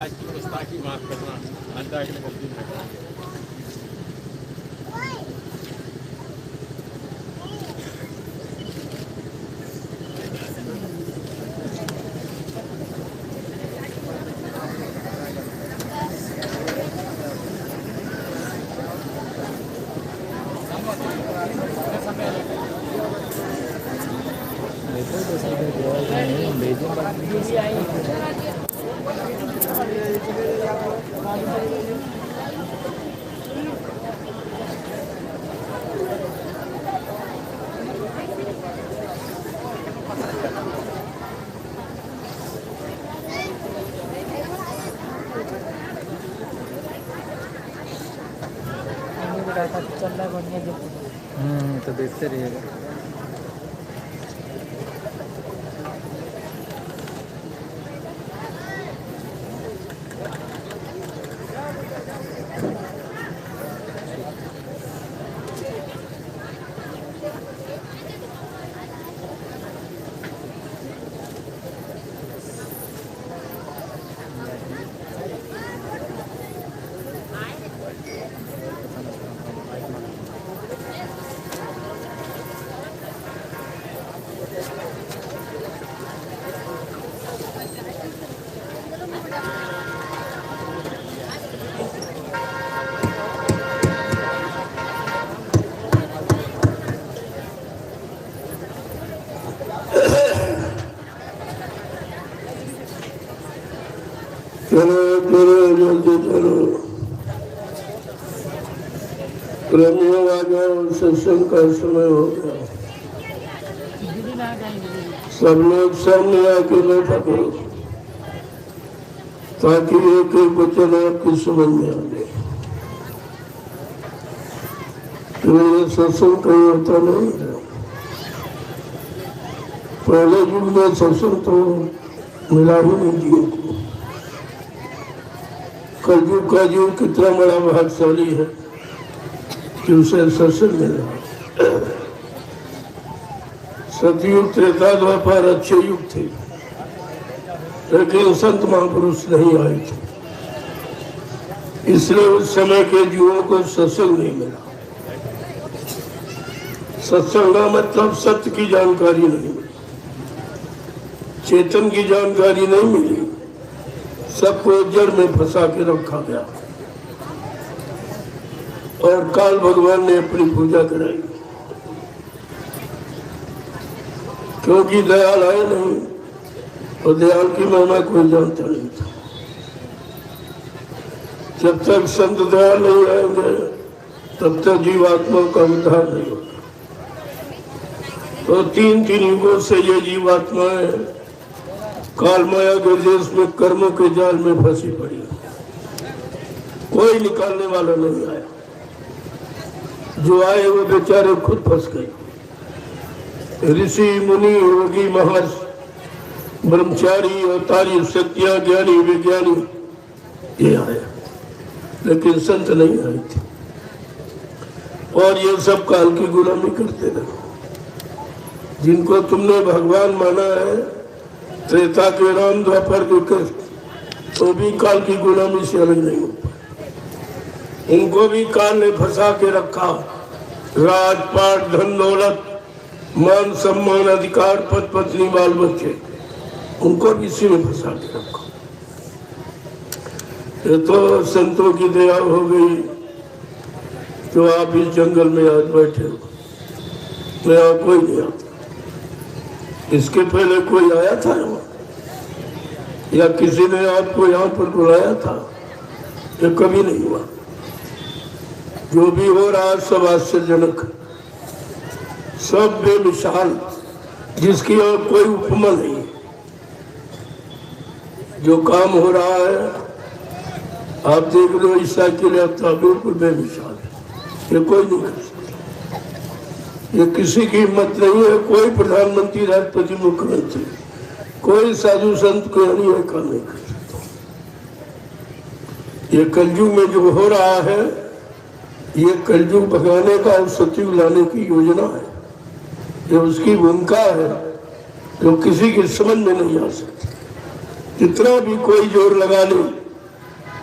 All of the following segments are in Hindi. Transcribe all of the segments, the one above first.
आज की गुस्ताखी माफ करना, अल्लाह के लिए गलती न करना। चल रहा है बढ़िया। तो देखते रहिएगा। चलो जल्दी चलो, प्रेमियों आ जाओ, सत्संग का समय हो गया। सब लोग सामने आके बैठा करो ताकि एक एक वचन आपकी समझ में आ जाए। तो सत्संग कहीं होता नहीं है। पहले युग में सत्संग तो मिला ही नहीं जीव को। कलयुग का जीव कितना बड़ा भाग्यशाली है कि उसे सत्संग मिला। सतयुग त्रेता द्वापर अच्छे युग थे, लेकिन संत महापुरुष नहीं आए थे, इसलिए उस समय के जीवों को सत्संग नहीं मिला। सत्संग का मतलब सत्य की जानकारी नहीं मिली, चेतन की जानकारी नहीं मिली, सबको जड़ में फंसा के रखा गया और काल भगवान ने अपनी पूजा कराई, क्योंकि दयाल आए नहीं और दयाल की महिमा कोई जानता नहीं था। जब तक संत दयाल नहीं आएंगे तब तक जीवात्माओं का उद्धार नहीं होगा। तो तीन युगों से ये जीवात्माएं काल माया के देश में कर्मों के जाल में फंसी पड़ी, कोई निकालने वाला नहीं आया। जो आए वो बेचारे खुद फंस गए। ऋषि मुनि योगी महर्षि ब्रह्मचारी अवतारी सत्या ज्ञानी विज्ञानी ये आए, लेकिन संत नहीं आए थे। और ये सब काल की गुलामी करते रहे। जिनको तुमने भगवान माना है, त्रेता के राम द्वापर के कृष्ण, तो भी काल की गुलामी से अलग नहीं हो पाए। उनको भी काल ने फंसा के रखा। राजपाट धन दौलत मान सम्मान अधिकार पद पत्नी बाल बच्चे, उनको भी इसी में फंसा के रखा। ये तो संतों की दया हो गई जो आप इस जंगल में आज बैठे हो। तो यहाँ कोई नहीं आता। इसके पहले कोई आया था या किसी ने आपको यहाँ पर बुलाया था? ये कभी नहीं हुआ। जो भी हो रहा है सब आश्चर्यजनक, सब बेमिसाल, जिसकी और कोई उपमा नहीं। जो काम हो रहा है आप देख लो, ईसा के लिए बिल्कुल बेमिसाल है। ये कोई नहीं कर सकता। ये किसी की हिम्मत नहीं है। कोई प्रधानमंत्री, राष्ट्रपति, मुख्यमंत्री, कोई साधु संत को नहीं काम नहीं कर सकता। ये कलयुग में जो हो रहा है, ये कलयुग भगाने का और सतयुग लाने की योजना है। ये उसकी भूमिका है जो किसी की समझ में नहीं आ सकती। जितना भी कोई जोर लगा ले,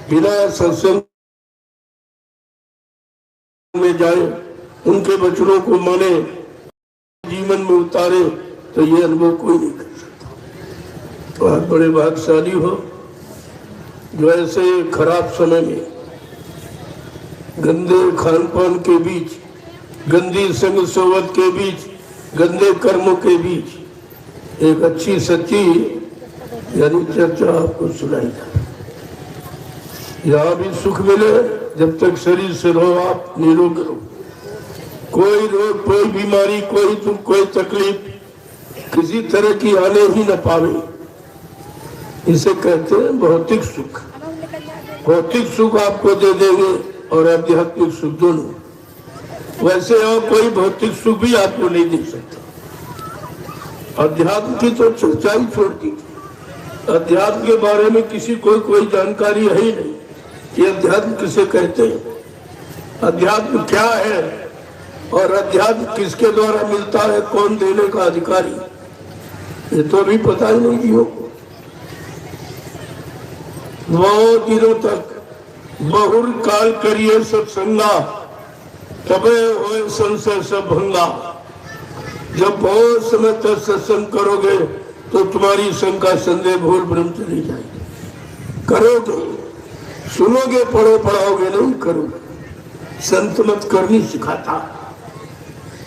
बिना सत्संग में जाए, उनके वचनों को माने, जीवन में उतारे, तो ये अनुभव कोई नहीं कर सकता। तो आप बड़े भाग्यशाली हो जो ऐसे खराब समय में, गंदे खान पान के बीच, गंदी संग सोबत के बीच, गंदे कर्मों के बीच एक अच्छी सच्ची यानी चर्चा आपको सुनाई जाए। यहाँ भी सुख मिले, जब तक शरीर से रहो आप निरोग रहो। कोई रोग, कोई बीमारी, कोई दुख, कोई तकलीफ किसी तरह की आने ही न पावे। इसे कहते हैं भौतिक सुख। भौतिक सुख आपको दे देंगे और आध्यात्मिक सुख दोनों। वैसे और कोई भौतिक सुख भी आपको नहीं दे सकता। अध्यात्म की तो चर्चा ही छोड़ दीजिए। अध्यात्म के बारे में किसी को कोई जानकारी है ही नहीं कि अध्यात्म किसे कहते हैं, अध्यात्म क्या है और अध्यात्म किसके द्वारा मिलता है, कौन देने का अधिकारी, ये तो अभी पता ही नहीं किया। बहुत दिनों तक बहुर काल करिए सत्संगा, तबे होए संशय सब भंगा। जब बहुत समय तक सत्संग करोगे तो तुम्हारी शंका संदेह भूल भ्रम चली जाएगी। करोगे, सुनोगे, पढ़ो पढ़ाओगे नहीं, करोगे। संत मत करनी सिखाता,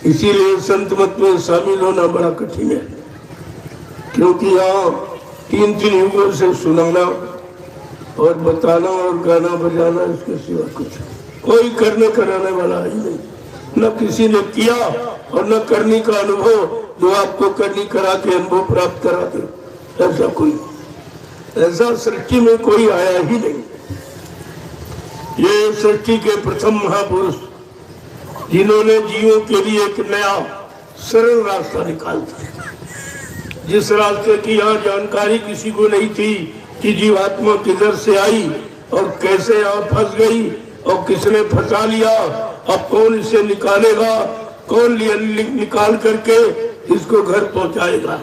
इसीलिए संत मत में शामिल होना बड़ा कठिन है। क्योंकि यहाँ तीन युगों से सुनाना और बताना और गाना बजाना, इसके सिवा कुछ कोई करने कराने वाला ही नहीं। न किसी ने किया और न करने का अनुभव जो आपको करनी करा के अनुभव प्राप्त करा दे, ऐसा कोई, ऐसा सृष्टि में कोई आया ही नहीं। ये सृष्टि के प्रथम महापुरुष जिन्होंने जीवों के लिए एक नया सरल रास्ता निकाल दिया, जिस रास्ते की यहाँ जानकारी किसी को नहीं थी कि जीवात्मा किधर से आई और कैसे यहाँ फंस गई और किसने फंसा लिया, अब कौन इसे निकालेगा, कौन निकाल करके इसको घर पहुंचाएगा।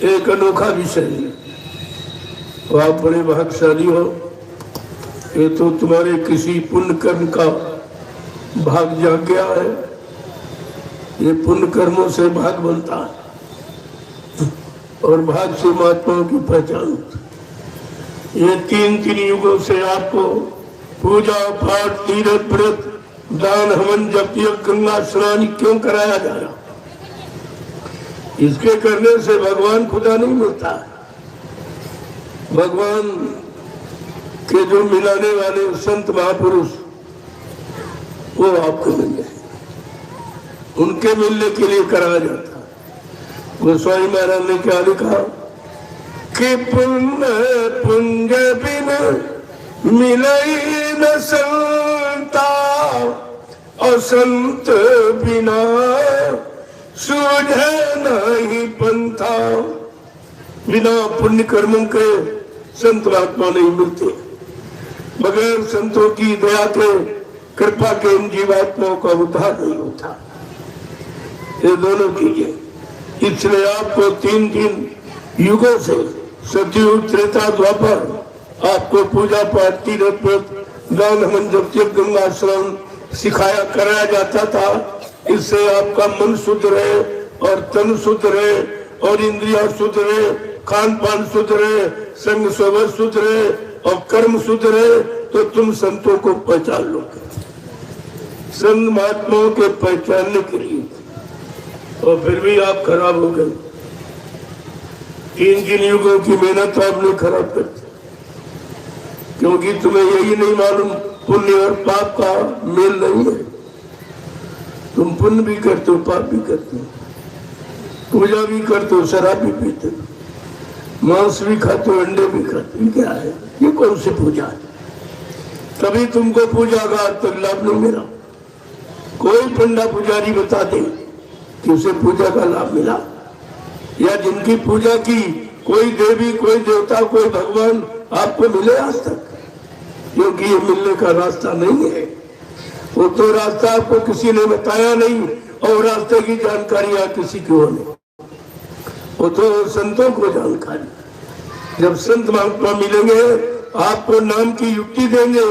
एक अनोखा विषय है। तो आप बड़े भाग्यशाली हो। ये तो तुम्हारे किसी पुण्य कर्म का भाग जाग गया है। ये पुण्य कर्मों से भाग बनता है और भाग से महात्माओं की पहचान होती। ये तीन युगों से आपको पूजा पाठ, तीर्थ व्रत, दान, हवन, जप, यज्ञ, गंगा स्नान क्यों कराया जा रहा? इसके करने से भगवान खुदा नहीं मिलता। भगवान के जो मिलाने वाले संत महापुरुष वो आपको मिल जाए, उनके मिलने के लिए कराया जाता। गोस्वामी महाराज ने क्या लिखा कि पुण्य पुंज बिन मिलई न संता और संत बिना सूझे नहीं पंथा। बिना पुण्य कर्मों के संत महात्मा नहीं मिलते। बगैर संतों की दया के, कृपा के इन जीवात्माओं का उद्धार नहीं होता। ये दोनों कीजिए। इसलिए आपको तीन युगों से, सतयुग, त्रेता, द्वापर, आपको पूजा पाठ, तीर्थ व्रत, दान, हवन, जप, यज्ञ, गंगा स्नान सिखाया कराया जाता था। इससे आपका मन शुद्ध रहे और तन शुद्ध रहे और इंद्रिया शुद्ध रहे, खान पान शुद्ध रहे, संग सोबत शुद्ध रहे और कर्म शुद्ध रहे, तो तुम संतों को पहचान लोगे। संत महात्माओं के पहचानने के लिए, और फिर भी आप खराब हो गए। तीन युगों की मेहनत आपने खराब कर दी, क्योंकि तुम्हें यही नहीं मालूम पुण्य और पाप का मेल नहीं है। तुम पुण्य भी करते हो, पाप भी करते हो, पूजा भी करते हो, शराब भी पीते हो, मांस भी खाते हो, अंडे भी खाते हो। क्या है ये? कौन सी पूजा है? तभी तुमको पूजा का आज तक लाभ नहीं मिला। कोई पंडा पुजारी बता दे कि उसे पूजा का लाभ मिला, या जिनकी पूजा की कोई देवी, कोई देवता, कोई भगवान आपको मिले आज तक? क्योंकि ये मिलने का रास्ता नहीं है। वो तो रास्ता आपको किसी ने बताया नहीं और रास्ते की जानकारी आप किसी को नहीं, वो तो संतों को जानकारी। जब संत महात्मा मिलेंगे आपको नाम की युक्ति देंगे।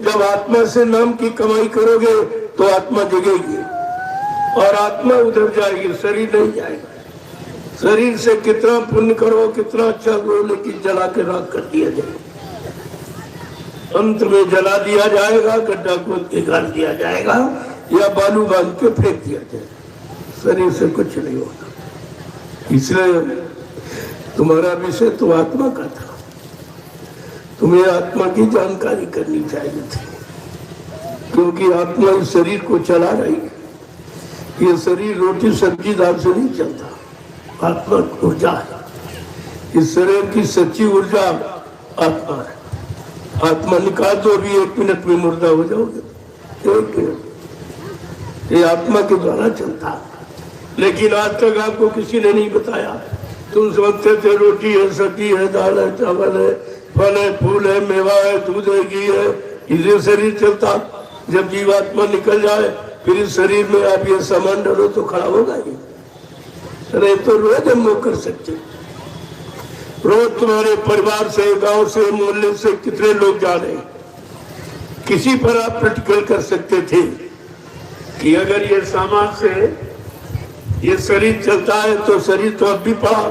जब आत्मा से नाम की कमाई करोगे तो आत्मा जगेगी और आत्मा उधर जाएगी, शरीर नहीं जाएगा। शरीर से कितना पुण्य करो, कितना अच्छा करो, लेकिन जला के राख कर दिया जाएगा। अंत में जला दिया जाएगा, गड्ढा खोद के गाड़ दिया जाएगा या बालू बांध के फेंक दिया जाएगा। शरीर से कुछ नहीं होता। इसलिए तुम्हारा विषय तो आत्मा का था, तुम्हें आत्मा की जानकारी करनी चाहिए थी, क्योंकि आत्मा इस शरीर को चला रही है। ये शरीर रोटी सब्जी दाल से नहीं चलता, आत्मा ऊर्जा है। इस शरीर की सच्ची ऊर्जा आत्मा है। आत्मा निकाल दो, अभी 1 मिनट में मुर्दा हो जाओगे। 1 मिनट ये आत्मा के द्वारा चलता है। लेकिन आज तक आपको किसी ने नहीं बताया। तुम समझते थे रोटी है, सब्जी है, दाल है, चावल है, फल है, फूल है, मेवा है, दूध है, घी है, इसे शरीर चलता। जब जीवात्मा निकल जाए फिर इस शरीर में आप ये सामान डालो तो खड़ा होगा ये? अरे तो रोज हम लोग कर सकते। रोज तुम्हारे परिवार से, गांव से, मोहल्ले से कितने लोग जा रहे हैं। किसी पर आप प्रैक्टिकल कर सकते थे कि अगर ये सामान से ये शरीर चलता है तो शरीर तो अब भी पड़ा,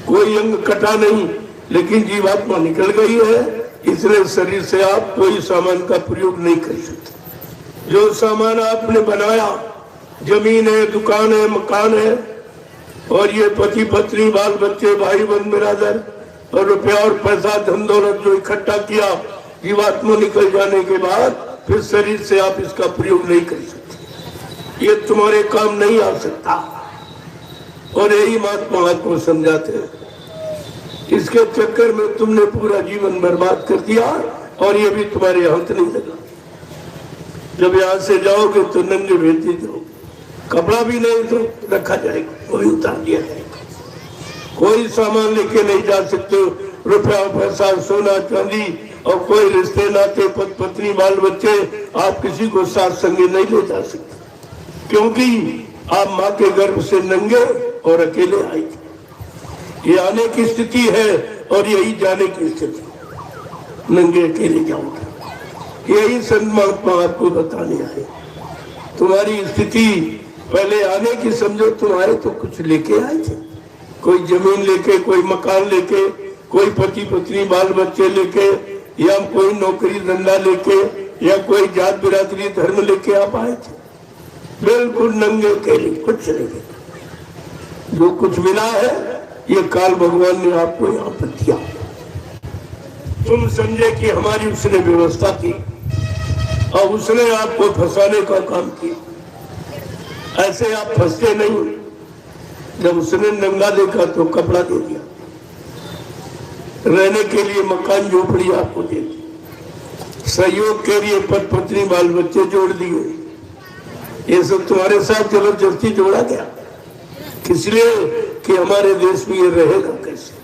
कोई अंग कटा नहीं, लेकिन जीवात्मा निकल गई है, इसलिए शरीर से आप कोई सामान का प्रयोग नहीं कर सकते। जो सामान आपने बनाया, जमीन है, दुकान है, मकान है, और ये पति पत्नी, बाल बच्चे, भाई बहन, बिरादर और रुपया और पैसा, धन दौलत जो इकट्ठा किया, जीवात्मा निकल जाने के बाद फिर शरीर से आप इसका प्रयोग नहीं कर सकते। ये तुम्हारे काम नहीं आ सकता। और यही महात्मा आपको समझाते हैं। इसके चक्कर में तुमने पूरा जीवन बर्बाद कर दिया और ये भी तुम्हारे हाथ नहीं लगा। जब यहाँ से जाओगे तो नंगे भेजी जाओगे, कपड़ा भी नहीं तो रखा जाएगा, वो भी उतार दिया जाएगा। कोई सामान लेके नहीं जा सकते, रुपया पैसा, सोना चांदी, और कोई रिश्ते नाते, पति पत्नी, बाल बच्चे, आप किसी को साथ संगे नहीं ले जा सकते, क्योंकि आप माँ के गर्भ से नंगे और अकेले आए थे। ये आने की स्थिति है और यही जाने की स्थिति। नंगे अकेले जाओगे, यही संत महात्मा आपको बताने आए। तुम्हारी स्थिति पहले आने की समझो। तुम आए तो कुछ लेके आए थे, कोई जमीन लेके, कोई मकान लेके, कोई पति पत्नी, बाल बच्चे लेके, या कोई नौकरी धंधा लेके, या कोई जात बिरादरी धर्म लेके आप आए थे। बिल्कुल नंगे अकेले, कुछ नहीं। जो कुछ मिला है ये काल भगवान ने आपको यहाँ पर दिया। तुम समझे कि हमारी उसने व्यवस्था की और उसने आपको फंसाने का काम किया। ऐसे आप फंसते नहीं। जब उसने नंगा देखा तो कपड़ा दे दिया, रहने के लिए मकान झोपड़ी आपको दे दी, सहयोग के लिए पति पत्नी बाल बच्चे जोड़ दिए। ये सब तुम्हारे साथ जबरदस्ती जोड़ा गया, इसलिए कि हमारे देश में ये रहेगा कैसे।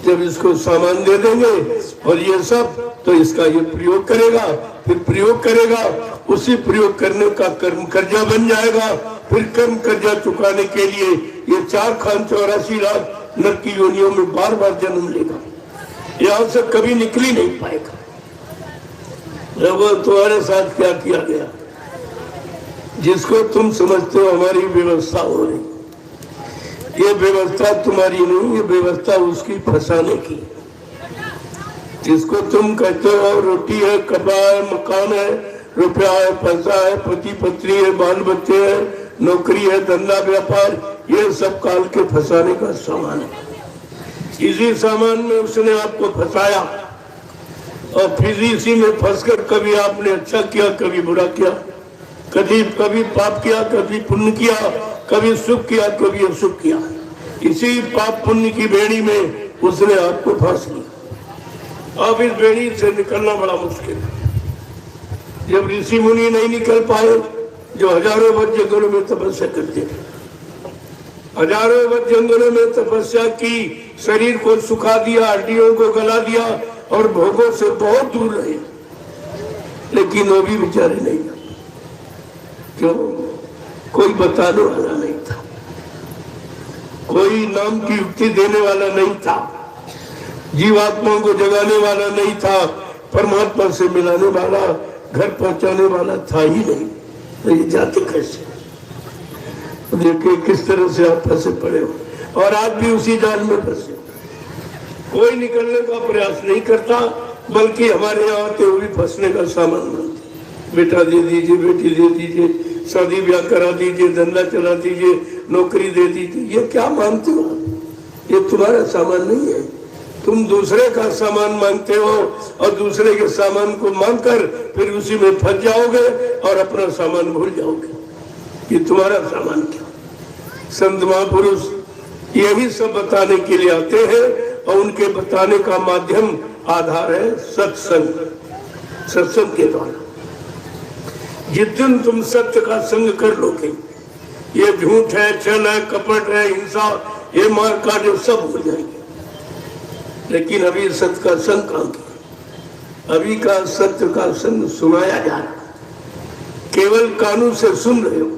जब इसको सामान दे देंगे और ये सब, तो इसका ये प्रयोग करेगा, फिर प्रयोग करेगा, उसी प्रयोग करने का कर्म कर्जा बन जाएगा। फिर कर्म कर्जा चुकाने के लिए ये 4 खान 84 लाख नरक की योनियों में बार बार जन्म लेगा, यहाँ से कभी निकल ही नहीं पाएगा। जब तुम्हारे साथ क्या किया गया, जिसको तुम समझते हो हमारी व्यवस्था हो रही, ये व्यवस्था तुम्हारी नहीं, ये व्यवस्था उसकी फंसाने की। जिसको तुम कहते हो रोटी है, कपड़ा है, मकान है, रुपया है, पैसा है, पति पत्नी है, बाल बच्चे है, नौकरी है, धंधा व्यापार, ये सब काल के फंसाने का सामान है। इसी सामान में उसने आपको फंसाया और फिर इसी में फंसकर कभी आपने अच्छा किया, कभी बुरा किया, कभी पाप किया, कभी पुण्य किया, कभी सुख किया, कभी अशुभ किया। इसी पाप पुण्य की बेड़ी में उसने आपको फंस लिया। अब इस बेड़ी से निकलना बड़ा मुश्किल है। जब ऋषि मुनि नहीं निकल पाए, जो हजारों वर्ष जंगलों में तपस्या करते थे, हजारों वर्ष जंगलों में तपस्या की, शरीर को सुखा दिया, हड्डियों को गला दिया और भोगों से बहुत दूर रहे, लेकिन वो भी बेचारे नहीं जाते। क्यों? कोई बताने वाला नहीं था, कोई नाम की युक्ति देने वाला नहीं था। जीवात्माओं को जगाने वाला नहीं था, परमात्मा से मिलाने वाला, घर पहुंचाने वाला था ही नहीं, तो ये जाते कैसे? देखिए किस तरह से आप फंसे पड़े हो और आज भी उसी जाल में फंसे हो। कोई निकलने का प्रयास नहीं करता, बल्कि हमारे यहाँ आते हुए फंसने का सामान बनते। बेटा दे दीजिए, बेटी दे दीजिए, शादी ब्याह करा दीजिए, धंधा चला दीजिए, नौकरी दे दीजिए। ये क्या मानते हो? ये तुम्हारा सामान नहीं है। तुम दूसरे का सामान मांगते हो और दूसरे के सामान को मांगकर फिर उसी में फंस जाओगे और अपना सामान भूल जाओगे। ये तुम्हारा सामान क्या? संत महापुरुष यही सब बताने के लिए आते हैं और उनके बताने का माध्यम आधार है सत्संग। सत्संग के द्वारा जिस दिन तुम सत्य का संग कर लोगे, ये झूठ है, छल है, कपट है, हिंसा, ये मार काट, जो सब हो जाएंगे। लेकिन अभी सत्य का संग कहाँ किया? अभी का सत्य का संग सुनाया जा रहा है, केवल कानून से सुन रहे हो,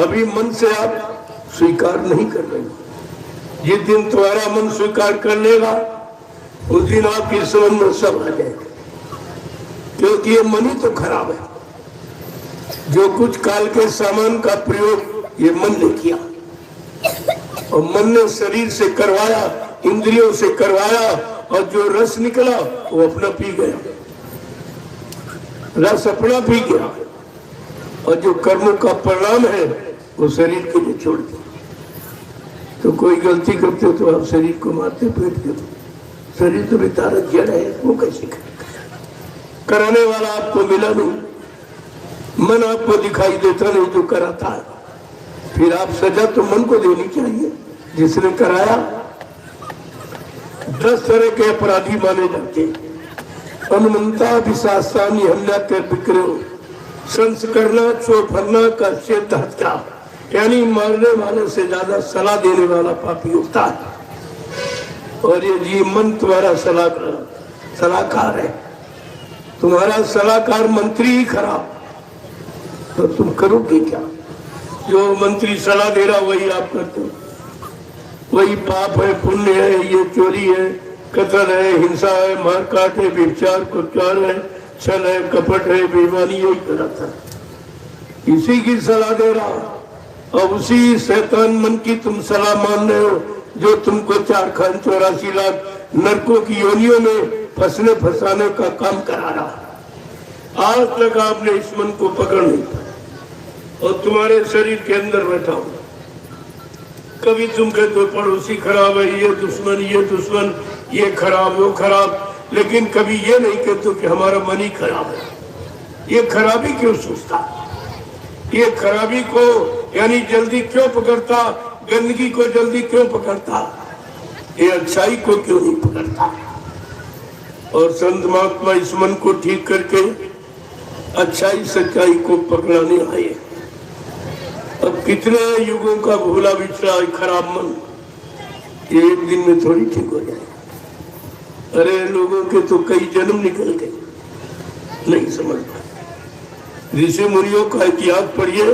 अभी मन से आप स्वीकार नहीं कर रहे हो। जिस दिन तुम्हारा मन स्वीकार कर लेगा उस दिन आपकी समझ में सब आ जाएगा, क्योंकि ये मन ही तो खराब है। जो कुछ काल के सामान का प्रयोग ये मन ने किया और मन ने शरीर से करवाया, इंद्रियों से करवाया और जो रस निकला वो अपना पी गया, रस अपना पी गया और जो कर्मों का परिणाम है वो शरीर के लिए छोड़ दिया। तो कोई गलती करते हो तो आप शरीर को मारते पीटते हो। शरीर तो बेचारा जड़ है, वो कैसे करेगा? कराने वाला आपको मिला नहीं, मन आपको दिखाई देता नहीं जो कराता है। फिर आप सजा तो मन को देनी चाहिए जिसने कराया। 10 तरह के अपराधी माने जाते हैं। अनुमंता विशास्तानी हल्ला कर विक्रय, संस्करना, चौफरना का क्षेत्र हत्या, यानी मारने वाले से ज्यादा सलाह देने वाला पापी होता है। और ये जी मन तुम्हारा सलाहकार है, तुम्हारा सलाहकार मंत्री ही खराब, तो तुम करोगे क्या? जो मंत्री सलाह दे रहा वही आप करते हो, वही पाप है, पुण्य है, ये चोरी है, कत्ल है, हिंसा है, मारकाट है, व्यभिचार, कुचार है, छल है, कपट है, बेईमानी, यही कराता है। इसी की सलाह दे रहा और उसी शैतान मन की तुम सलाह मान रहे हो जो तुमको 4 खान 84 लाख नरकों की योनियों में फंसने फंसाने का काम करा रहा। आज तक आपने इस मन को पकड़ नहीं पाया और तुम्हारे शरीर के अंदर बैठा हो। कभी तुम कहते हो पड़ोसी खराब है, ये दुश्मन, ये खराब, वो खराब, लेकिन कभी ये नहीं कहते कि हमारा मन ही खराब है। ये खराबी क्यों सोचता? ये खराबी को यानी जल्दी क्यों पकड़ता? गंदगी को जल्दी क्यों पकड़ता? ये अच्छाई को क्यों नहीं पकड़ता? और संत महात्मा इस मन को ठीक करके अच्छाई सच्चाई को पकड़ाने आए। अब कितने युगों का भूला बिछड़ा खराब मन ये एक दिन में थोड़ी ठीक हो जाए। अरे लोगों के तो कई जन्म निकल गए, नहीं समझ पाए। ऋषि मुनियों का इतिहास पढ़िए।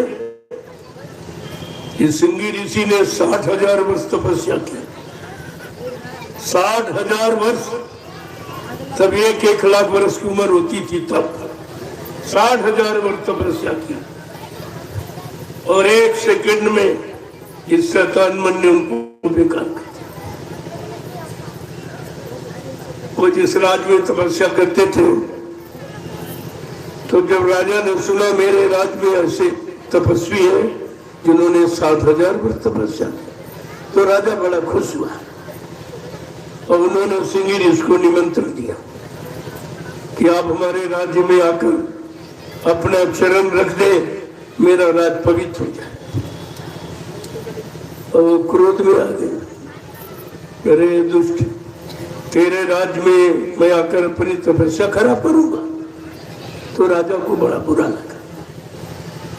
इस सिंगी ऋषि ने 60,000 वर्ष तपस्या की। 60,000 वर्ष, तब 1 लाख वर्ष की उम्र होती थी, तब 60,000 वर्ष तपस्या की और 1 सेकंड में इस शैतान मन ने उनको बेकार कर दिया। वो जिस राज में तपस्या करते थे, तो जब राजा ने सुना मेरे राज्य में ऐसे तपस्वी है जिन्होंने 60,000 वर्ष तपस्या की, तो राजा बड़ा खुश हुआ और उन्होंने सिंगी ऋषि को निमंत्रण दिया कि आप हमारे राज्य में आकर अपना चरण रख दे, मेरा राज पवित्र हो जाए। और वो क्रोध में आ गए, अरे दुष्ट, तेरे राज्य में मैं आकर अपनी तपस्या खराब करूंगा। तो राजा को बड़ा बुरा लगा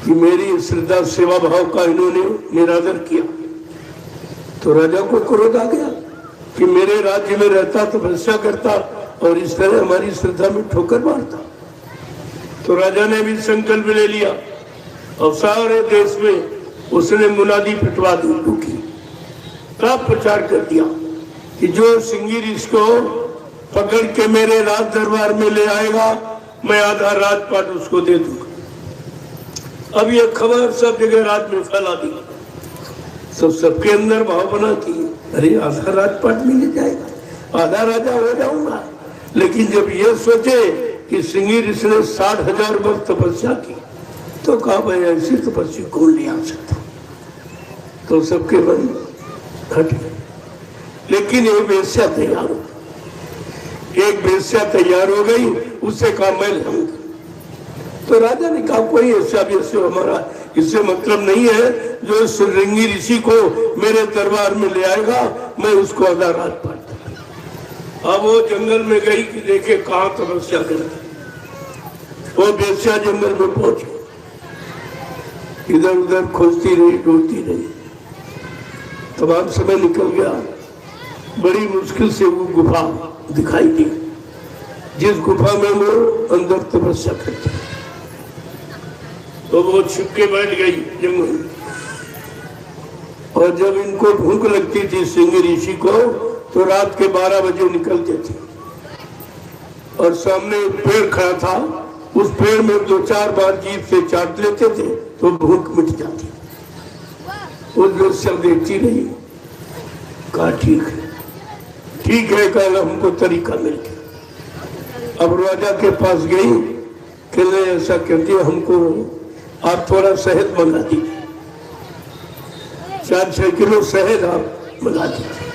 कि मेरी श्रद्धा सेवा भाव का इन्होंने निरादर किया। तो राजा को क्रोध आ गया कि मेरे राज्य में रहता, तपस्या करता और इस तरह हमारी श्रद्धा में ठोकर मारता। तो राजा ने भी संकल्प ले लिया और सारे देश में उसने मुनादी पिटवा दी, दुखी तब प्रचार कर दिया कि जो सिंगिर इसको पकड़ के मेरे राज दरबार में ले आएगा, मैं आधा राजपाट उसको दे दूंगा। अब ये खबर सब जगह रात में फैला दी, सबके अंदर भाव बना कि अरे आधा राजपाट मिल जाएगा, आधा राजा हो जाऊंगा। लेकिन जब ये सोचे कि सिंगिर इसने 60,000 वर्ष तपस्या की, तो कहा भाई ऐसी तपस्या कौन नहीं आ सकता, तो सबके मन हट गए। लेकिन एक वेश्या तैयार हो गई, एक वेश्या तैयार हो गई, उससे कहा मैं लाऊंगा। तो राजा ने कहा कोई ऐसा वेश्या हमारा इससे मतलब नहीं है, जो श्रृंगी ऋषि को मेरे दरबार में ले आएगा, मैं उसको आधा राजपाट। अब वो जंगल में गई कि देखे कहाँ तपस्या कर, वो वेश्या जंगल में पहुंच गई, इधर उधर खोजती रही, ढूंढती रही। तमाम समय निकल गया, बड़ी मुश्किल से वो गुफा दिखाई दी, जिस गुफा में वो अंदर तपस्या करती। तो वो छुप के बैठ गई जंगल, और जब इनको भूख लगती थी सिंह ऋषि को, तो रात के 12 बजे निकलते थे, और सामने एक पेड़ खड़ा था, उस पेड़ में 2-4 बार जीभ से चाट लेते थे तो भूख मिट जाती। उस वेश्या देखती रही, कहा ठीक है, कल हमको तरीका मिल गया। अब राजा के पास गई, कहने ऐसा कहती है हमको आप थोड़ा शहद मंगा दीजिए, 4-6 किलो शहद आप मंगा दीजिए।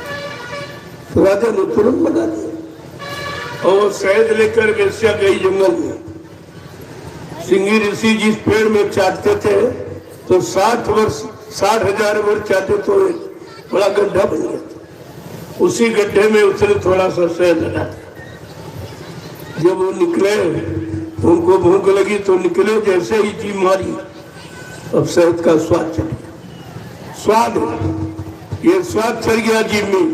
तो राजा ने तुरंत मंगा दिया, और वो शहद लेकर वेश्या गई जंगल में। सिंगी ऋषि जिस पेड़ में चाटते थे, तो 60,000 वर्ष चाटे तो एक बड़ा गड्ढा बन गया था। उसी गड्ढे में उसने थोड़ा सा शहद लगा दिया। जब वो निकले, उनको भूख लगी तो निकले, जैसे ही जी मारी, अब शहद का स्वाद चल गया, ये स्वाद चल गया जीभ में।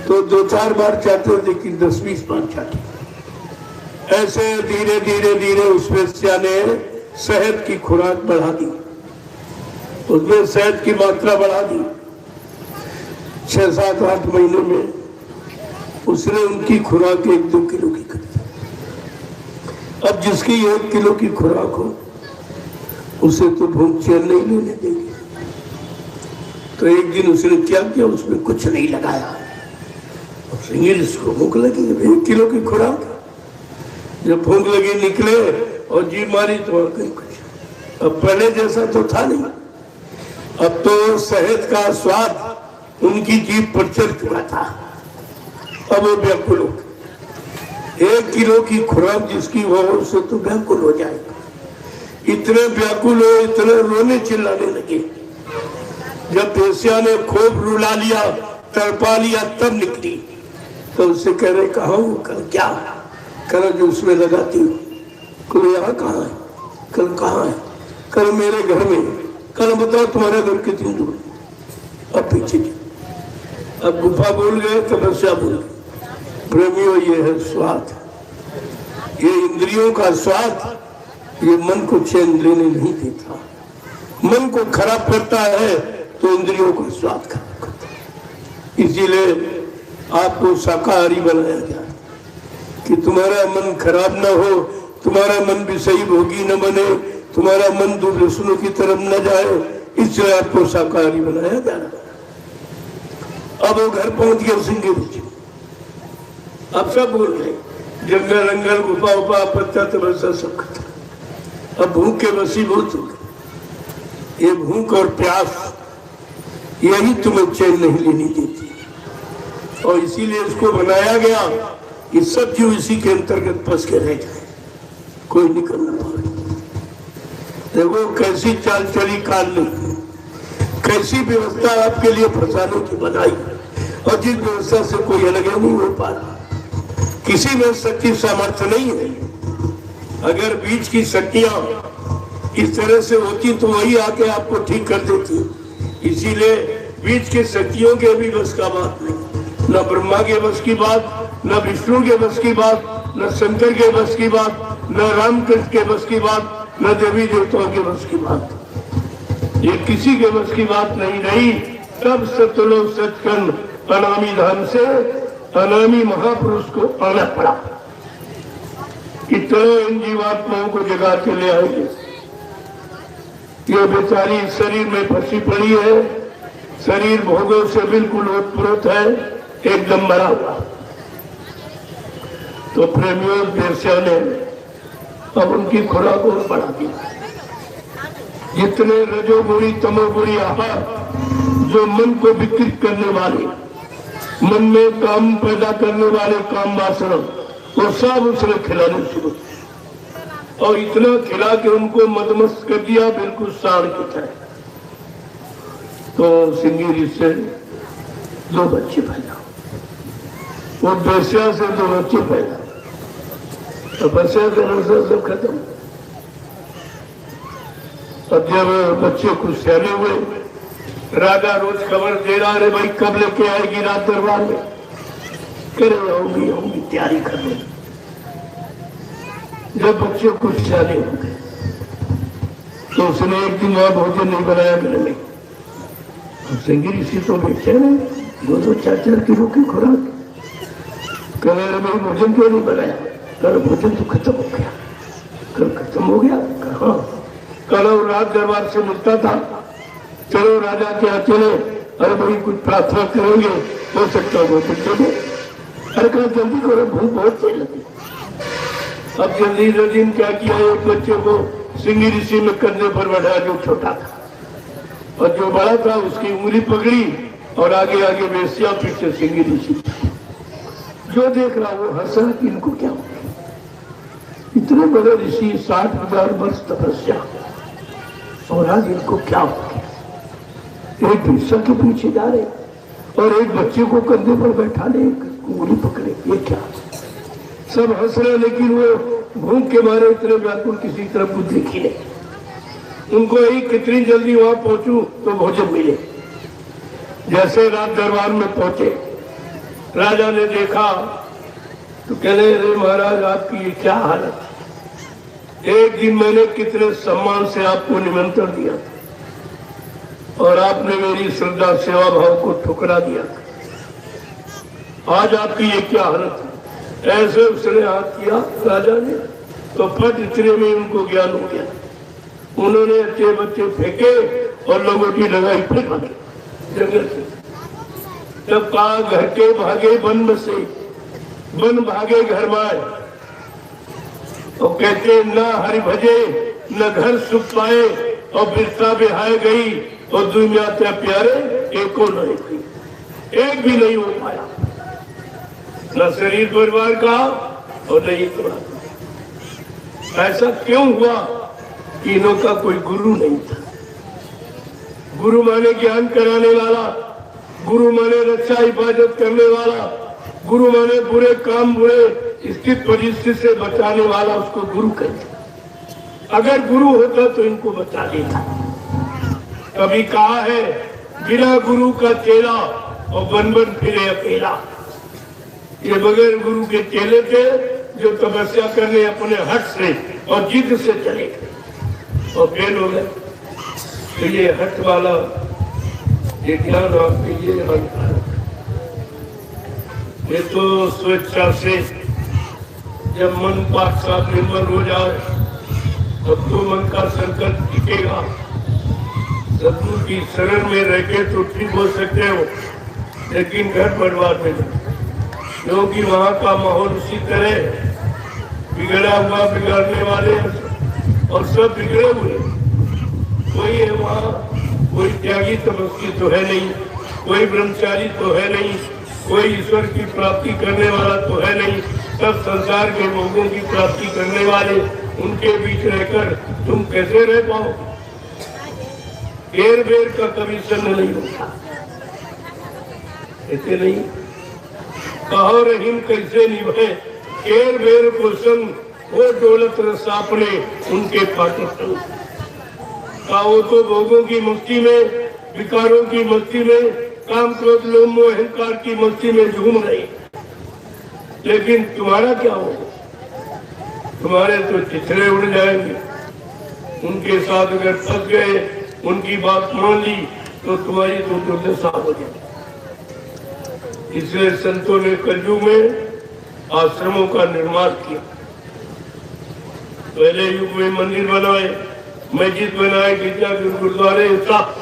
तो 2-4 बार चाटे, लेकिन 10-20 बार चाटे। ऐसे धीरे धीरे उस वेश्या ने शहद की खुराक बढ़ा दी, उसमें शहद की मात्रा बढ़ा दी। 6-7-8 महीने में उसने उनकी खुराक 1-2 किलो की कर दी। अब जिसकी 1 किलो की खुराक हो, उसे तो भूख चैन नहीं लेने देगी। तो एक दिन उसने क्या किया, उसमें कुछ नहीं लगाया। अब सिंगिर इसको भूख लगी, 1 किलो की खुराक, जब भूख लगी निकले और जीभ मारी तो कहीं कुछ। अब पहले जैसा तो था नहीं, अब तो शहद का स्वाद उनकी जीभ पर चढ़ चुका था। अब वो व्याकुल हो गए। 1 किलो की खुराक जिसकी हो, उससे तो व्याकुल हो जाएगा। इतने व्याकुल हो, इतने रोने चिल्लाने लगे। जब वेश्या ने खूब रुला लिया, तड़पा लिया, तब निकली। तो उससे कह रहे कहा हूँ, कल क्या कल जो उसमें लगाती हूँ, कल यहाँ कहाँ है, कल कहाँ है, कल मेरे घर में, कल बताओ तुम्हारा घर कितनी दूर है। अब पीछे, अब गुफा बोल गए, तपस्या बोल गए। प्रेमियों, ये है स्वाद, ये इंद्रियों का स्वाद, ये मन को चैन लेने नहीं देता। मन को खराब करता है तो इंद्रियों का स्वाद खराब करता है। इसीलिए आपको शाकाहारी बनाया गया कि तुम्हारा मन खराब ना हो, तुम्हारा मन विषयी भोगी न बने, तुम्हारा मन दुर्व्यसनों की तरफ न जाए, इसलिए आपको शाकाहारी बनाया जा रहा है। अब वो घर पहुंच गए सिंह ऋषि, अब सब बोल रहे, जंगल अंगल गुफा उपा पत्ता तपस्या सब खत्म। अब भूख के वशीभूत हो गए। ये भूख और प्यास यही तुम्हें चैन नहीं लेनी देती, और इसीलिए इसको बनाया गया कि सब जीव इसी के अंतर्गत फंस के रह जाए, कोई निकल ना पाए। देखो कैसी चाल चली काल ने, कैसी व्यवस्था आपके लिए फंसाने की बनाई, और जिस व्यवस्था से कोई अलग नहीं हो पा रहा। किसी में शक्ति सामर्थ्य नहीं है। अगर बीच की शक्तियां इस तरह से होती तो वही आके आपको ठीक कर देती। इसीलिए बीच की शक्तियों के भी बस का बात नहीं, न ब्रह्मा के बस की बात, न विष्णु के बस की बात, न शंकर के बस की बात, न रामकृष्ण के बस की बात, न देवी देवताओं के बस की बात। ये किसी के बस की बात नहीं रही। तब सतलो सचखंड अनामी धाम से अनामी महापुरुष को आना पड़ा। कितने इन जीवात्माओं को जगा के ले आएंगे। ये बेचारी शरीर में फंसी पड़ी है, शरीर भोगों से बिल्कुल ओतप्रोत है, एकदम मरा हुआ। तो प्रेमियों बेस्या ने अब उनकी खुराक और बढ़ा दी। जितने रजोगुणी तमोगुणी आहार जो मन को विकृत करने वाले, मन में काम पैदा करने वाले काम वासना, वो सब उसने खिलाने शुरू किया और इतना खिला के उनको मदमस्त कर दिया, बिल्कुल साढ़ की तरह। तो सिंगी से 2 बच्चे पैदा, वो बेस्या से 2 बच्चे पैदा, तो बच्चे का नशा सब खत्म। अब जब बच्चे कुछ सहने हुए, राजा रोज खबर दे रहा है, भाई कब लेके आएगी रात दरबार में? करे आऊंगी आऊंगी, तैयारी कर लो। जब बच्चे कुछ सहने हो गए तो उसने एक दिन वहां भोजन नहीं बनाया मेरे में। सिंगी ऋषि तो बेचैन है, 2-4 किलो की खुराक। कह रहे भाई भोजन क्यों नहीं बनाया? कल भोजन तो खत्म हो गया। कल खत्म हो गया? कहा कल रात दरबार से मिलता था, चलो राजा के यहाँ चले। अरे भाई कुछ प्रार्थना करेंगे, हो सकता है भोजन चलो। अरे कल जल्दी करो, भूख बहुत तेज लगी। अब जल्दी जल्दी क्या किया, एक बच्चे को सिंगी ऋषि में कंधे पर बैठाया जो छोटा था, और जो बड़ा था उसकी उंगली पकड़ी और आगे आगे बेस्या, पीछे सिंगी ऋषि। जो देख रहा वो हंसा कि इनको क्या हो गया। इतने बड़े ऋषि, 60,000 वर्ष तपस्या, और आज इनको क्या हो गया। एक बेस्या के पीछे जा रहे और एक बच्चे को कंधे पर बैठा ले, उंगली पकड़े, ये क्या। सब हंस रहे, लेकिन वो भूख के मारे इतने व्याकुल, किसी तरफ कुछ देखी नहीं। उनको यही कितनी जल्दी वहां पहुंचूं तो भोजन मिले। जैसे रात दरबार में पहुंचे, राजा ने देखा तो कहने, अरे महाराज आपकी ये क्या हालत है। एक दिन मैंने कितने सम्मान से आपको निमंत्रण दिया था और आपने मेरी श्रद्धा सेवा भाव को ठुकरा दिया था। आज आपकी ये क्या हालत है। ऐसे उसने हाथ किया राजा ने, तो फट इतने में उनको ज्ञान हो गया। उन्होंने अच्छे बच्चे फेंके और लोगों की लगाई फिर भागे जंगल से। जब कहा घर के भागे वन में से, वन भागे घर में आए। और कहते न हरि भजे न घर सुख पाए, और बिरसा बिहाय गई और दुनिया ते प्यारे एको नहीं थी। एक भी नहीं हो पाया, न शरीर परिवार का और न ये थोड़ा। ऐसा क्यों हुआ कि इनका कोई गुरु नहीं था। गुरु माने ज्ञान कराने वाला, गुरु माने रक्षा हिफाजत करने वाला, गुरु माने बुरे काम बुरे स्थित परिस्थिति से बचाने वाला, उसको गुरु कहते। अगर गुरु होता तो इनको बचा देता। कभी कहा है बिना गुरु का चेला और बन बन फिरे अकेला। ये बगैर गुरु के चेले थे जो तपस्या करने अपने हट से और जिद से चले गए और फेल हो गए। तो ये हट वाला ये ज्ञान आपके ये हानिकारक। ये तो स्वेच्छा से जब मन पाक साफ निर्मल हो जाए तब तो मन का संकल्प टिकेगा। सदगुरु की शरण में रह के तो ठीक हो सकते हो, लेकिन घर परिवार में नहीं, क्योंकि वहाँ का माहौल उसी तरह बिगड़ा हुआ, बिगाड़ने वाले और सब बिगड़े हुए। कोई है वहाँ, कोई त्यागी तपस्वी तो है नहीं, कोई ब्रह्मचारी तो है नहीं, कोई ईश्वर की प्राप्ति करने वाला तो है नहीं। सब संसार के लोगों की प्राप्ति करने वाले, उनके बीच रहकर तुम कैसे रह पाओ। घेर बेर का कभी संग नहीं होता, ऐसे नहीं। कहो रहीम कैसे निभाए घेर बेर को संग, वो दौलत रसापने उनके पाटे संग। वो तो भोगों की मस्ती में, विकारों की मस्ती में, काम क्रोध लोभ मोह अहंकार की मस्ती में झूम रही, लेकिन तुम्हारा क्या होगा। तुम्हारे तो चिथड़े उड़ जाएंगे। उनके साथ अगर फंस गए, उनकी बात मान ली तो तुम्हारी तो दुर्दशा हो जाएगी। इसलिए संतों ने कलयुग में आश्रमों का निर्माण किया। पहले युग में मंदिर बनाए, मस्जिद बनाए, गिरजा गुरुद्वारे सब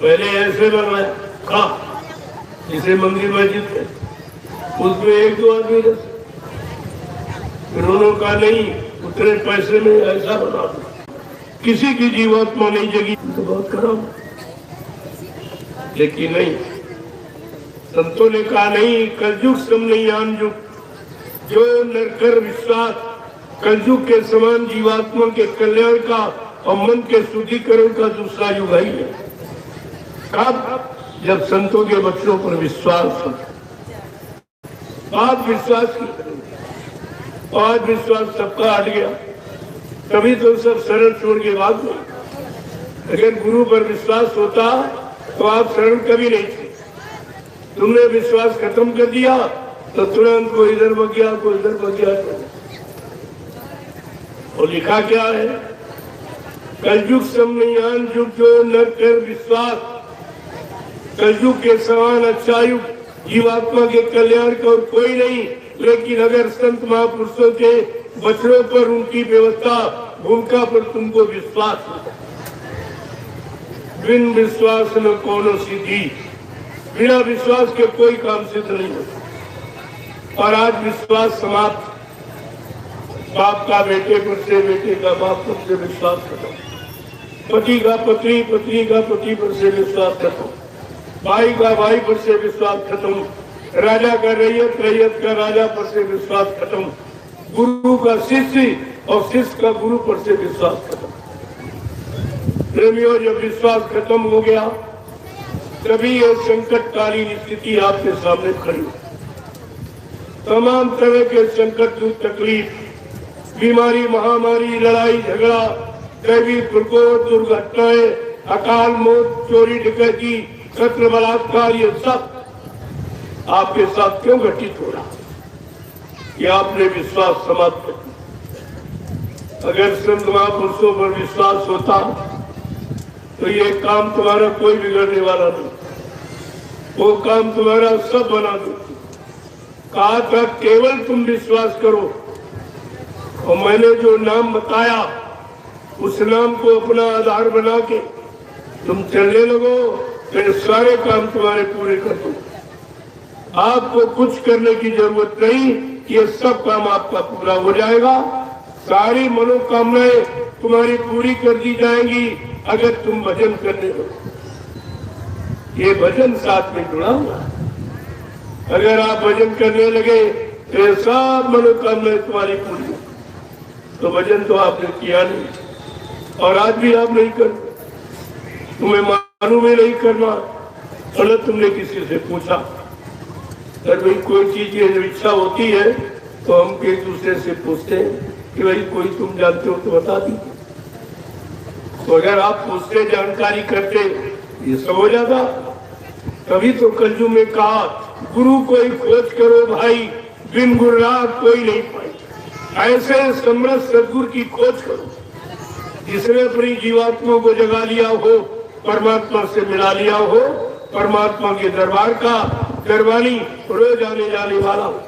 पहले ऐसे बनाया का जिसे मंदिर मस्जिद है, उसमें एक दो आदमी रह, उन्होंने कहा नहीं उतने पैसे में ऐसा बना दो, किसी की जीवात्मा नहीं जगी तो बहुत खराब। लेकिन नहीं, संतों ने कहा नहीं, कलयुग सम नहीं आन युग, जो नरकर विश्वास कलयुग के समान जीवात्मा के कल्याण का और मन के शुद्धिकरण का दूसरा युग ही है। कब? जब संतों के बच्चों पर विश्वास हो। आज विश्वास की, आज विश्वास सबका हट गया, तभी तो सब शरण छोड़ के भाग गए। अगर गुरु पर विश्वास होता तो आप शरण कभी नहीं थे। तुमने विश्वास खत्म कर दिया तो तुरंत कोई इधर बग गया, कोई इधर बग गया। और लिखा क्या है? कलयुग समयान युग जो न कर विश्वास, कलयुग के समान अच्छा युग जीवात्मा के कल्याण का और कोई नहीं। लेकिन अगर संत महापुरुषों के वचनों पर, उनकी व्यवस्था भूमिका पर तुमको विश्वास हो, बिन विश्वास न कोनो सिद्धि, बिना विश्वास के कोई काम सिद्ध नहीं होता। और आज विश्वास समाप्त, बाप का बेटे पर से, बेटे का बाप पर से विश्वास खत्म, पति का पत्नी, पत्नी का पति पर से विश्वास खत्म, भाई का भाई पर से विश्वास खत्म, राजा का रैयत, रैयत का राजा पर से विश्वास खत्म, गुरु का शिष्य और शिष्य का गुरु पर से विश्वास खत्म। प्रेमियों, जब विश्वास खत्म हो गया तभी यह संकटकालीन स्थिति आपके सामने खड़ी। तमाम तरह के संकट, दुख, तकलीफ, बीमारी, महामारी, लड़ाई झगड़ा, दैवी प्रकोप, दुर्घटनाएं, अकाल मौत, चोरी डकैती, कत्ल, बलात्कार, ये सब आपके साथ क्यों घटित हो रहा? कि आपने विश्वास समाप्त कर दिया। अगर संत महापुरुषों पर विश्वास होता तो ये काम तुम्हारा कोई बिगड़ने वाला नहीं, वो काम तुम्हारा सब बना देती। कहा था केवल तुम विश्वास करो, और मैंने जो नाम बताया उस नाम को अपना आधार बना के तुम चलने लगो, फिर सारे काम तुम्हारे पूरे कर दो। आपको कुछ करने की जरूरत नहीं, ये सब काम आपका पूरा हो जाएगा। सारी मनोकामनाएं तुम्हारी पूरी कर दी जाएंगी अगर तुम भजन करने लगो। ये भजन साथ में जुड़ा हुआ। अगर आप भजन करने लगे तो ये सब मनोकामनाएं तुम्हारी पूरी हो। तो भजन तो आपने किया नहीं, और आज भी आप नहीं कर, तुम्हें मालूम ही नहीं करना, और तुमने किसी से पूछा। अगर भाई कोई चीज की जब इच्छा होती है तो हम एक दूसरे से पूछते हैं कि भाई कोई तुम जानते हो तो बता दीजिए। तो अगर आप पूछते, जानकारी करते, ये सब हो जाता। तभी तो कलयुग में कहा, गुरु कोई खोज करो भाई, बिन गुरु राह कोई नहीं पाई। ऐसे समर्थ सदगुरु की खोज करो जिसने अपनी जीवात्मा को जगा लिया हो, परमात्मा से मिला लिया हो, परमात्मा के दरबार का दरबारी रोज आने जाने वाला हो।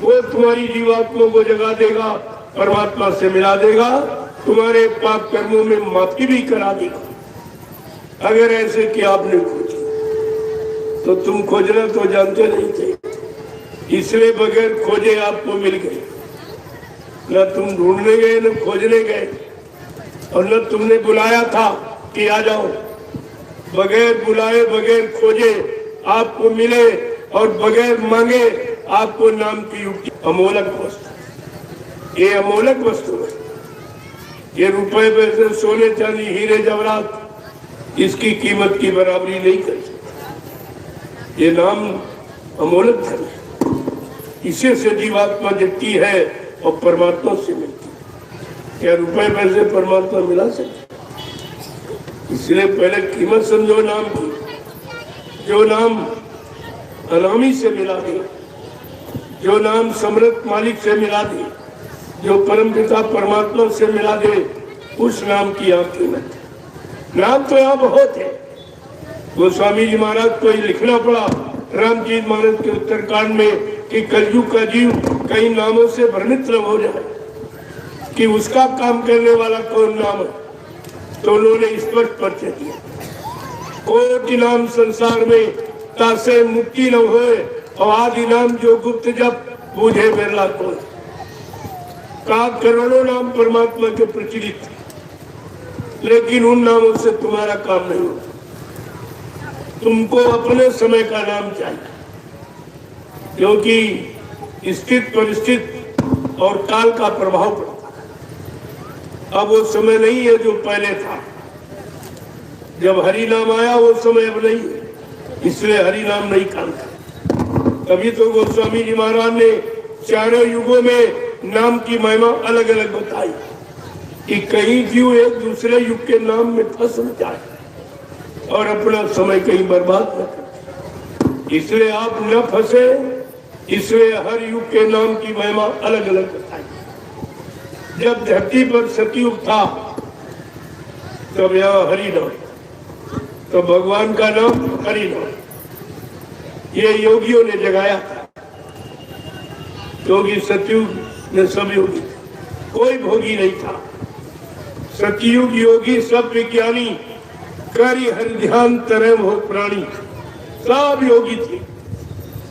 वो तुम्हारी जीवात्मा को जगा देगा, परमात्मा से मिला देगा, तुम्हारे पाप कर्मों में माफी भी करा देगा। अगर ऐसे कि आपने खोजी तो तुम खोजना तो जानते नहीं थे, इसलिए बगैर खोजे आपको मिल गए। न तुम ढूंढने गए, न खोजने गए, और न तुमने बुलाया था कि आ जाओ। बगैर बुलाए, बगैर खोजे आपको मिले, और बगैर मांगे आपको नाम की युक्ति। अमोलक वस्तु, ये अमोलक वस्तु है। ये रुपए पैसे, सोने चांदी, हीरे जवाहरात इसकी कीमत की बराबरी नहीं कर सकती। ये नाम अमोलक धन है, इसे से जीवात्मा जगती है और परमात्मा से मिलती है। क्या रुपए पैसे परमात्मा मिला सकते? इसलिए पहले कीमत समझो नाम की। जो नाम अनामी से मिला दे, जो नाम समृद्ध मालिक से मिला दे, जो परम पिता परमात्मा से मिला दे, उस नाम की यहाँ कीमत है। नाम तो यहाँ बहुत है। गोस्वामी जी महाराज को लिखना पड़ा रामचरित मानस के उत्तरकांड में कि कलयुग का जीव कई नामों से भ्रमित न हो जाए कि उसका काम करने वाला कौन नाम है, तो उन्होंने स्पष्ट परिचय दिया। कोटि नाम संसार में तासे मुक्ति न होए, और आदि नाम जो गुप्त जप बूझे बिरला कोई। का करोड़ों नाम परमात्मा के प्रचलित, लेकिन उन नामों से तुम्हारा काम नहीं होता। तुमको अपने समय का नाम चाहिए, क्योंकि स्थित परिस्थित और काल का प्रभाव पड़ता है। अब वो समय नहीं है जो पहले था। जब हरि नाम आया वो समय अब नहीं है, इसलिए हरि नाम नहीं काम था। तभी तो गोस्वामी जी महाराज ने चारों युगों में नाम की महिमा अलग अलग बताई कि कहीं जीव एक दूसरे युग के नाम में फंस न जाए और अपना समय कहीं बर्बाद न करे, इसलिए आप न फंसे। इसलिए हर युग के नाम की महिमा अलग अलग बताई। जब धरती पर सतयुग था तब यहाँ हरि नाम, तो भगवान का नाम हरि नाम, ये योगियों ने जगाया था। क्योंकि सतयुग में सब योगी थे, कोई भोगी नहीं था। सतयुग योगी सब विज्ञानी, करी हरि ध्यान तरह हो प्राणी, सब योगी थे,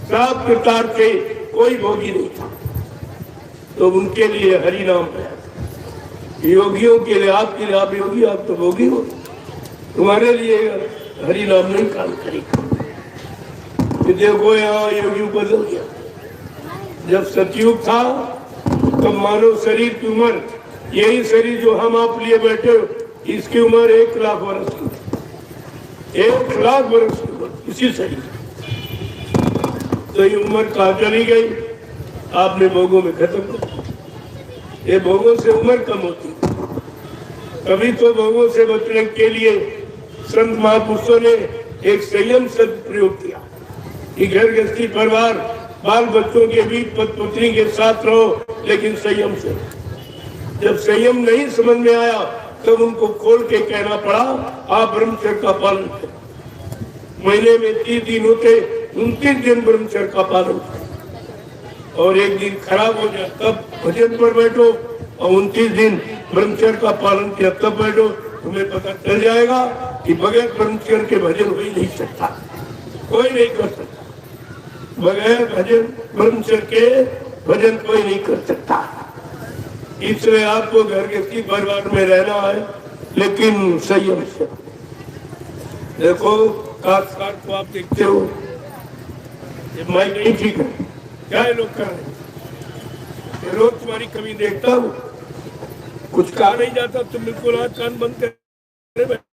सब कृतार्थ थे, कोई भोगी नहीं था। तो उनके लिए हरि नाम है। योगियों के लिए, आपके लिए, आप योगी, आप तो भोगी हो, तुम्हारे लिए हरि नाम नहीं काम करेगा। देखो यहाँ योगी बदल गया। जब सतयुग था तब मानव शरीर की उम्र, यही शरीर जो हम आप लिए बैठे, इसकी उम्र 1 लाख वर्ष की, 1 लाख वर्ष की उम्र इसी शरीर। तो ये उम्र कहाँ चली गई? आपने भोगों में खत्म कर दिया। ये भोगों से उम्र कम होती, तभी तो भोगों से बचने के लिए संत महापुरुषों ने एक संयम शब्द प्रयोग किया कि घर गृहस्थी परिवार बाल बच्चों के बीच पति पत्नी के साथ रहो, लेकिन संयम से। जब संयम नहीं समझ में आया तब उनको खोल के कहना पड़ा, आप ब्रह्मचर्य का पालन करें। महीने में 30 दिन होते, 29 दिन ब्रह्मचर्य का पालन करें, और एक दिन खराब हो जाए तब भजन पर बैठो, और 29 दिन ब्रह्मचर्य का पालन किया तब बैठो। तुम्हें पता चल जाएगा कि बगैर ब्रह्मचर्य के भजन हो ही नहीं सकता, कोई नहीं कर सकता। बगैर भजन ब्रह्मचर्य के भजन कोई नहीं कर सकता। इसलिए आपको घर के परिवार में रहना है, लेकिन संयम से। देखो काट को आप देखते हो, ये माइक नहीं ठीक है, क्या है लोग कर रहे हैं। रोज तुम्हारी कमी देखता हूँ, कुछ कहा नहीं जाता, तुम बिल्कुल हाथ कान बंद कर बैठे।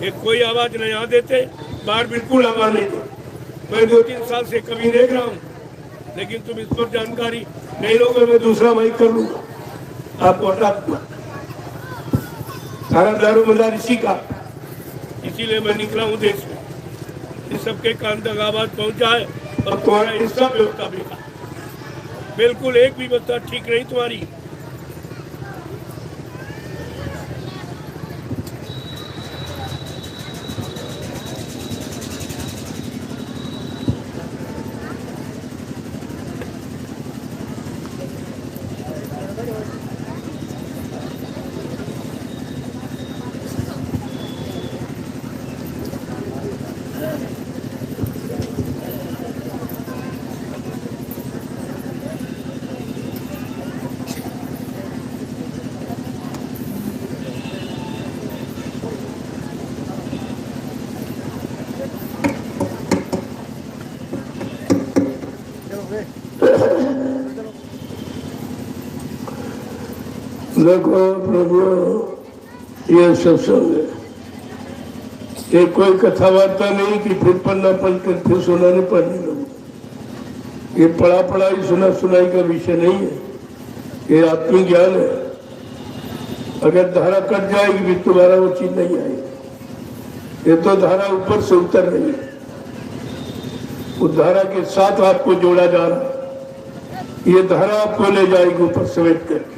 एक कोई आवाज नहीं आ देते, बाहर बिल्कुल आवाज नहीं देते। मैं 2-3 साल से कभी देख रहा हूँ, लेकिन तुम इस पर जानकारी नहीं लोगे। मैं दूसरा माइक कर लूंगा, आपको हटा दूंगा। सारा दारोमदार इसी का, इसीलिए मैं निकला हूँ देश में, इस सबके कान तक आवाज पहुंचाए। और तुम्हारा हिस्सा व्यवस्था भी का बिल्कुल एक भी व्यवस्था ठीक नहीं तुम्हारी। देखो प्रभु, ये सत्संग है, ये कोई कथा वार्ता नहीं कि फिर पढ़ना पढ़ कर फिर सुनाने पढ़ने लोग। ये पढ़ा पढ़ाई सुना सुनाई का विषय नहीं है, ये आत्मिक ज्ञान है। अगर धारा कट जाएगी भी तुम्हारा वो चीज नहीं आएगी। ये तो धारा ऊपर से उतर रही है, उस धारा के साथ आपको जोड़ा जा रहा है। ये धारा आपको ले जाएगी ऊपर समेट करके।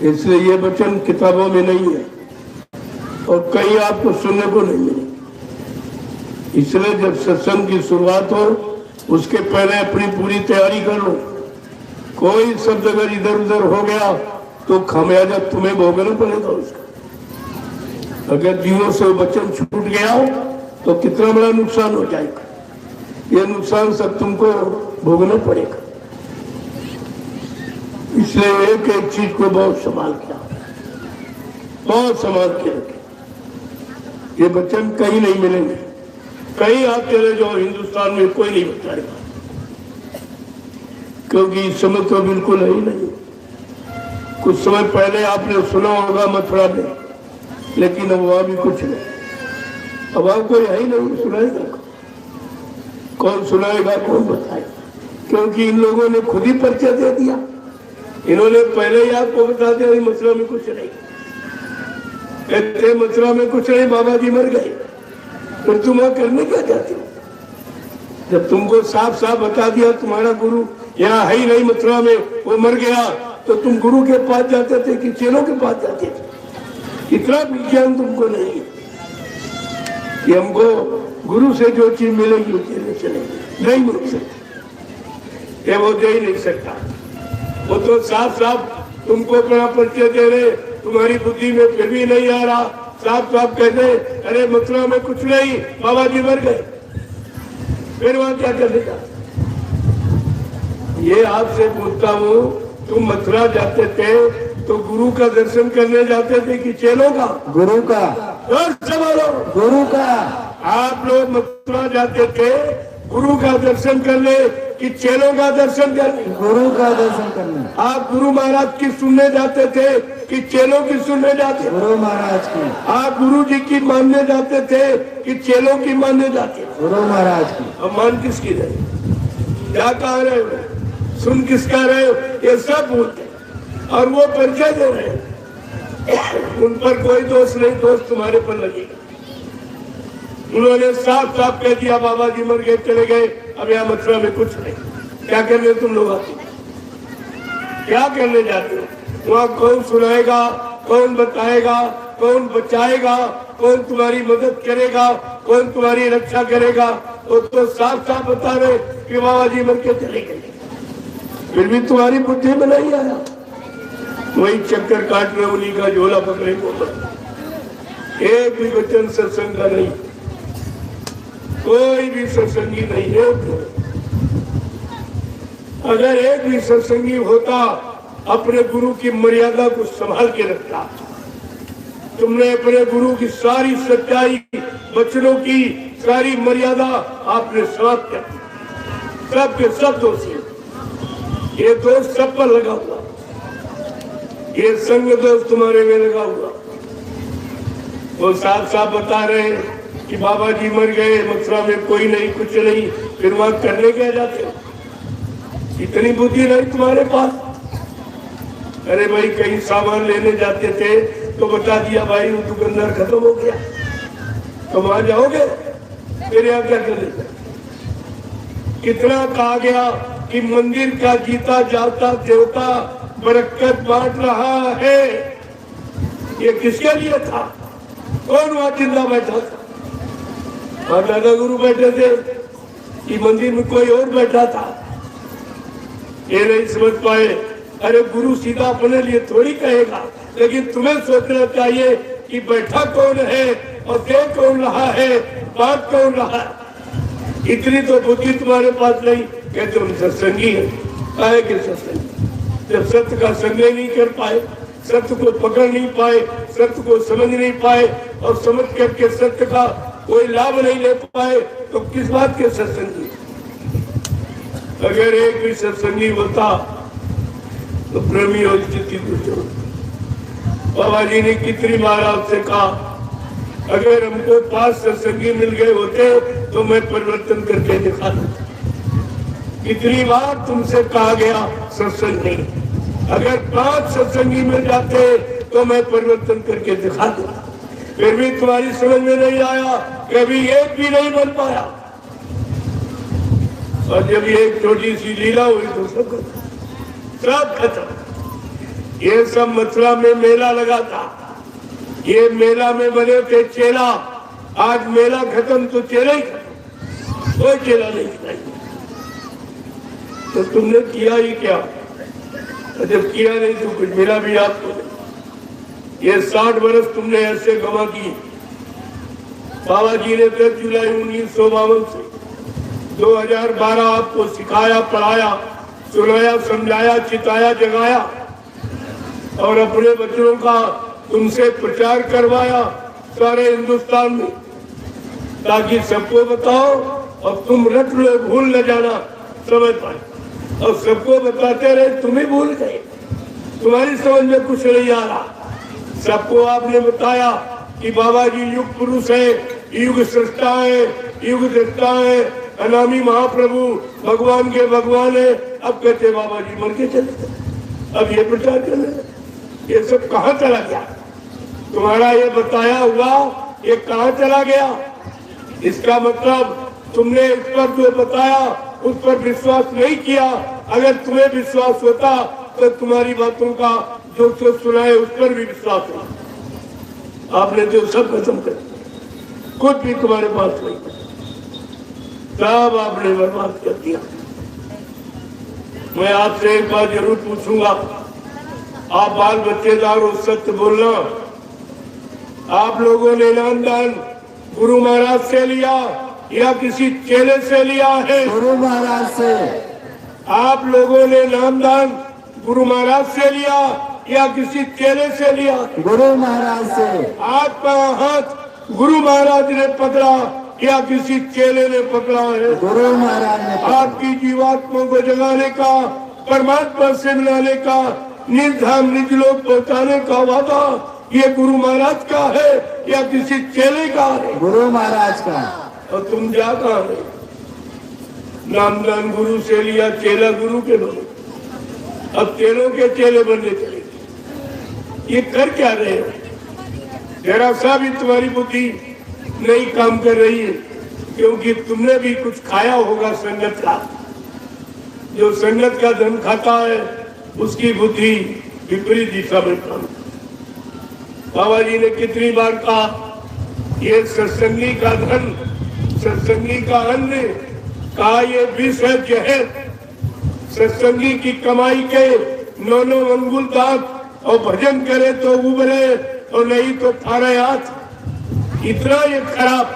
इसलिए ये वचन किताबों में नहीं है और कहीं आपको सुनने को नहीं मिले। इसलिए जब सत्संग की शुरुआत हो उसके पहले अपनी पूरी तैयारी कर लो। कोई शब्द अगर इधर उधर हो गया तो खामियाजा तुम्हें भोगना पड़ेगा उसका। अगर जीवों से वचन छूट गया तो कितना बड़ा नुकसान हो जाएगा। ये नुकसान सब तुमको भोगना पड़ेगा। इसलिए एक एक चीज को बहुत संभाल किया, बहुत संभाल के रखे। ये वचन कहीं नहीं मिलेंगे। कहीं आप चले जाओ हिंदुस्तान में कोई नहीं बताएगा, क्योंकि इस समय तो बिल्कुल है ही नहीं। कुछ समय पहले आपने सुना होगा मथुरा में, लेकिन अब वहां भी कुछ नहीं। अब वहां कोई है ही नहीं, सुनाएगा कौन? सुनाएगा कौन? बताएगा? क्योंकि इन लोगों ने खुद ही परिचय दे दिया। इन्होंने पहले ही आपको बता दिया मथुरा में कुछ नहीं, मथुरा में कुछ नहीं, बाबा जी मर गए। फिर तुम वहां करने क्या जाते हो? जब तुमको साफ साफ बता दिया तुम्हारा गुरु यहाँ है ही नहीं मथुरा में, वो मर गया, तो तुम गुरु के पास जाते थे कि चेलों के पास जाते थे? इतना विज्ञान तुमको नहीं है कि हमको गुरु से जो चीज मिलेगी वो चीजें चलेगी। नहीं मिल सकती, ये वो दे ही नहीं सकता। वो तो साफ साफ तुमको अपना परिचय दे रहे, तुम्हारी बुद्धि में फिर भी नहीं आ रहा। साफ साफ कहते अरे मथुरा में कुछ नहीं, बाबा जी मर गए। फिर वहां क्या करने का? ये आपसे पूछता हूँ, तुम मथुरा जाते थे तो गुरु का दर्शन करने जाते थे कि चेलों का? गुरु का। और सवालो गुरु का। आप लोग मथुरा जाते थे गुरु का दर्शन करने कि चेलों का दर्शन करने? गुरु का दर्शन करने। आप गुरु महाराज की सुनने जाते थे कि चेलों की सुनने जाते? गुरु महाराज की। आप गुरु जी की मानने जाते थे कि चेलों की मानने जाते? गुरु महाराज की। अब मान किसकी रहे? क्या कह रहे हो? सुन किसका रहे हो? ये सब बोलते और वो परिचय दे रहे हैं। उन पर कोई दोष नहीं, दोष तुम्हारे पर लगेगा। उन्होंने साफ साफ कह दिया बाबा जी मर गए, चले गए, अब यहाँ मथुरा में कुछ नहीं। क्या करने तुम लोग आते? क्या करने जाते हो? वहाँ कौन सुनाएगा, कौन बताएगा, कौन बचाएगा, कौन तुम्हारी मदद करेगा, कौन तुम्हारी रक्षा करेगा? वो तो साफ साफ बता रहे कि बाबा जी मर के चले गए। फिर भी तुम्हारी बुद्धि में नहीं आया, वही चक्कर काट रहे, उन्हीं का झोला पकड़े को। एक भी वचन सत्संग का नहीं, कोई भी सत्संगी नहीं है। अगर एक भी सत्संगी होता अपने गुरु की मर्यादा को संभाल के रखता। तुमने अपने गुरु की सारी सच्चाई, वचनों की सारी मर्यादा आपने समाप्त कर दी। सब के सब दोषी, ये दोष सब पर लगा हुआ, ये संग दोष तुम्हारे में लगा हुआ। वो साफ साफ बता रहे कि बाबा जी मर गए, मथुरा में कोई नहीं, कुछ नहीं। फिर वहां करने क्या जाते हो? इतनी बुद्धि नहीं तुम्हारे पास? अरे भाई कहीं सामान लेने जाते थे तो बता दिया भाई वो दुकानदार खत्म हो गया, तो वहां जाओगे? फिर यहाँ क्या करेंगे? कितना कहा गया कि मंदिर का जीता जाता देवता बरकत बांट रहा है। ये किसके लिए था? कौन वहां जिंदा बैठा था? और दादा गुरु बैठे थे कि मंदिर में कोई और बैठा था? ये नहीं समझ पाए। अरे गुरु सीधा अपने लिए थोड़ी कहेगा, लेकिन तुम्हें सोचना चाहिए कि बैठा कौन है और दे कौन रहा है, बात कौन रहा है। इतनी तो बुद्धि तुम्हारे पास नहीं कि तुम सत्संगी है। काहे के सत्संगी? जब सत्य का संग्रह नहीं कर पाए, सत्य को पकड़ नहीं पाए, सत्य को समझ नहीं पाए और समझ करके सत्य का कोई लाभ नहीं ले पाए, तो किस बात के सत्संगी? अगर एक भी सत्संगी होता तो प्रेमी और स्थिति कुछ हो। बाबा जी ने कितनी बार आपसे कहा, अगर हमको 5 सत्संगी मिल गए होते तो मैं परिवर्तन करके दिखा देता। कितनी बार तुमसे कहा गया सत्संग नहीं, अगर 5 सत्संगी मिल जाते तो मैं परिवर्तन करके दिखा देता। फिर भी तुम्हारी समझ में नहीं आया, कभी एक भी नहीं बन पाया। और जब ये एक छोटी सी लीला हुई तो सब खत्म। ये सब मथुरा में मेला लगा था, ये मेला में बने थे चेला। आज मेला खत्म तो चेला ही खत्म। कोई चेला नहीं चाहिए। तो तुमने किया ही क्या? जब किया नहीं तो कुछ मिला भी आपको नहीं। ये 60 वर्ष तुमने ऐसे गवा किए। बाबा जी ने 10 जुलाई 1952 से 2012 आपको सिखाया, पढ़ाया, सुनाया, समझाया, चिताया, जगाया और अपने बच्चों का तुमसे प्रचार करवाया सारे हिंदुस्तान में, ताकि सबको बताओ और तुम रट लो, भूल न जाना, समझ पाए। और सबको बताते रहे, तुम्हें भूल गए, तुम्हारी समझ में कुछ नहीं आ रहा। सबको आपने बताया कि बाबा जी युग पुरुष है, युग सृष्टा है, युग दृष्टा है, अनामी महाप्रभु, भगवान के भगवान है। अब कहते बाबा जी मर के चले गए, अब ये प्रचार कर रहे। ये सब कहाँ चला गया? तुम्हारा ये बताया हुआ ये कहाँ चला गया? इसका मतलब तुमने इस पर जो बताया उस पर विश्वास नहीं किया। अगर तुम्हें विश्वास होता तो तुम्हारी बातों का जो सुनाए उस पर भी विश्वास होता। आपने जो सब खत्म कर, कुछ भी तुम्हारे पास नहीं, सब आपने बर्बाद कर दिया। मैं आपसे एक बात जरूर पूछूंगा, आप बाल बच्चेदार हो, सत्य बोलना। आप लोगों ने नामदान गुरु महाराज से लिया या किसी चेले से लिया है? गुरु महाराज से। आप लोगों ने नामदान गुरु महाराज से लिया या किसी चेले से लिया? गुरु महाराज से। आपका हाथ गुरु महाराज ने पकड़ा या किसी चेले ने पकड़ा है? गुरु महाराज ने। आपकी जीवात्मा को जगाने का, परमात्मा से मिलाने का, निज धाम निज लोक पहुँचाने का वादा ये गुरु महाराज का है या किसी चेले का है? गुरु महाराज का। और तुम जा कहाँ रहे? नामदान गुरु से लिया, चेला गुरु के बने, अब चेलों के चेले बनने चले। ये कर क्या रहे हो? जरा सा भी तुम्हारी बुद्धि नहीं काम कर रही है, क्योंकि तुमने भी कुछ खाया होगा संगत का। जो संगत का धन खाता है उसकी बुद्धि विपरीत दिशा में काम। बाबा जी ने कितनी बार कहा, ये सत्संगी का धन, सत्संगी का अन्न, कहा ये विष है, जहर। सत्संगी की कमाई के 9 अंगुल दांत और भजन करे तो उबरे और नहीं तो थारे हाथ। इतना ये खराब,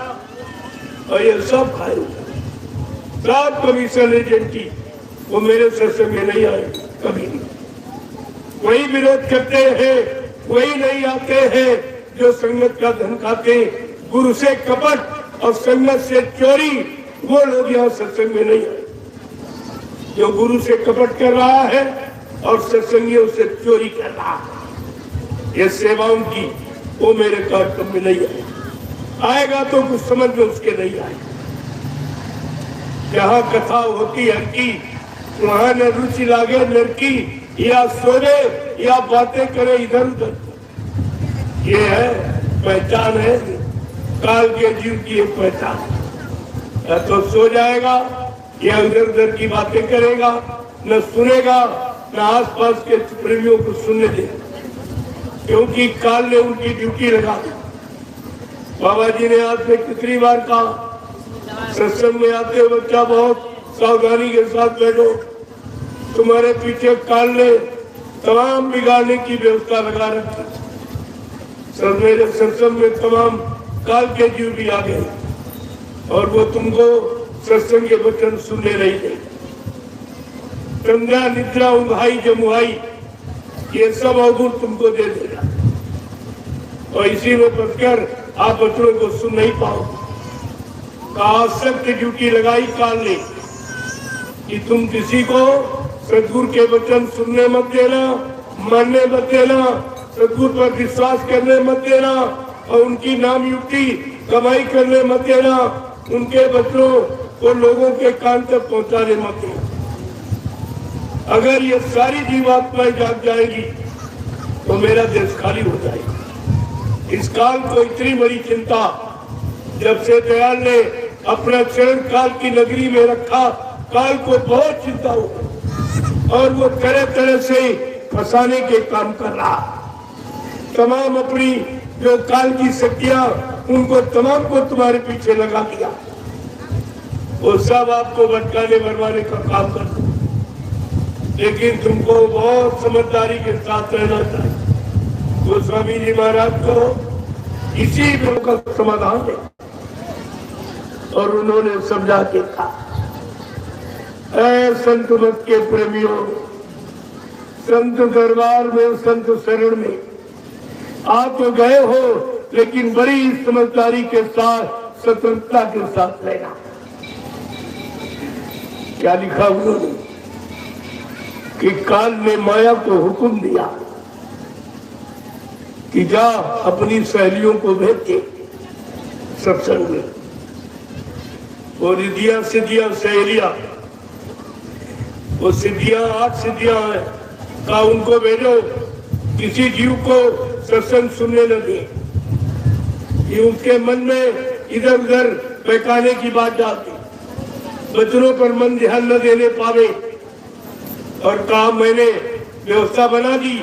और ये सब खाए, सब कमीशन एजेंटी वो मेरे सत्संग में नहीं आए कभी नहीं। वही विरोध करते हैं, वही नहीं आते हैं जो संगत का धन खाते, गुरु से कपट और संगत से चोरी, वो लोग यहाँ सत्संग में नहीं आए। जो गुरु से कपट कर रहा है और सत्संगियों से चोरी कर रहा है, ये सेवाओं की, वो मेरे कार्यक्रम में नहीं आएगा तो कुछ समझ में उसके नहीं आए। जहाँ कथा होती है की, वहाँ न रुचि लागे लड़की, या सोने या बातें करे इधर उधर। ये है पहचान, है काल के जीव की एक पहचान। या तो सो जाएगा या इधर उधर की बातें करेगा, न सुनेगा न आसपास के प्रेमियों को सुनने देगा, क्योंकि काल ने उनकी ड्यूटी लगा दी। बाबा जी ने आज से कितनी बार कहा, सत्संग में आते हो बच्चा बहुत सावधानी के साथ बैठो, तुम्हारे पीछे काल ने तमाम बिगाड़ने की व्यवस्था लगा रखी। सब मेरे सत्संग में तमाम काल के जीव भी आ गए और वो तुमको सत्संग के वचन सुनने नहीं देंगे। कंधा निद्रा उंघाई जमुआई ये सब अवगुण तुमको दे देगा और इसी में फंसकर आप बच्चों को सुन नहीं पाओ। सख्त ड्यूटी लगाई काल ने कि तुम किसी को सदगुरु के वचन सुनने मत देना, मानने मत देना, सदगुरु पर विश्वास करने मत देना और उनकी नाम युक्ति कमाई करने मत देना, उनके वचनों को लोगों के कान तक पहुंचाने मत देना। अगर ये सारी जीवात्माएं जाग जाएगी तो मेरा देश खाली हो जाएगा। इस काल को इतनी बड़ी चिंता, जब से दयाल ने अपना चरण काल की नगरी में रखा, काल को बहुत चिंता हुई और वो तरह तरह से फंसाने के काम कर रहा। तमाम अपनी जो काल की शक्तियां, उनको तमाम को तुम्हारे पीछे लगा दिया। वो सब आपको भटकाने भरवाने का काम करते, लेकिन तुमको बहुत समझदारी के साथ रहना चाहिए। तो स्वामी जी महाराज को इसी में का समाधान है और उन्होंने समझा के कहा, ऐ संत मत के प्रेमियों, संत दरबार में, संत शरण में आप तो गए हो, लेकिन बड़ी समझदारी के साथ, स्वतंत्रता के साथ रहना। क्या लिखा उन्होंने कि काल ने माया को हुक्म दिया कि जा अपनी सहेलियों को भेज दे सत्संग में, और रिद्धियां सिद्धियां सहेलियां, वो सिद्धियां 8 सिद्धियां हैं, का उनको भेजो, किसी जीव को सत्संग सुनने न दे, ये उसके मन में इधर उधर बहकाने की बात डालती, बच्चों पर मन ध्यान न देने पावे। और कहा मैंने व्यवस्था बना दी,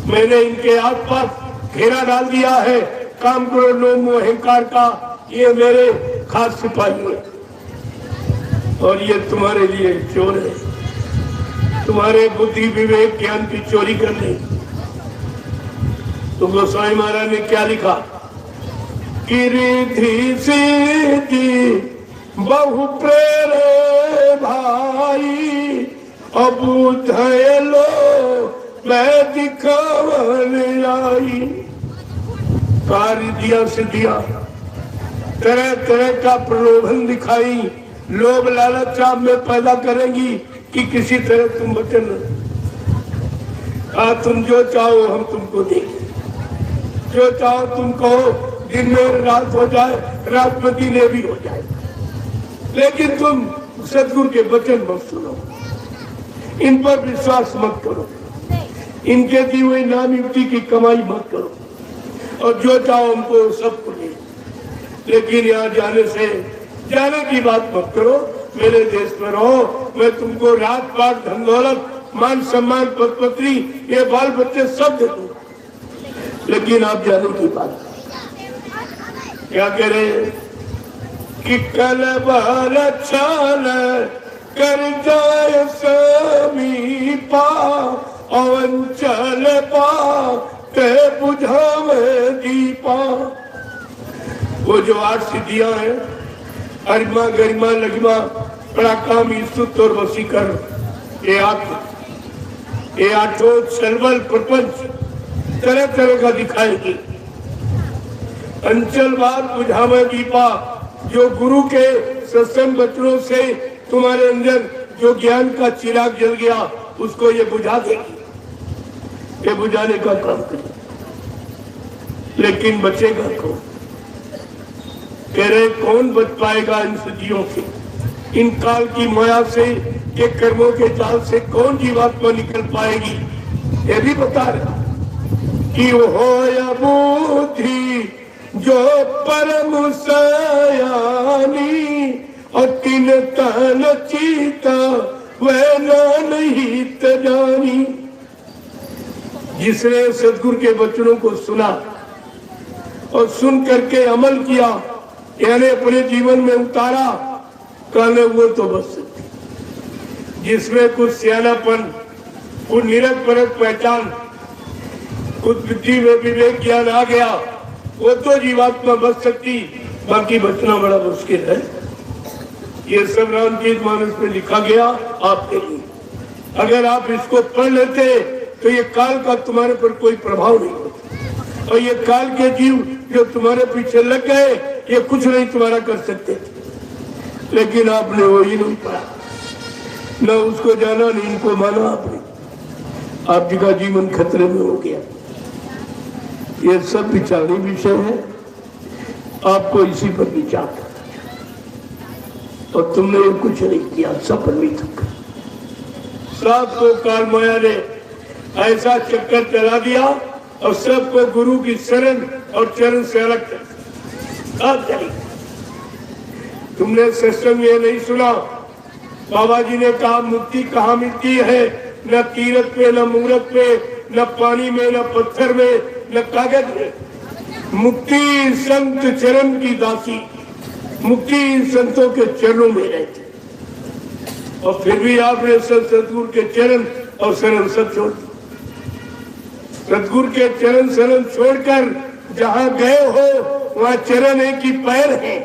मैंने इनके आसपास घेरा डाल दिया है, काम करो लोग मोह अहंकार का, ये मेरे खास सिपाही है और ये तुम्हारे लिए चोर है, तुम्हारे बुद्धि विवेक ज्ञान की चोरी कर ले। तो गोस्वामी महाराज ने क्या लिखा कि रिद्धि सिद्धि बहु प्रेरे भाई, अब लो मैं दिखावन आई। रिद्धियां सिद्धियां तरह तरह का प्रलोभन दिखाई, लोभ लालच आप में पैदा करेंगी कि किसी तरह तुम बचन, तुम जो चाहो हम तुमको देंगे, जो चाहो तुम कहो, दिन में रात हो जाए, रात में दिन भी हो जाए, लेकिन तुम सदगुरु के वचन मत सुनो, इन पर विश्वास मत करो, इनके दी हुई नाम युक्ति की कमाई मत करो, और जो चाहो हमको सब दे, लेकिन यहाँ जाने की बात मत करो, मेरे देश में रहो, मैं तुमको रात पात धन दौलत मान सम्मान पद पत्री ये बाल बच्चे सब दे दूंगा, लेकिन आप जाने की बात क्या कह रहे हैं कि कल बाल छाल कर जाए समीपा, अवंचल पा ते बुझावे दीपा। वो जो 8 सिद्धियां हैं, अरिमा गरिमा लगिमा पराकामी स्तुत और वसीकर, ये आठों चलबल प्रपंच तरह तरह का दिखाएगी। अंचल बात बुझावे दीपा, जो गुरु के सत्संग वचनों से तुम्हारे अंदर जो ज्ञान का चिराग जल गया, उसको ये बुझा देगी, ये बुझाने का काम करे, लेकिन बचेगा कौन? कह रहे कौन बच पाएगा इन सदियों से, इन काल की माया से, के कर्मों के जाल से कौन जीवात्मा निकल पाएगी? ये भी बता रहा कि हो या बुद्धि जो परम सयानी, और तीन तन चीता वह नहीं जानी। जिसने सदगुरु के वचनों को सुना और सुन करके अमल किया, यानी अपने जीवन में उतारा, कहने वो तो बच सकते। जिसमें कुछ सियानापन, कुछ निरख परख पहचान, कुछ बुद्धि में विवेक ज्ञान आ गया, वो तो जीवात्मा बच सकती, बाकी बचना बड़ा मुश्किल है। ये सब रामचरित मानस में लिखा गया आपके लिए। अगर आप इसको पढ़ लेते तो ये काल का तुम्हारे पर कोई प्रभाव नहीं होता, और ये काल के जीव जो तुम्हारे पीछे लग गए, ये कुछ नहीं तुम्हारा कर सकते। लेकिन आपने वही नहीं पढ़ा, न उसको जाना, नहीं इनको माना आपने, आप जी का जीवन खतरे में हो गया। ये सब विचारी विषय है, आपको इसी पर विचार करना, और तुमने ये कुछ नहीं किया, सब परमित सबको काल माया ने ऐसा चक्कर चला दिया, और सबको गुरु की शरण और चरण से अलग कर। तुमने सत्संग में नहीं सुना, बाबा जी ने कहा मुक्ति कहाँ मिलती है? न तीरथ पे, न मूरत पे, न पानी में, न पत्थर में, न कागज में। मुक्ति संत चरण की दासी, मुक्ति संतों के चरणों में रहती। और फिर भी आपने सतगुरु के चरण और शरण सब छोड़ दिया। सतगुरु के चरण शरण छोड़कर जहां गए हो वहां चरण एक ही पैर है।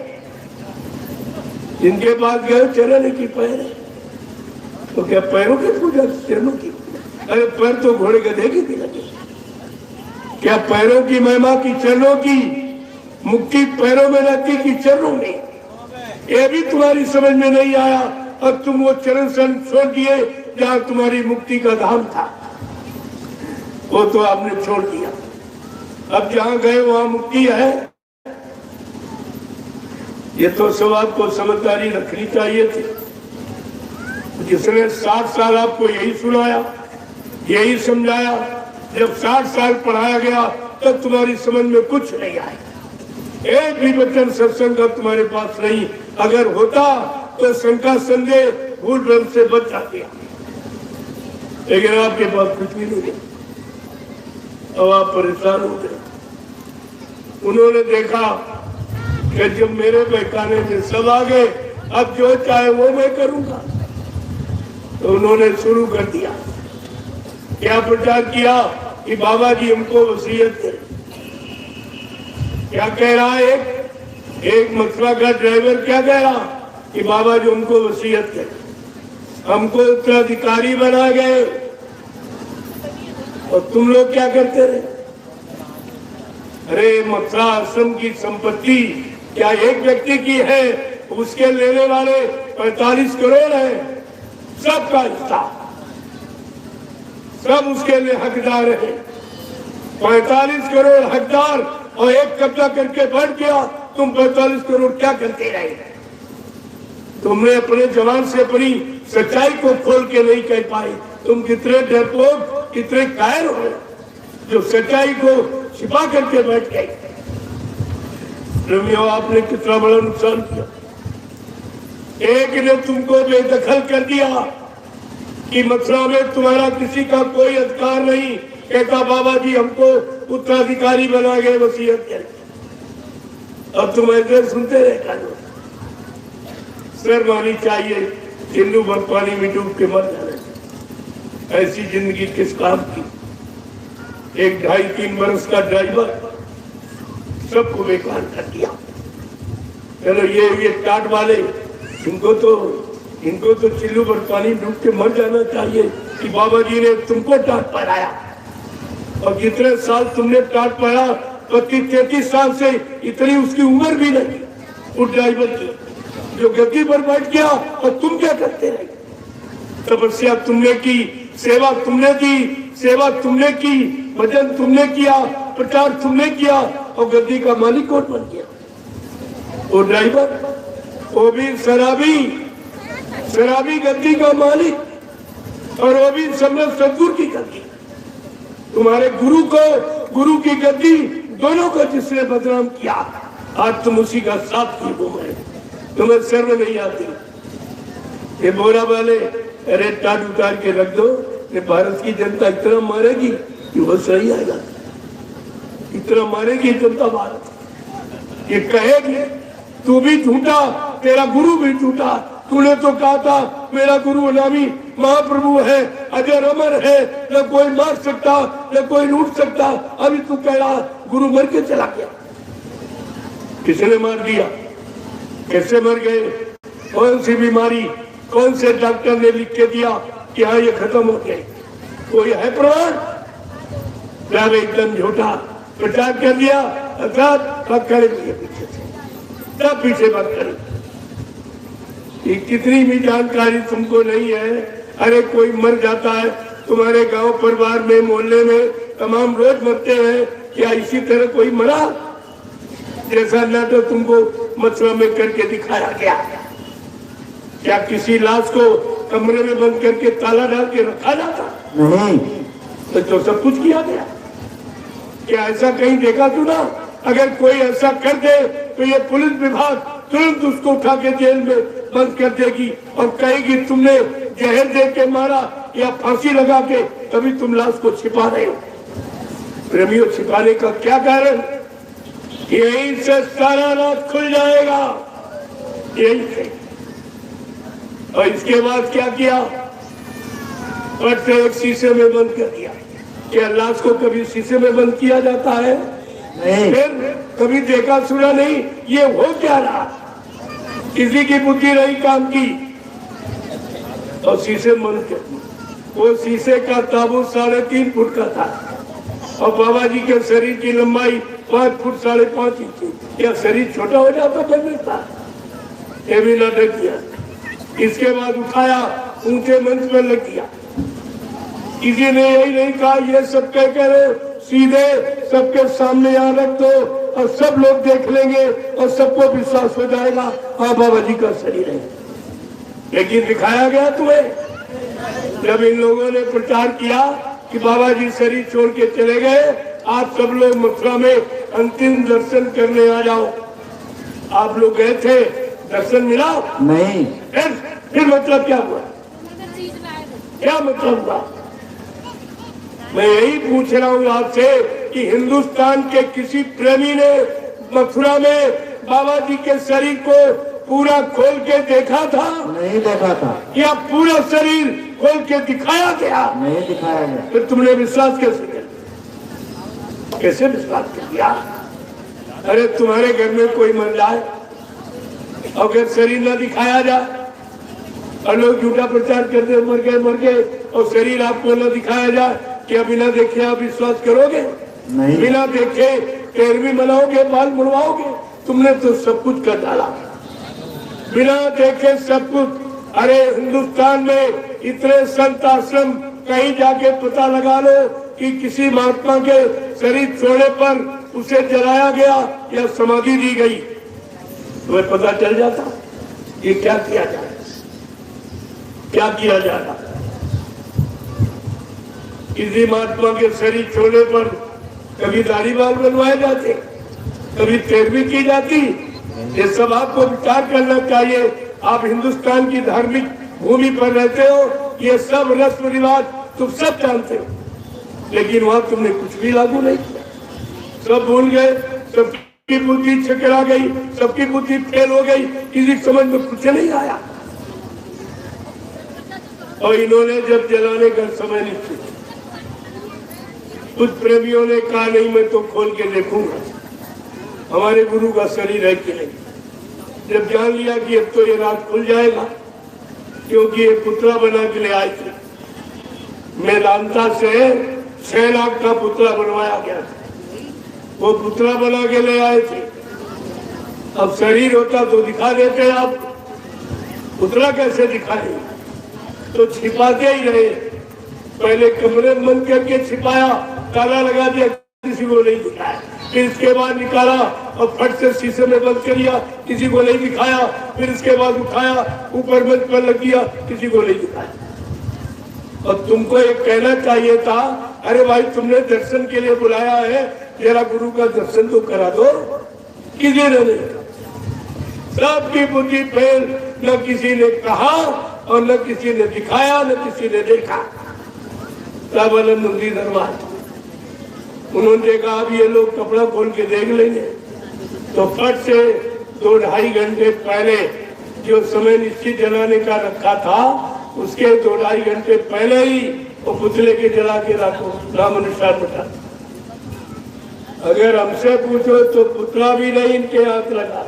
जिनके पास गए चरण एक ही पैर है, तो क्या पैरों की पूजा, चरणों की? अरे पैर तो घोड़े गधे की भी लगे। क्या पैरों की महिमा की, चरणों की मुक्ति पैरों में लगती कि चरणों में? ये भी तुम्हारी समझ में नहीं आया। अब तुम वो चरण शरण छोड़ दिए जहां तुम्हारी मुक्ति का धाम था, वो तो आपने छोड़ दिया। अब जहां गए वहां मुक्ति है। ये तो सब आपको समझदारी रखनी चाहिए थी। जिसने 60 साल आपको यही सुनाया, यही समझाया, जब 60 साल पढ़ाया गया तब तुम्हारी समझ में कुछ नहीं आया। एक भी वचन सत्संग का तुम्हारे पास नहीं। अगर होता तो शंका संदेह भूल भ्रम से बच जाते, लेकिन आपके पास कुछ भी नहीं है। अब आप परेशान हो गए। उन्होंने देखा कि जब मेरे बहकाने में सब आ गए, अब जो चाहे वो मैं करूंगा, तो उन्होंने शुरू कर दिया। क्या प्रचार किया कि बाबा जी हमको वसीयत करें। क्या कह रहा है एक मथुरा का ड्राइवर, क्या कह रहा कि बाबा जी हमको वसीयत करें, हमको उत्तराधिकारी बना गए, और तुम लोग क्या करते रहे? अरे मथुरा आश्रम की संपत्ति क्या एक व्यक्ति की है? उसके लेने वाले 45 करोड़ है, सबका हिस्सा, सब उसके लिए हकदार है। 45 करोड़ हकदार, और एक कब्जा करके बैठ गया। तुम 45 करोड़ क्या करते रहे? तुमने अपने जवान से अपनी सच्चाई को खोल के नहीं कह पाए। तुम कितने डरपोक, कितने कायर हो जो सच्चाई को छिपा करके बैठ गए। प्रेमियों, आपने कितना बड़ा नुकसान किया। एक ने तुमको बेदखल कर दिया कि मथुरा में तुम्हारा किसी का कोई अधिकार नहीं। कहता बाबा जी हमको उत्तराधिकारी बना गए वसीयत करके। अब तुम ऐसे सुनते रहे कानून। शर्म आनी चाहिए। सिंधु भर पानी में डूब के मर जाना। ऐसी जिंदगी किस काम की? एक 2.5-3 बरस का ड्राइवर सबको बेकार कर दिया। चलो ये टाट वाले, इनको तो चिल्लू पर पानी डूब के मर जाना चाहिए कि बाबा जी ने तुमको टाट पढ़ाया। और कितने साल तुमने टाट पढ़ा? 32-33 साल से इतनी उसकी उम्र भी नहीं उस ड्राइवर की, जो गद्दी पर बैठ गया। और तुम क्या करते रहे? तपस्या तुमने की, सेवा तुमने दी, सेवा तुमने की, भजन तुमने किया, प्रचार तुमने किया, और गद्दी का मालिक कौन बन गया? वो ड्राइवर, वो भी शराबी गद्दी का मालिक, और वो भी सम्राट सतगुरु की गद्दी। तुम्हारे गुरु की गद्दी, दोनों को जिसने बदनाम किया, आज तुम उसी का साथ की घूम रहे। तुम्हें शर्म नहीं आती? ये बोरा वाले, अरे टाट उतार के रख दो। ये भारत की जनता इतना मारेगी कि वो सही आएगा। इतना मारेगी जनता भारत। ये कहेगी तू भी झूठा, तेरा गुरु भी झूठा। तूने तो कहा था मेरा गुरु अनामी महाप्रभु है, अजर अमर है, न कोई मार सकता, न कोई लूट सकता। अभी तू कह रहा गुरु मर के चला गया। किसने मार दिया? कैसे मर गए? कौन सी बीमारी, कौन से डॉक्टर ने लिख के दिया कि हाँ ये खत्म हो गए? कोई है प्रमाण? जब एकदम झूठा प्रचार कर दिया, करेंगे पीछे से, तब पीछे बात करें। कितनी भी जानकारी तुमको नहीं है। अरे कोई मर जाता है तुम्हारे गांव परिवार में, मोहल्ले में, तमाम रोज मरते हैं। क्या इसी तरह कोई मरा? जैसा नाटक तुमको मथुरा में करके दिखाया गया। क्या किसी लाश को कमरे में बंद करके ताला डाल के रखा जाता? नहीं। तो सब कुछ किया गया। क्या ऐसा कहीं देखा तू ना? अगर कोई ऐसा कर दे तो ये पुलिस विभाग तुरंत उसको उठा के जेल में बंद कर देगी और कहेगी तुमने जहर दे के मारा या फांसी लगा के, तभी तुम लाश को छिपा रहे हो। प्रेमियों, छिपाने का क्या कारण? यहीं से सारा रात खुल जाएगा। यहीं से और इसके बाद क्या किया, पट से एक शीशे में बंद कर दिया। क्या लाश को कभी शीशे में बंद किया जाता है? नहीं। फिर कभी देखा सुना नहीं। ये हो क्या रहा, किसी की बुद्धि नहीं काम की और शीशे बंद कर दिया। वो शीशे का ताबूत 3.5 फुट का था और बाबा जी के शरीर की लंबाई 5 फुट 5.5 इंच थी। क्या शरीर छोटा हो जाता था? ये भी नाटक किया। इसके बाद उठाया, ऊंचे मंच में लग दिया। किसी ने यही नहीं कहा ये सब कह कर सीधे सबके सामने यहाँ रख दो और सब लोग देख लेंगे और सबको विश्वास हो जाएगा हाँ बाबा जी का शरीर है। लेकिन दिखाया गया तुम्हें, जब इन लोगों ने प्रचार किया कि बाबा जी शरीर छोड़ के चले गए, आप सब लोग मथुरा में अंतिम दर्शन करने आ जाओ। आप लोग गए थे, दर्शन मिला नहीं। फिर मतलब क्या हुआ? क्या मतलब हुआ? मैं यही पूछ रहा हूँ आपसे कि हिंदुस्तान के किसी प्रेमी ने मथुरा में बाबा जी के शरीर को पूरा खोल के देखा था? नहीं देखा था। क्या पूरा शरीर खोल के दिखाया गया? नहीं दिखाया गया। फिर तुमने विश्वास कैसे किया? कैसे विश्वास किया? अरे तुम्हारे घर में कोई मर जाए अगर शरीर न दिखाया जाए और लोग झूठा प्रचार करते मर गए और शरीर आपको न दिखाया जाए, क्या बिना देखे आप विश्वास करोगे? नहीं। बिना देखे 13वीं मनाओगे, बाल मुड़वाओगे? तुमने तो सब कुछ कर डाला, बिना देखे सब कुछ। अरे हिंदुस्तान में इतने संत आश्रम, कहीं जाके पता लगा लो कि किसी महात्मा के शरीर छोड़ने पर उसे जलाया गया या समाधि दी गई, तुम्हें पता चल जाता ये क्या किया जाए, क्या किया जाएगा। किसी महात्मा के शरीर छोड़ने पर कभी दाढ़ी बाल बनवाए जाते, कभी 13वीं की जाती। ये सब आपको विचार करना चाहिए। आप हिंदुस्तान की धार्मिक भूमि पर रहते हो, ये सब रस्म रिवाज तुम सब जानते हो, लेकिन वहां तुमने कुछ भी लागू नहीं किया। सब भूल गए, सबकी बुद्धि चकरा गई, सबकी बुद्धि फेल हो गई, किसी समझ में कुछ नहीं आया। और इन्होंने जब जलाने का समय नहीं, कुछ प्रेमियों ने कहा नहीं मैं तो खोल के देखूंगा हमारे गुरु का शरीर है कि नहीं। जब जान लिया कि अब तो ये रात खुल जाएगा, क्योंकि ये पुतला बना के ले आए थे, मेदांता से 6 लाख का पुतला बनवाया गया था, वो पुतला बना के ले आए थे। अब शरीर होता तो दिखा देते, आप पुतला कैसे दिखाए? तो छिपाते ही रहे। पहले कमरे में बंद करके छिपाया, ताला लगा दिया, किसी को नहीं दिखाया। फिर इसके बाद निकाला और फट से शीशे में बंद कर दिया, किसी को नहीं दिखाया। फिर इसके बाद उठाया, ऊपर मंच पर लग दिया, किसी को नहीं दिखाया। और तुमको एक कहना चाहिए था, अरे भाई तुमने दर्शन के लिए बुलाया है, जरा गुरु का दर्शन तो करा दो। किसी ने नहीं, सबकी बुद्धि फेल, न किसी ने कहा और न किसी ने दिखाया, न किसी ने देखा। सब आनंदी दरबार, उन्होंने कहा अब ये लोग कपड़ा खोल के देख लेंगे, तो फट से 2-2.5 घंटे पहले जो समय निश्चित जलाने का रखा था, उसके 2-2.5 घंटे पहले ही वो पुतले के जला के रखो, नाम अनुसार बता। अगर हमसे पूछो तो पुतला भी नहीं इनके हाथ लगा।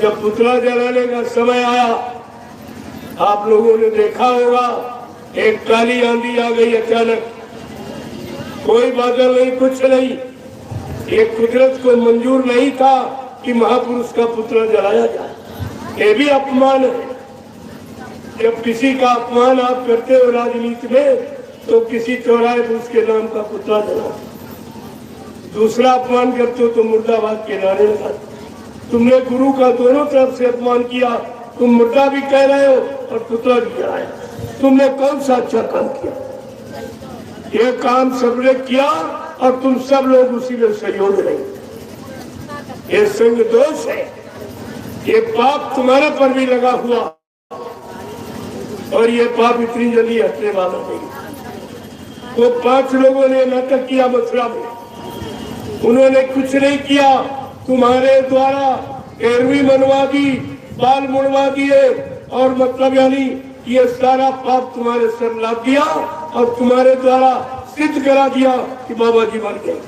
जब पुतला जलाने का समय आया, आप लोगों ने देखा होगा, एक काली आंधी आ गई अचानक, कोई बादल नहीं, कुछ नहीं। ये कुदरत को मंजूर नहीं था कि महापुरुष का पुतला जलाया जाए। ये भी अपमान है। जब किसी का अपमान आप करते हो राजनीति में, तो किसी चौराहे पर उसके नाम का पुतला जला। दूसरा अपमान करते हो तो मुर्दाबाद के नारे लगा। तुमने गुरु का दोनों तरफ से अपमान किया, तुम मुर्दा भी कह रहे हो और पुतला भी जलाया। तुमने कौन सा अच्छा काम किया? ये काम सबने किया और तुम सब लोग उसी में सहयोग रहे। ये संग दोष है, ये पाप तुम्हारे पर भी लगा हुआ और ये पाप इतनी जल्दी हटने वाला नहीं। वो 5 लोगों ने नाटक किया मथुरा में, उन्होंने कुछ नहीं किया, तुम्हारे द्वारा 13वीं मनवा दी, बाल मुड़वा दिए, और मतलब यानी ये सारा पाप तुम्हारे सर लाद दिया और तुम्हारे द्वारा सिद्ध करा दिया कि बाबा जी मर गए।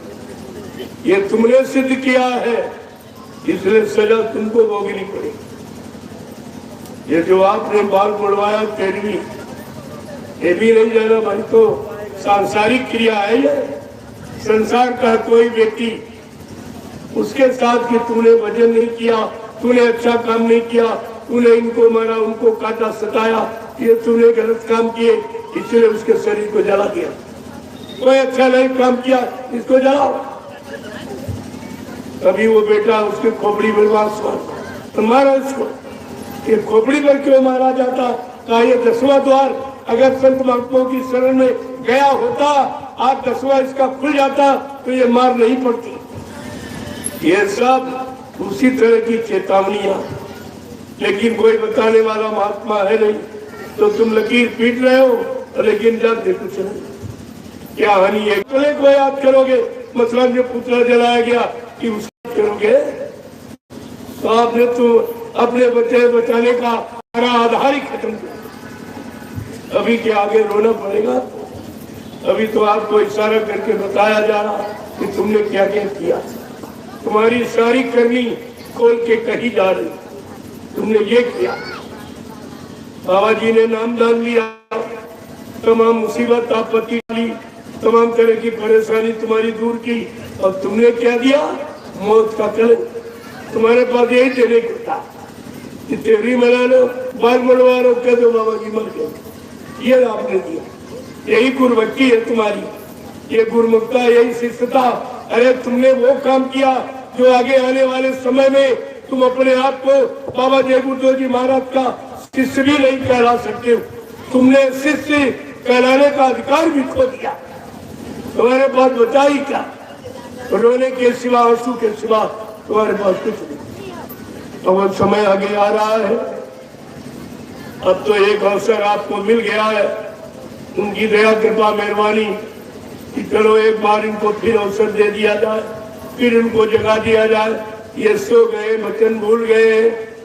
ये तुमने सिद्ध किया है, इसलिए सजा तुमको भोगनी पड़ेगी। ये जो आपने बाल मुड़वाया तेरवी, ये भी नहीं जाना भाई, तो सांसारिक क्रिया है ये। संसार का कोई व्यक्ति उसके साथ कि तूने भजन नहीं किया, तूने अच्छा काम नहीं किया, तूने इनको मारा, उनको काटा, सताया, ये तूने गलत काम किए, इसलिए उसके शरीर को जला दिया। कोई अच्छा नहीं काम किया, इसको जलाओ। तभी वो बेटा उसके खोपड़ी पर वास तो मारा इसको। ये खोपड़ी पर क्यों मारा जाता? कहा ये 10वां द्वार अगर संत महात्माओं की शरण में गया होता, आज 10वां इसका खुल जाता तो ये मार नहीं पड़ती। ये सब उसी तरह की चेतावनियां, लेकिन कोई बताने वाला महात्मा है नहीं, तो तुम लकीर पीट रहे हो लेकिन जानते कुछ नहीं। क्या हानि है? कले को याद करोगे, मसला जो पुतला जलाया गया कि उसको करोगे, तो आपने तो अपने बच्चे बचाने का सारा आधार ही खत्म किया। अभी के आगे रोना पड़ेगा। अभी तो आपको इशारा करके बताया जा रहा कि तुमने क्या क्या किया। तुम्हारी सारी करनी खोल के कही जा रही, तुमने ये किया। बाबा जी ने नाम दान लिया, तमाम मुसीबत आपत्ति ली, तमाम तरह की परेशानी तुम्हारी दूर की, और तुमने क्या दिया? मौत का कलंक। तुम्हारे पास यही देने को था कि तेरी मना लो, बाल मरवा लो, कह दो बाबा जी मर गए। ये आपने दिया, यही गुरुभक्ति है तुम्हारी, ये गुरुमुखता, यही शिष्यता। अरे तुमने वो काम किया जो आगे आने वाले समय में तुम अपने आप को बाबा जय गुरुदेव जी महाराज का शिष्य भी नहीं कहला सकते हो। तुमने शिष्य कहलाने का अधिकार भी खो दिया। तुम्हारे पास बचा ही क्या? रोने के सिवा, आंसू के सिवा तुम्हारे पास कुछ नहीं। तो वो समय आगे आ रहा है। अब तो एक अवसर आपको मिल गया है, उनकी दया कृपा मेहरबानी कि चलो एक बार इनको फिर अवसर दे दिया जाए, फिर इनको जगा दिया जाए। ये सो गए, वचन भूल गए,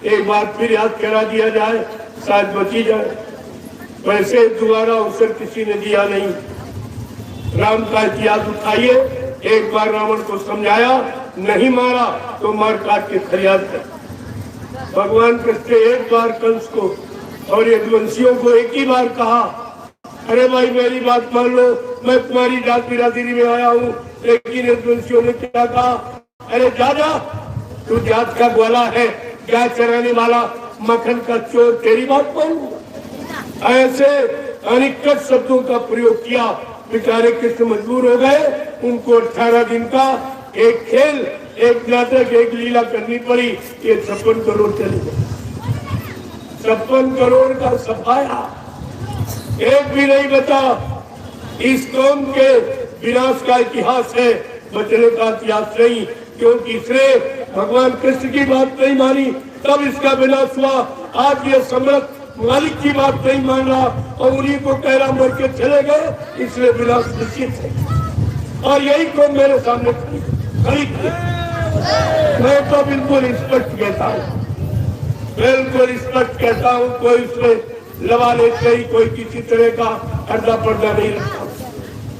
एक बार फिर याद करा दिया जाए, शायद बची जाए। वैसे दोबारा अवसर किसी ने दिया नहीं। राम का इतिहास उठाइए, एक बार रावण को समझाया, नहीं मारा तो मार काट के फरियाद कर। भगवान कृष्ण एक बार कंस को और यदुवंशियों को एक ही बार कहा, अरे भाई मेरी बात मान लो, मैं तुम्हारी जात बिरादरी में आया हूँ। लेकिन यदुवंशियों ने क्या कहा? अरे जा जा, तू जात का ग्वाला है, गाय चराने वाला, मक्खन का चोर, तेरी बात मानूंगा। ऐसे अनेक शब्दों का प्रयोग किया। बेचारे कृष्ण मजबूर हो गए, उनको 18 दिन का एक खेल, एक नाटक, एक लीला करनी पड़ी। ये 56 करोड़ चले गए। 56 करोड़ का सफाया, एक भी नहीं बचा। इस कौम के विनाश का इतिहास है, बचने का इतिहास नहीं, क्योंकि इसने भगवान कृष्ण की बात नहीं मानी, तब इसका विनाश हुआ। आज ये सम्राट मालिक की बात नहीं मान रहा और उन्हीं को कह रहा मर के चले गए, इसलिए विनाश निश्चित है। और यही कौम मेरे सामने खड़ी थी। मैं तो बिल्कुल स्पष्ट कहता हूँ, बिल्कुल स्पष्ट कहता हूँ, कोई उसमें लवा लेते ही कोई किसी तरह का पर्दा पर्दा नहीं रखता,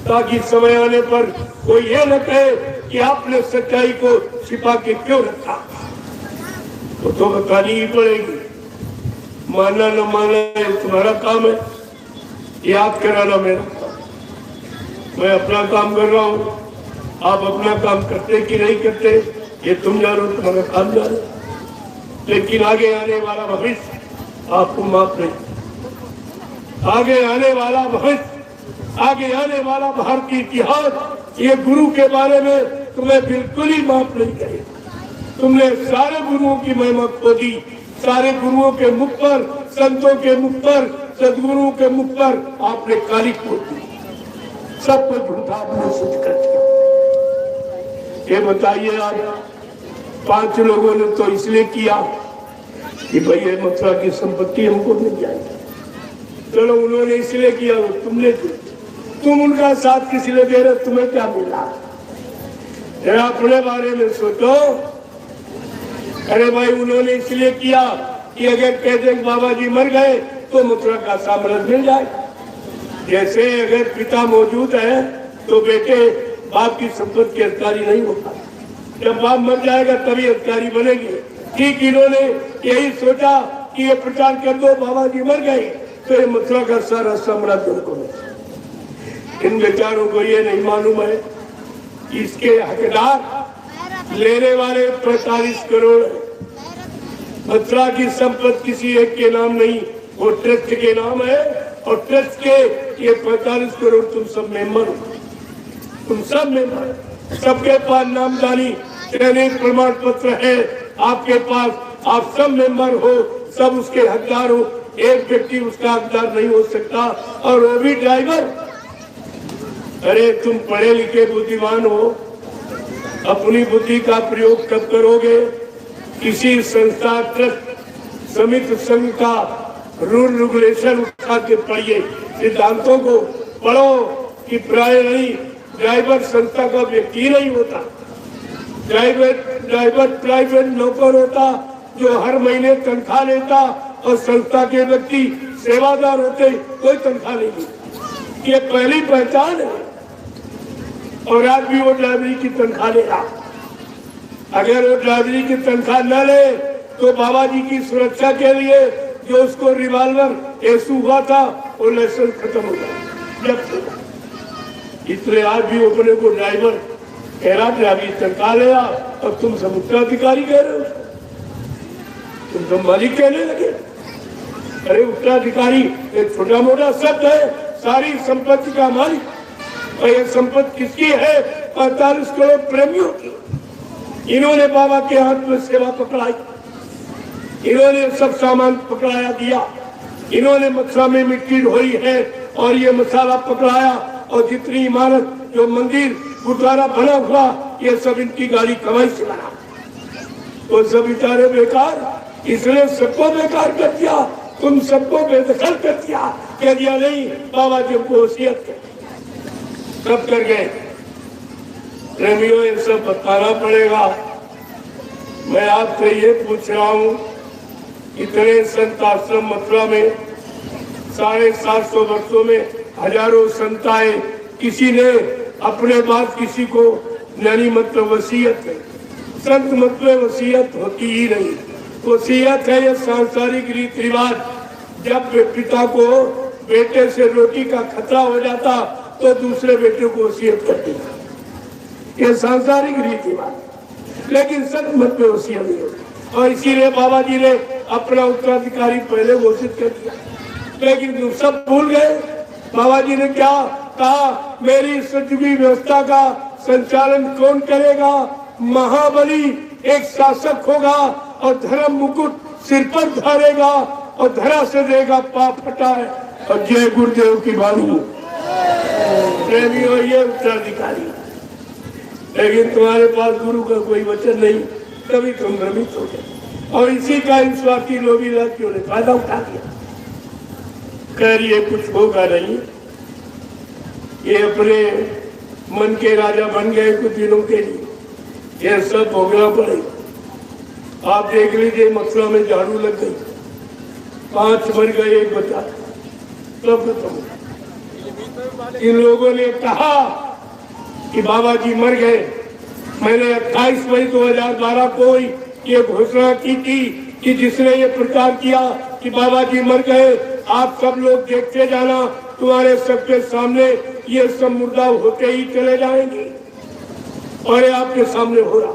ताकि समय आने पर कोई ये न कहे कि आपने सच्चाई को छिपा के क्यों रखा। तो बतानी ही पड़ेगी। मानना न मानना ये तुम्हारा काम है, याद कराना मेरा काम। मैं अपना काम कर रहा हूँ, आप अपना काम करते कि नहीं करते ये तुम जानो, तुम्हारा काम जानो। लेकिन आगे आने वाला भविष्य आपको माफ नहीं। आगे आने वाला भविष्य, आगे आने वाला भारतीय इतिहास, ये गुरु के बारे में तुम्हें बिल्कुल ही माफ नहीं करेगा। तुमने सारे गुरुओं की महिमा खो दी, सारे गुरुओं के मुख पर, संतों के मुख पर, सदगुरुओं के मुख पर आपने काली खो दी। सब कुछ झूठा आपने सिद्ध कर दिया। ये बताइए, आज 5 लोगों ने तो इसलिए किया कि भाई ये मथुरा की संपत्ति हमको मिल जाएगी। चलो उन्होंने इसलिए किया, तुमने तुम उनका साथ किसी ने दे रहे, तुम्हें क्या मिला? अपने बारे में सोचो। अरे भाई उन्होंने इसलिए किया कि अगर कहते बाबा जी मर गए तो मथुरा का साम्राज्य मिल जाए। जैसे अगर पिता मौजूद है तो बेटे बाप की संपत्ति के अधिकारी नहीं होता, जब बाप मर जाएगा तभी अधिकारी बनेंगे। ठीक इन्होंने यही सोचा कि ये प्रचार कर दो बाबा जी मर गए तो ये मथुरा का सारा साम्राज्य उनको मिले। इन बेचारों को ये नहीं मालूम है कि इसके हकदार लेने वाले 45 करोड़ है। मथुरा की संपत्ति किसी एक के नाम नहीं, वो ट्रस्ट के नाम है और ट्रस्ट के ये 45 करोड़ तुम सब मेंबर हो, तुम सब मेंबर, सबके पास नामदानी चयनित प्रमाण पत्र है आपके पास, आप सब मेंबर हो, सब उसके हकदार हो। एक व्यक्ति उसका हकदार नहीं हो सकता और वो भी ड्राइवर। अरे तुम पढ़े लिखे बुद्धिमान हो, अपनी बुद्धि का प्रयोग कब करोगे? किसी संस्था ट्रस्ट समिति संघ का रूल रेगुलेशन उठा के पढ़िए, सिद्धांतों को पढ़ो कि ड्राइवर संस्था का व्यक्ति नहीं होता, ड्राइवर प्राइवेट नौकर होता जो हर महीने तनख्वाह लेता और संस्था के व्यक्ति सेवादार होते, कोई तनख्वाह नहीं ली। ये पहली पहचान है और आज भी वो ड्राइवरी की तनख्वाह ले रहा। अगर वो ड्राइवरी की तनख्वाह न ले तो बाबा जी की सुरक्षा के लिए जो उसको रिवॉल्वर एसू हुआ था वो लाइसेंस खत्म हो गया जब। इसलिए आज भी अपने को ड्राइवर कह रहा, ड्राइवरी तनख्वाह ले रहा और तुम सब उत्तराधिकारी कह रहे हो, तुम सब मालिक कहने लगे। अरे उत्तराधिकारी एक छोटा मोटा शब्द है, सारी संपत्ति का मालिक। और ये संपत्ति किसकी है? 45 करोड़ प्रेमियों की। इन्होंने बाबा के हाथ में सेवा पकड़ाई, इन्होंने सब सामान पकड़ाया दिया, इन्होंने मथुरा में मिट्टी ढोई है और ये मसाला पकड़ाया और जितनी इमारत जो मंदिर गुरुद्वारा बना हुआ ये सब इनकी गाड़ी कमाई से बना। तो सब बेचारे बेकार, इसने सबको बेकार कर दिया, तुम सबको बेदखल कर दिया, कह दिया नहीं बाबा जी को वसीयत कर, सब कर गए। प्रेमियों ये सब बताना पड़ेगा। मैं आपसे ये पूछ रहा हूँ, इतने संत आश्रम मथुरा में 750 वर्षों में हजारों संत आए, किसी ने अपने बाद किसी को यानी मतलब वसीयत है, संत मतलब वसीयत होती ही नहीं। वसीयत है ये सांसारिक रीति रिवाज, जब पिता को बेटे से रोटी का खतरा हो जाता तो दूसरे बेटे को वसीयत कर देता, ये सांसारिक रीति रिवाज। लेकिन संत मत में वसीयत नहीं होती और इसीलिए बाबा जी ने अपना उत्तराधिकारी पहले घोषित कर दिया। लेकिन तुम सब भूल गए। बाबा जी ने क्या कहा? मेरी सचुगी व्यवस्था का संचालन कौन करेगा? महाबली एक शासक होगा और धर्म मुकुट सिर पर धारेगा और धरा से देगा पाप हटाए और जय गुरुदेव की वाणी। प्रेमियों ये उत्तराधिकारी, लेकिन तुम्हारे पास गुरु का कोई वचन नहीं, तभी तुम भ्रमित हो गए और इसी का इन स्वार्थी लोभी लाखियों ने फायदा उठा लिया। खैर ये कुछ होगा नहीं, ये अपने मन के राजा बन गए कुछ दिनों के लिए, ये सब भोगना पड़ेगा। आप देख लीजिए मथुरा में झाड़ू लग गई, 5 मर गए, 1 बचा, सब खत्म। इन लोगों ने कहा कि बाबा जी मर गए। मैंने 28 मई 2012 को ये घोषणा की थी कि जिसने ये प्रचार किया कि बाबा जी मर गए, आप सब लोग देखते जाना, तुम्हारे सबके सामने ये सब मुर्दा होते ही चले जाएंगे और ये आपके सामने हो रहा।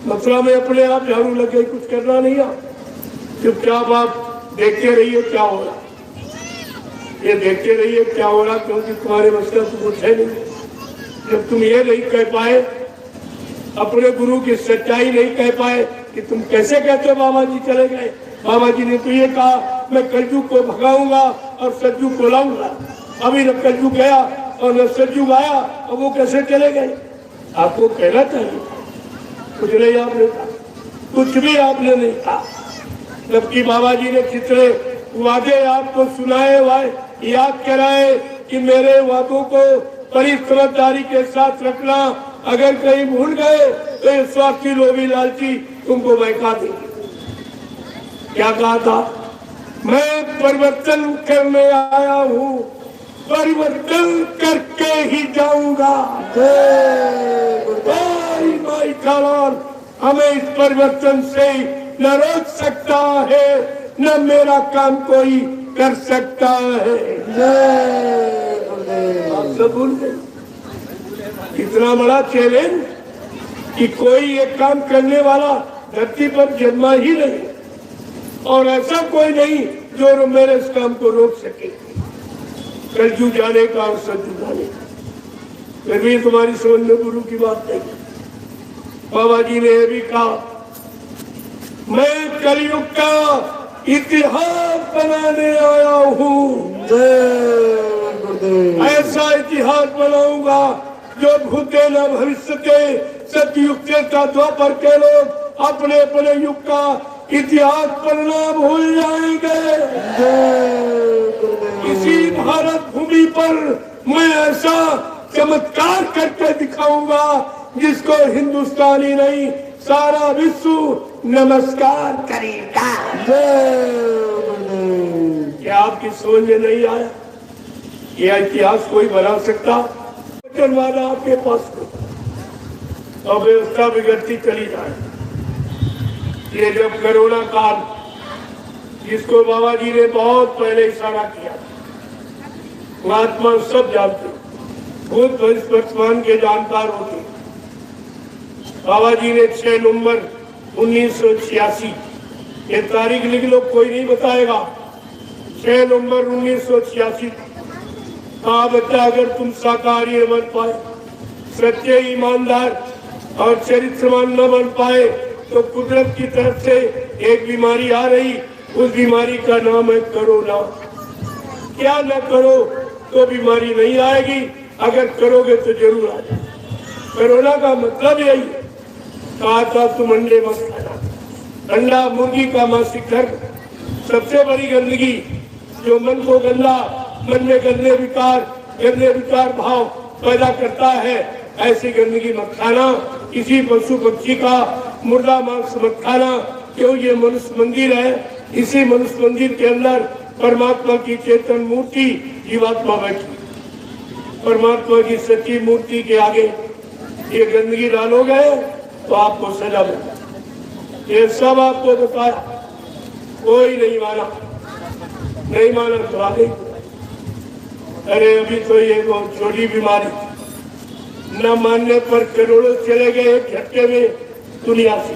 मथुरा में अपने आप झाड़ू लगे, कुछ करना नहीं आ, चुपचाप आप देखते रहिए क्या हो रहा, ये देखते रहिए क्या हो रहा, क्योंकि तुम्हारे बस का तो कुछ है नहीं। जब तुम ये नहीं कह पाए, अपने गुरु की सच्चाई नहीं कह पाए कि तुम कैसे कहते बाबा जी चले गए। बाबा जी ने तो ये कहा मैं कलयुग को भगाऊंगा और सतयुग को लाऊंगा। अभी न कलयुग गया और न सतयुग आया और वो कैसे चले गए? आपको कहना चाहिए, कुछ नहीं आपने कहा, कुछ भी आपने नहीं कहा। जबकि बाबा जी ने कितने वादे आपको सुनाए, याद कराए कि मेरे वादों को बड़ी समझदारी के साथ रखना, अगर कहीं भूल गए तो ये स्वार्थी लोभी लालची तुमको बहका देंगे। क्या कहा था? मैं परिवर्तन करने आया हूँ, परिवर्तन करके ही जाऊंगा। माई कालान हमें इस परिवर्तन से न रोक सकता है, न मेरा काम कोई कर सकता है। आप सब भूल गए इतना बड़ा चैलेंज कि कोई ये काम करने वाला धरती पर जन्मा ही नहीं, और ऐसा कोई नहीं जो मेरे इस काम को रोक सके। कलजू जाने का और सज्जू जाने का, फिर भी तुम्हारी समझ में गुरु की बात नहीं। बाबा जी ने यह भी कहा, मैं कलयुग का इतिहास बनाने आया हूँ। ऐसा इतिहास बनाऊंगा जो भूते न भविष्य के, सतयुग के द्वापर के लोग अपने अपने युग का इतिहास पढ़ना भूल जाएंगे। इसी भारत भूमि पर मैं ऐसा चमत्कार करके दिखाऊंगा जिसको हिंदुस्तानी नहीं सारा विश्व नमस्कार करेगा। क्या आपकी समझ में नहीं आया? यह इतिहास कोई बना सकता? वाला आपके पास और व्यवस्था बिगड़ती चली जाए। ये जब कोरोना काल, जिसको बाबा जी ने बहुत पहले इशारा किया, महात्मा सब जानते, भूत भविष्य वर्तमान के जानकार होते। बाबा जी ने 6 नवंबर 1986, ये तारीख लिख लो, कोई नहीं बताएगा। 6 नवंबर 1986 कहा, बच्चा अगर तुम शाकाहारी न बन पाए, सच्चे ईमानदार और चरित्रवान न बन पाए, तो कुदरत की तरफ से एक बीमारी आ रही, उस बीमारी का नाम है कोरोना। क्या न करो तो बीमारी नहीं आएगी, अगर करोगे तो जरूर आ जाए। कोरोना का मतलब यही कहा था, तुम अंडे मत खाना। अंडा मुर्गी का मासिक धर्म, सबसे बड़ी गंदगी जो मन को गंदा, मन में गंदे विकार भाव पैदा करता है, ऐसी गंदगी मत खाना। किसी पशु पक्षी का मुर्दा मांस मत खाना, क्यों ये मनुष्य मंदिर है। इसी मनुष्य मंदिर के अंदर परमात्मा की चेतन मूर्ति जीवात्मा बैठी। परमात्मा की सच्ची मूर्ति के आगे ये गंदगी डालोगे तो आपको सजा मिलेगी। ये सब आपको बताया, कोई नहीं माना तो आगे। अरे अभी तो ये बहुत छोटी बीमारी, न मानने पर करोड़ों चले गए एक झटके में दुनिया से,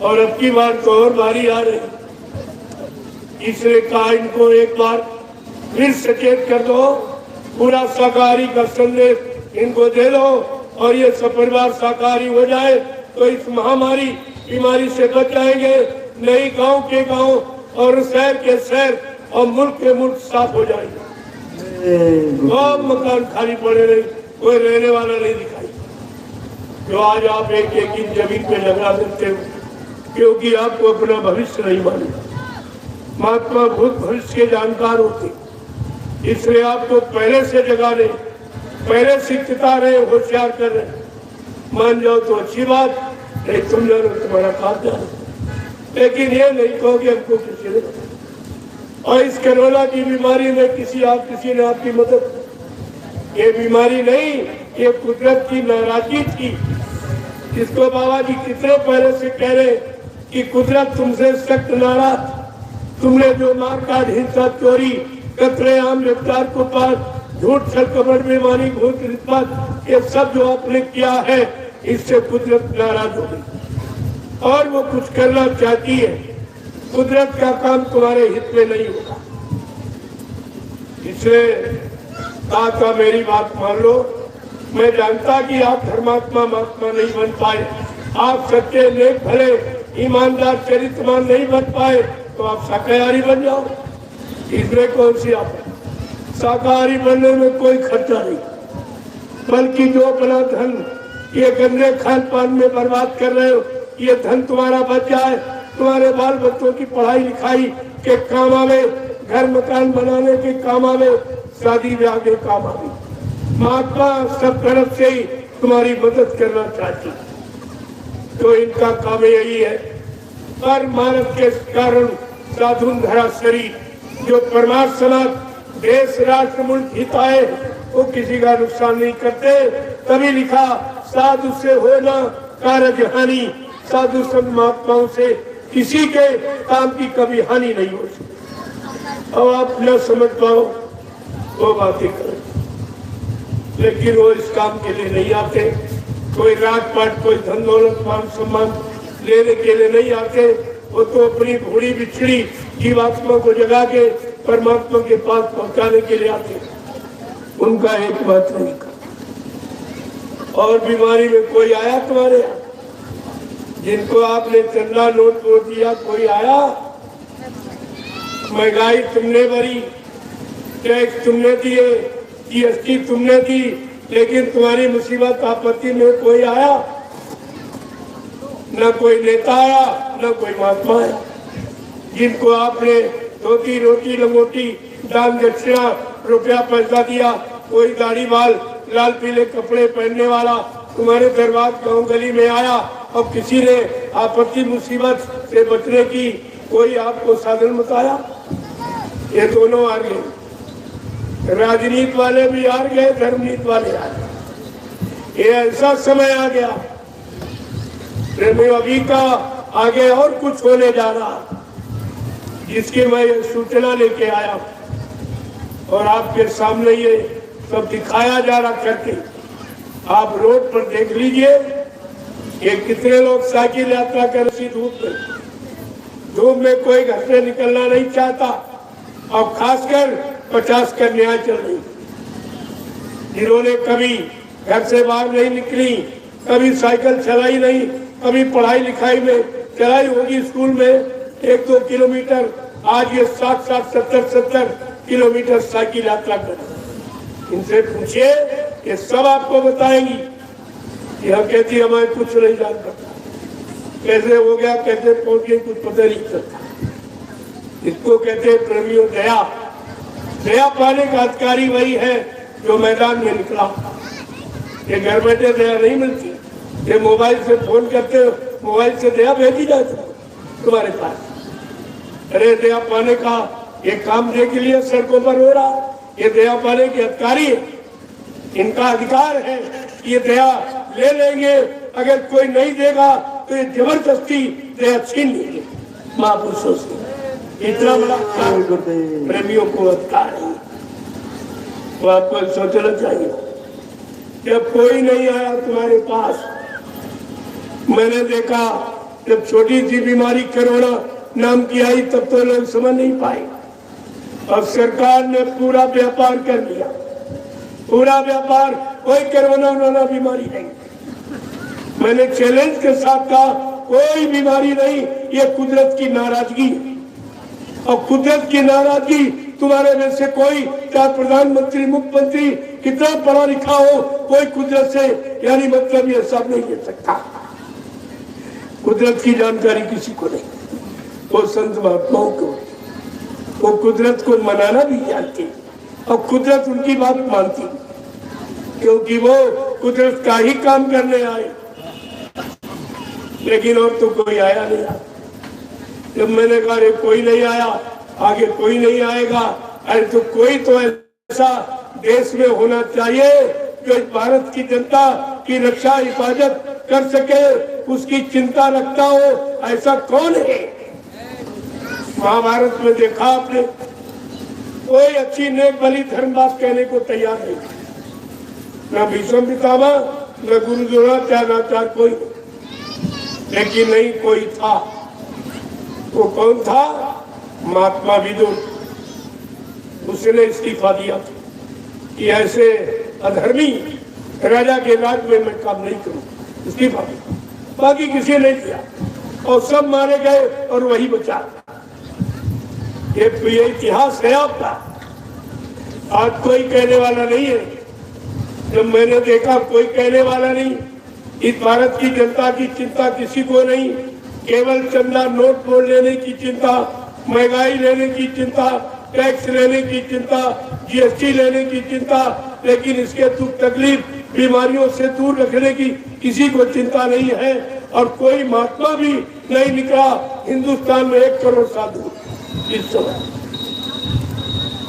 और अब की बार तो और बारी आ रही। इसलिए कहा इनको एक बार फिर सचेत कर दो, पूरा शाकाहारी का संदेश इनको दे दो, और ये सपरिवार शाकाहारी हो जाए तो इस महामारी बीमारी से बच जाएंगे। नहीं गांव के गांव और शहर के शहर और मुल्क के मुल्क साफ हो जाएंगे। सब मकान खाली पड़े रहे, कोई रहने वाला नहीं दिखाई। जो आज आप एक एक जमीन पे लगा देते हो, क्योंकि आपको अपना भविष्य नहीं मालूम। महात्मा भूत भविष्य के जानकार होते, इसलिए आपको पहले से जगा रहे, पहले से चिता रहे, होशियार कर रहे। मान जाओ तो अच्छी बात, नहीं तुम जानो तुम्हारा काम जानो, लेकिन ये नहीं कहोगे हमको किसी ने। और इस कोरोना की बीमारी में किसी ने आपकी मदद, ये बीमारी नहीं, ये कुदरत की नाराजगी थी, जिसको बाबा जी कितने पहले से कह रहे कि कुदरत तुमसे सख्त नाराज। तुमने जो मारकाट, हिंसा, चोरी, कत्लेआम, रफ्तार को पार, झूठ, छल, कपट, बेईमानी, भूत, रिश्वत, ये सब जो आपने किया है, इससे कुदरत नाराज हो गई और वो कुछ करना चाहती है। कुदरत का काम तुम्हारे हित में नहीं होगा। इसलिए कहा था मेरी बात मान लो। मैं जानता कि आप धर्मात्मा महात्मा नहीं बन पाए, आप सच्चे नेक भले ईमानदार चरित्रवान नहीं बन पाए, तो आप शाकाहारी बन जाओ। इसमें कौन सी आप शाकाहारी बनने में कोई खर्चा नहीं, बल्कि जो अपना धन ये गंदे खान पान में बर्बाद कर रहे हो, ये धन तुम्हारा बच जाए, तुम्हारे बाल बच्चों की पढ़ाई लिखाई के काम आवे, घर मकान बनाने के काम आवे, शादी ब्याह के काम आवे। महात्मा सब तरफ से ही तुम्हारी मदद करना चाहती, तो इनका काम यही है पर मानव के कारण साधु धरा शरीर जो परमार्थ समाज देश राष्ट्र मुल्क हिताए वो किसी का नुकसान नहीं करते। तभी लिखा साधु से हो न कारज हानि, साधु संत महात्माओं से किसी के काम की कभी हानि नहीं हो सकती। अब आप न समझ पाओ वो बातें करें, लेकिन वो इस काम के लिए नहीं आते। कोई रात पाट कोई धन दौलत मान सम्मान लेने के लिए नहीं आते। वो तो अपनी भूड़ी बिछड़ी जीवात्मा को जगा के परमात्मा के पास पहुंचाने के लिए आते। उनका एक बात नहीं का। और बीमारी में कोई आया तुम्हारे यहाँ जिनको आपने चंदा नोट तोड़ दिया? कोई आया? महंगाई तुमने भरी, टैक्स तुमने दिए, जीएसटी तुमने दी, लेकिन तुम्हारी मुसीबत आपत्ति में कोई आया? न कोई नेता आया, न कोई महात्मा आया। जिनको आपने धोती रोटी लंगोटी दान दक्षिणा रुपया पैसा दिया, कोई दाढ़ी बाल लाल पीले कपड़े पहनने वाला तुम्हारे दरबार गांव गली में आया और किसी ने आपत्ति मुसीबत से बचने की कोई आपको साधन बताया? ये दोनों हार गए। राजनीति वाले भी हार गए, धर्मनीति वाले हार गए। ये ऐसा समय आ गया प्रेमी, अभी का आगे और कुछ होने जा रहा जिसकी मैं ये सूचना लेके आया और आपके सामने ये सब दिखाया जा रहा करके आप रोड पर देख लीजिए कि कितने लोग साइकिल यात्रा कर रही धूप में कोई घर से निकलना नहीं चाहता। और खासकर 50 कन्याएं चल रही जिन्होंने कभी घर से बाहर नहीं निकली, कभी साइकिल चलाई नहीं, कभी पढ़ाई लिखाई में चलाई होगी स्कूल में 1-2 किलोमीटर, आज ये 60-60, 70-70 किलोमीटर साइकिल यात्रा कर। इनसे पूछिए, ये सब आपको बताएंगी। यह कहती हमें कुछ नहीं जान पता, कैसे हो गया, कैसे पहुंच गई, कुछ पता नहीं चलता। इसको कहते प्रेमियों दया। दया पाने का अधिकारी वही है जो मैदान में निकला। ये घर बैठे दया नहीं मिलती। ये मोबाइल से फोन करते हो, मोबाइल से दया भेजी जाती तुम्हारे पास। अरे दया पाने का ये काम देख लिया सड़कों पर हो रहा, ये दया पाने के अधिकारी है, इनका अधिकार है। ये दया ले लेंगे, अगर कोई नहीं देगा तो ये जबरदस्ती दया छीन लेंगे महापुरुषों से। इतना बड़ा प्रेमियों को अधिकार है, तो आपको सोचना चाहिए। जब कोई नहीं आया तुम्हारे पास, मैंने देखा जब छोटी सी बीमारी कोरोना नाम की आई तब तो लोग समझ नहीं पाए। अब सरकार ने पूरा व्यापार कर दिया, पूरा व्यापार, कोई कोरोना बीमारी नहीं। मैंने चैलेंज के साथ कहा कोई बीमारी नहीं, ये कुदरत की नाराजगी है। और कुदरत की नाराजगी तुम्हारे में से कोई, चाहे प्रधानमंत्री मुख्यमंत्री कितना पढ़ा लिखा हो, कोई कुदरत से यानी मतलब ये सब नहीं ले सकता। कुदरत की जानकारी किसी को नहीं, वो संत महात्माओं को। वो कुदरत को मनाना भी जानती और कुदरत उनकी बात मानती, क्योंकि वो कुदरत का ही काम करने आए। लेकिन और तो कोई आया नहीं। जब मैंने कहा रे कोई नहीं आया, आगे कोई नहीं आएगा, अरे तो कोई तो ऐसा देश में होना चाहिए जो भारत की जनता की रक्षा हिफाजत कर सके, उसकी चिंता रखता हो। ऐसा कौन है? महाभारत में देखा आपने, कोई अच्छी नेक भली धर्म बात कहने को तैयार नहीं, न भीष्म पितामह, न गुरु द्रोणाचार्य, कोई। लेकिन नहीं, कोई था। वो कौन था? महात्मा विदुर। उसने इस्तीफा दिया कि ऐसे अधर्मी राजा के राज में मैं काम नहीं करूं, इस्तीफा दिया। बाकी किसी ने दिया और सब मारे गए और वही बचा। ये इतिहास है आपका, आज कोई कहने वाला नहीं है। जब मैंने देखा कोई कहने वाला नहीं, इस भारत की जनता की चिंता किसी को नहीं, केवल चंदा नोट मोड़ लेने की चिंता, महंगाई लेने की चिंता, टैक्स लेने की चिंता, जीएसटी लेने की चिंता, लेकिन इसके दुख तकलीफ बीमारियों से दूर रखने की किसी को चिंता नहीं है। और कोई महात्मा भी नहीं निकला हिंदुस्तान में 1 करोड़ साधु इस समय,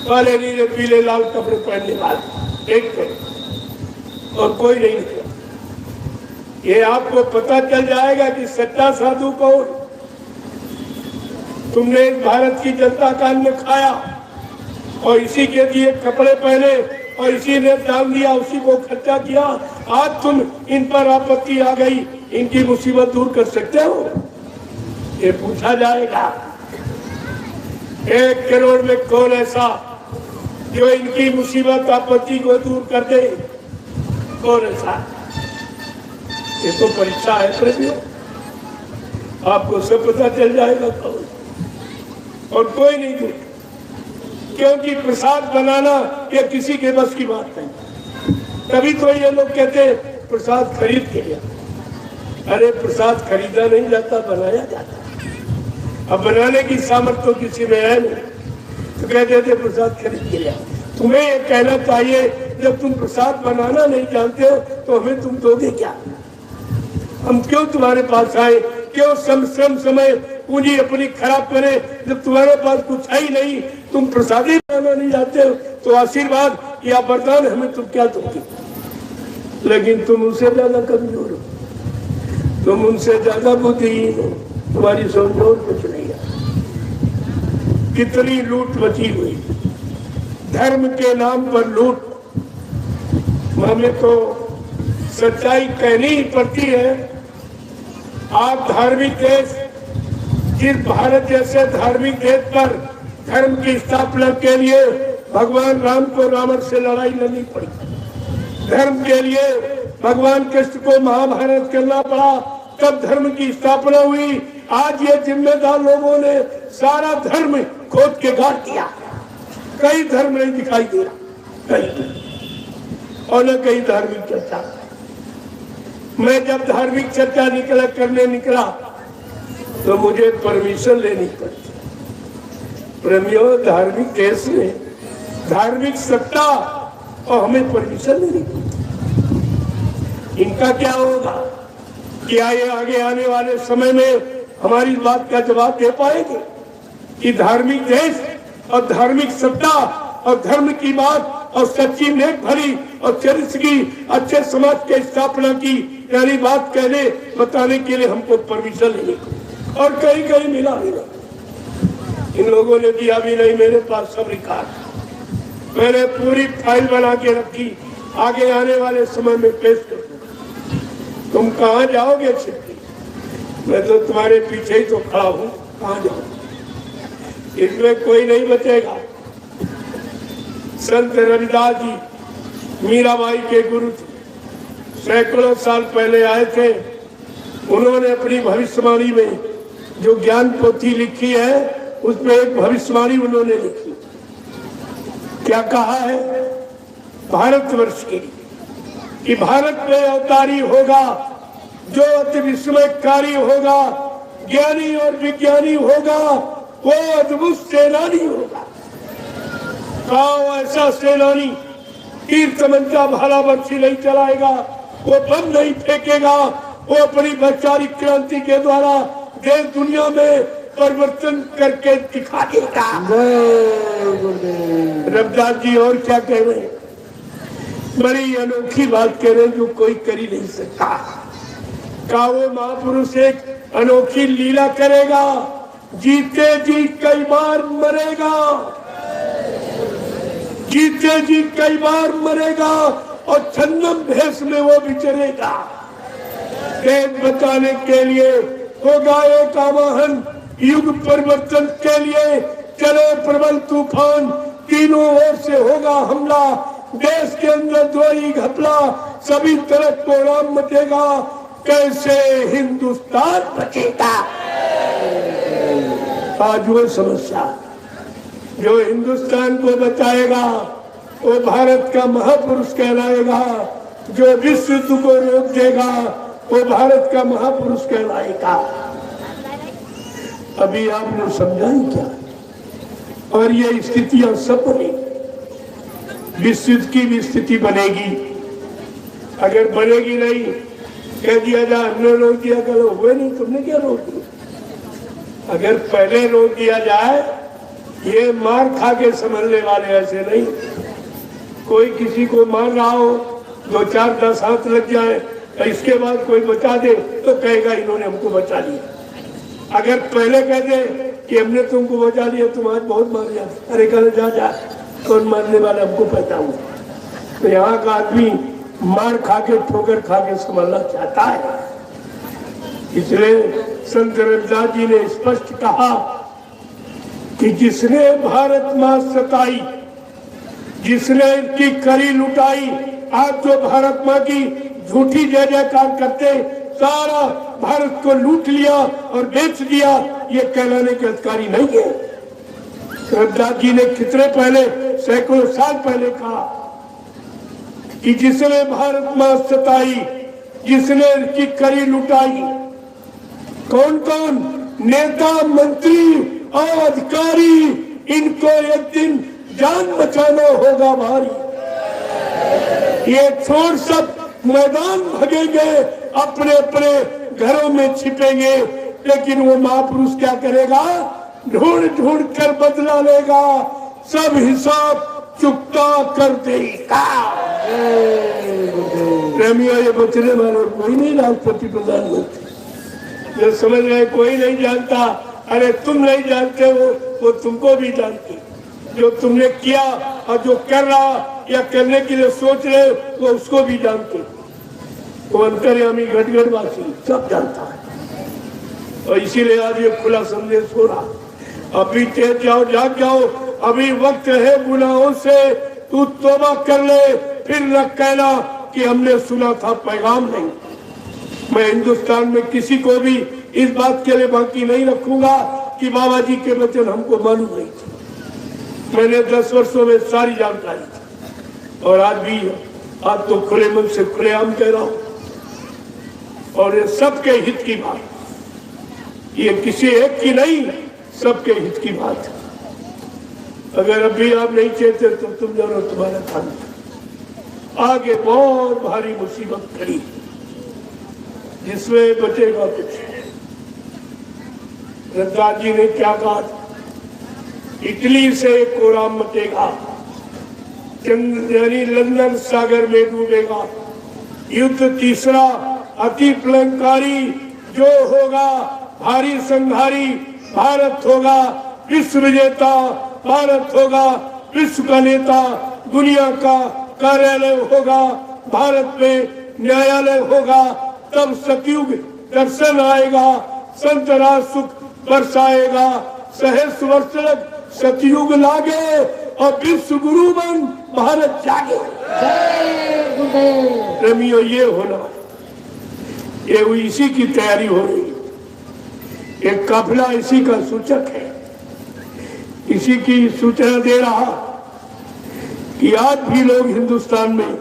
काले नीले पीले लाल कपड़े पहनने वाले 1 करोड़, और कोई नहीं निकला। ये आपको पता चल जाएगा कि सच्चा साधु कौन। तुमने इस भारत की जनता का अन्न खाया और इसी के लिए कपड़े पहने और इसी ने दान दिया, उसी को खर्चा किया। आज तुम इन पर आपत्ति आ गई, इनकी मुसीबत दूर कर सकते हो? ये पूछा जाएगा। 1 करोड़ में कौन ऐसा जो इनकी मुसीबत आपत्ति को दूर कर दे? कौन ऐसा? ये तो परीक्षा है प्रेमियों, आपको सब पता चल जाएगा कौन, और कोई नहीं दूर, क्योंकि प्रसाद बनाना ये किसी के बस की बात नहीं। तभी तो ये लोग कहते प्रसाद खरीद के लिया। अरे प्रसाद खरीदा नहीं जाता, बनाया जाता। अब बनाने की सामर्थ्य तो किसी में है नहीं, तो कहते थे प्रसाद खरीद के लिया। तुम्हें ये कहना चाहिए जब तुम प्रसाद बनाना नहीं जानते हो तो हमें तुम दोगे क्या? हम क्यों तुम्हारे पास आए? क्यों श्रम समय पूंजी अपनी खराब करे जब तुम्हारे पास कुछ है ही नहीं? तुम प्रसादी बनाना नहीं जानते हो तो आशीर्वाद या वरदान हमें तुम क्या दोगे? लेकिन तुम उनसे ज्यादा कमजोर हो, तुम उनसे ज्यादा बुद्धिहीन हो, तुम्हारी समझ और कुछ नहीं है। कितनी लूट मची हुई, धर्म के नाम पर लूट। हमें तो सच्चाई कहनी ही पड़ती है। आप धार्मिक देश, जिस भारत जैसे धार्मिक देश पर धर्म की स्थापना के लिए भगवान राम को रावण से लड़ाई लड़नी पड़ी, धर्म के लिए भगवान कृष्ण को महाभारत करना पड़ा, तब धर्म की स्थापना हुई। आज ये जिम्मेदार लोगों ने सारा धर्म खोद के गाड़ दिया। कई धर्म नहीं दिखाई दे रहा, कहीं, और न कहीं धार्मिक चर्चा। मैं जब धार्मिक चर्चा करने निकला तो मुझे परमिशन लेनी पड़ती। प्रेमियों, धार्मिक देश में धार्मिक सत्ता और हमें परमिशन लेनी पड़ती। इनका क्या होगा? क्या ये आगे आने वाले समय में हमारी बात का जवाब दे पाएंगे कि धार्मिक देश और धार्मिक सत्ता और धर्म की बात और सच्ची नेक भरी और चरित्र की अच्छे समाज के स्थापना की यानी बात कहने बताने के लिए हमको परमिशन लेनी, और कहीं कहीं मिला ही नहीं। इन लोगों ने दिया भी नहीं। मेरे पास सब रिकॉर्ड, मैंने पूरी फाइल बना के रखी, आगे आने वाले समय में पेश कर दूंगा। तुम कहाँ जाओगे छिपी? मैं तो तुम्हारे पीछे ही तो खड़ा हूँ, कहाँ जाओगे? इसमें कोई नहीं बचेगा। संत रविदास जी मीराबाई के गुरु थे, सैकड़ों साल पहले आए थे। उन्होंने अपनी भविष्यवाणी में जो ज्ञान पोथी लिखी है उसमें एक भविष्यवाणी उन्होंने लिखी। क्या कहा है? भारतवर्ष की कि भारत में अवतारी होगा जो अति विस्मयकारी होगा, ज्ञानी और विज्ञानी होगा, वो अद्भुत सेनानी होगा। कहा ऐसा सेनानी तीर तमंचा भाला बर्छी नहीं चलाएगा, वो बम नहीं फेंकेगा, वो अपनी वैचारिक क्रांति के द्वारा देश दुनिया में परिवर्तन करके दिखा देगा। रविदास जी और क्या कह रहे हैं? बड़ी अनोखी बात कह रहे हैं जो कोई कर ही नहीं सकता। का वो महापुरुष एक अनोखी लीला करेगा, जीते जी कई बार मरेगा, जीते जी कई बार मरेगा और छन्नम भेष में वो विचरेगा। देश बचाने के लिए होगा एक आवाहन, युग परिवर्तन के लिए चले प्रबल तूफान, तीनों ओर से होगा हमला, देश के अंदर द्रोही घपला, सभी तरफ को राम मचेगा, कैसे हिंदुस्तान बचेगा। आज वो समस्या जो हिंदुस्तान को बचाएगा वो भारत का महापुरुष कहलाएगा, जो विश्व युद्ध को रोक देगा वो भारत का महापुरुष कहलाएगा। अभी आपने समझा ही क्या? और ये स्थितियां सब बनेगी, विश्व युद्ध की भी स्थिति बनेगी। अगर बनेगी नहीं, कह दिया जा हमने रोक दिया, करो हुए नहीं, तुमने क्या रोक दिया? अगर पहले रोक दिया जाए, ये मार खा के समझने वाले ऐसे नहीं। कोई किसी को मार रहा हो, 2-4-10 हाथ लग जाए, इसके बाद कोई बचा दे तो कहेगा इन्होंने हमको बचा लिया। अगर पहले कह दे कि हमने तुमको बचा लिया, तुम आज बहुत मार लिया, अरे कल जा कौन मारने वाला हमको पता हुआ। तो यहाँ का आदमी मार खा के, ठोकर खा के संभलना चाहता है। इसलिए संत रविदास जी ने स्पष्ट कहा कि जिसने भारत माँ सताई, जिसने इनकी करी लुटाई, आज जो भारत माँ की झूठी जय जयकार करते, सारा भारत को लूट लिया और बेच दिया, ये कहलाने के अधिकारी नहीं है। रविदास जी ने कितने पहले, सैकड़ों साल पहले कहा कि जिसने भारत माँ सताई, जिसने इनकी करी लुटाई, कौन कौन नेता, मंत्री और अधिकारी, इनको एक दिन जान बचाना होगा भारी। ये छोड़ सब मैदान भागेंगे, अपने अपने घरों में छिपेंगे, लेकिन वो महापुरुष क्या करेगा? ढूंढ ढूंढ कर बदला लेगा, सब हिसाब चुकता कर देगा। प्रेमियों, ये बचने वाले कोई नहीं, राष्ट्रपति प्रधानमंत्री जो समझ रहे कोई नहीं जानता, अरे तुम नहीं जानते हो, वो तुमको भी जानती। जो तुमने किया और जो कर रहा या करने के लिए सोच रहे, वो उसको भी जानते। वो अंतर्यामी घटघटवासी सब जानता है। और इसीलिए आज ये खुला संदेश हो रहा, अभी तेज जाओ, जाग जाओ, अभी वक्त है गुनाहों से तू तौबा कर ले, फिर न कहना कि हमने सुना था पैगाम नहीं। मैं हिंदुस्तान में किसी को भी इस बात के लिए बाकी नहीं रखूंगा कि बाबा जी के वचन हमको मालूम नहीं थे। मैंने 10 वर्षों में सारी जानकारी थी और आज भी, आज तो खुले मन से खुलेआम कह रहा हूं। और ये सबके हित की बात, ये किसी एक की नहीं, सबके हित की बात है। अगर अभी आप नहीं चाहते तो तुम जानो तुम्हारा काम, आगे बहुत भारी मुसीबत खड़ी, जिसमें बचेगा कुछ। रविदास जी ने क्या कहा? इटली से कोराम मचेगा, यानी लंदन सागर में डूबेगा, युद्ध तीसरा अति प्रलंकारी जो होगा, भारी संहारी भारत होगा, विश्व विजेता भारत होगा, विश्व का नेता, दुनिया का कार्यालय होगा, भारत में न्यायालय होगा, तब सतयुग दर्शन आएगा, संत राज सुख बरसाएगा, सहस्र वर्ष तक सतयुग लागे और विश्व गुरु बन भारत जागे। प्रेमियों, ये होना, ये इसी की तैयारी हो रही है। एक काफिला इसी का सूचक है, इसी की सूचना दे रहा कि आज भी लोग हिंदुस्तान में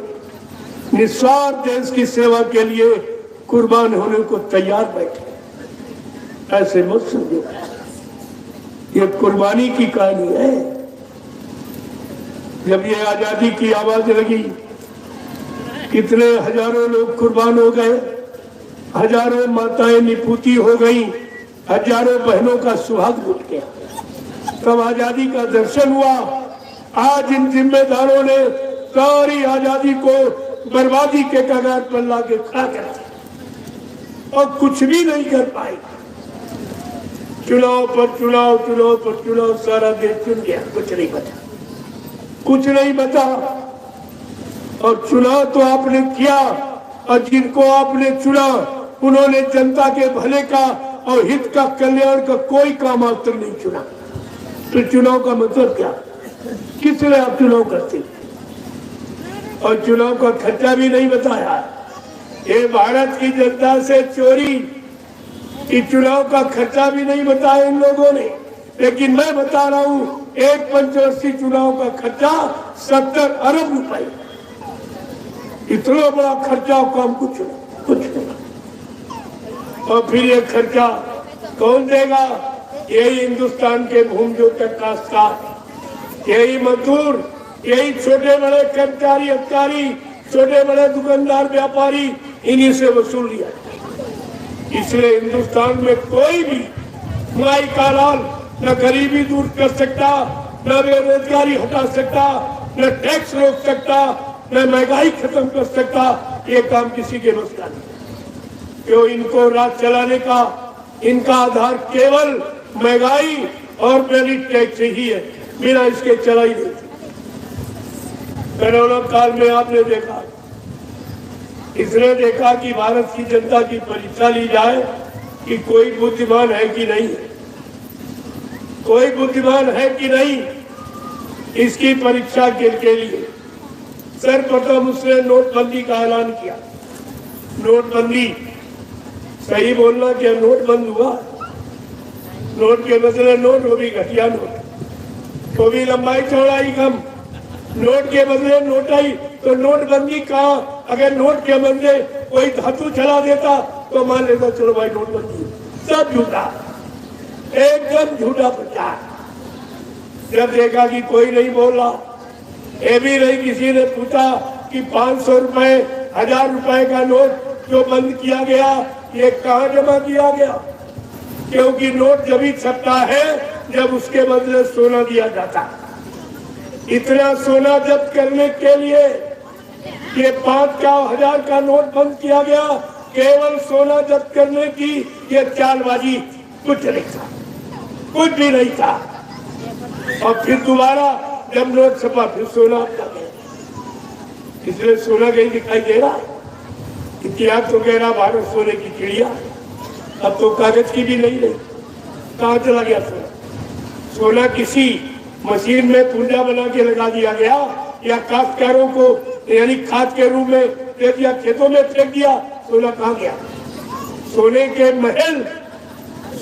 निस्वार्थ देश की सेवा के लिए कुर्बान होने को तैयार बैठे। ऐसे मत समझो, ये कुर्बानी की कहानी है। जब ये आजादी की आवाज लगी, कितने हजारों लोग कुर्बान हो गए, हजारों माताएं निपुती हो गई, हजारों बहनों का सुहाग लुट गया, तब आजादी का दर्शन हुआ। आज इन जिम्मेदारों ने सारी आजादी को बर्बादी के कगार पर लाके खड़ा कर दिया और कुछ भी नहीं कर पाए। चुनाव पर चुनाव, चुनाव पर चुनाव, सारा देश चुन गया, कुछ नहीं बचा, कुछ नहीं बचा। और चुनाव तो आपने किया, और जिनको आपने चुना उन्होंने जनता के भले का और हित का, कल्याण का कोई काम आज तक नहीं चुना। तो चुनाव का मतलब क्या? किस लिए आप चुनाव करते? और चुनाव का खर्चा भी नहीं बताया। ये भारत की जनता से चोरी, कि चुनाव का खर्चा भी नहीं बताया इन लोगों ने। लेकिन मैं बता रहा हूं, एक पंचवर्षीय चुनाव का खर्चा 70 अरब रुपए। इतना बड़ा खर्चा काम कुछ नहीं। और फिर ये खर्चा कौन देगा? यही हिंदुस्तान के भूमिजोतक काश्तकार, यही मजदूर, यही छोटे बड़े कर्मचारी अधिकारी, छोटे बड़े दुकानदार व्यापारी, इन्हीं से वसूल लिया। इसलिए हिंदुस्तान में कोई भी माई का लाल न गरीबी दूर कर सकता, न बेरोजगारी हटा सकता, न टैक्स रोक सकता, न महंगाई खत्म कर सकता। ये काम किसी के बस का नहीं। क्यों इनको राज चलाने का इनका आधार केवल महंगाई और मेरिट टैक्स ही है, बिना इसके चला ही नहीं। कोरोना काल में आपने देखा, इसने देखा कि भारत की जनता की परीक्षा ली जाए कि कोई बुद्धिमान है कि नहीं, कोई बुद्धिमान है कि नहीं। इसकी परीक्षा के लिए सर्वप्रथम उसने नोटबंदी का ऐलान किया। नोटबंदी, सही बोलना क्या नोट बंद हुआ? नोट के बदले नोट, वो भी घटिया नोट, वो भी लंबाई चौड़ाई कम। नोट के बदले नोट आई तो नोटबंदी कहा? अगर नोट के बदले कोई धातु चला देता तो मान लेता चलो भाई नोटबंदी। सब झूठा, एकदम झूठा प्रचार। जब देखा कि कोई नहीं बोल रहा, ये भी नहीं किसी ने पूछा कि 500 रुपए 1000 रुपए का नोट जो बंद किया गया ये कहाँ जमा किया गया? क्योंकि नोट जब ही छपता है जब उसके बदले सोना दिया जाता। इतना सोना जब्त करने के लिए ये 5 का 1000 का नोट बंद किया गया, केवल सोना जब्त करने की ये चालबाजी, कुछ नहीं था, कुछ भी नहीं था। और फिर दोबारा जब नोट छपा फिर सोना आता गया। इसलिए सोना कहीं दिखाई दे रहा? इतिहास तो कह रहा भारत सोने की चिड़िया, अब तो कागज की भी नहीं रही। कहाँ चला गया सोना? सोना किसी मशीन में पुर्जा बना के लगा दिया गया या काश्तकारों को यानी खाद के रूप में दे दिया, खेतों में फेंक दिया। सोना कहाँ गया? सोने के महल,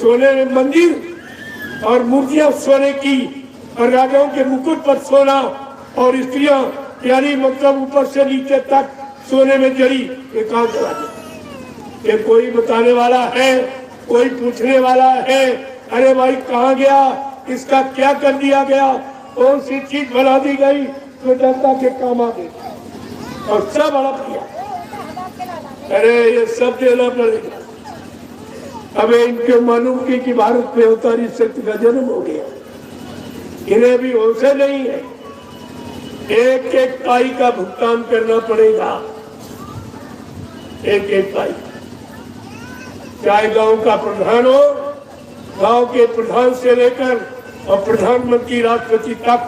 सोने में मंदिर और मूर्तियां सोने की, और राजाओं के मुकुट पर सोना, और स्त्रियां यानी मतलब ऊपर से नीचे तक सोने में जड़ी। ये कहाँ चला गया? ये कोई बताने वाला है? कोई पूछने वाला है? अरे भाई कहाँ गया? इसका क्या कर दिया गया? कौन सी चीज बना दी गई जो जनता के काम आ गई? और सब हड़प किया। अरे ये सब देना पड़ेगा। अब इनके मालूम कि भारत में अवतारी शक्ति का जन्म हो गया, इन्हें भी होशे नहीं है। एक एक पाई का भुगतान करना पड़ेगा, एक एक पाई। चाहे गांव का प्रधान हो, गांव के प्रधान से लेकर और प्रधानमंत्री राष्ट्रपति तक,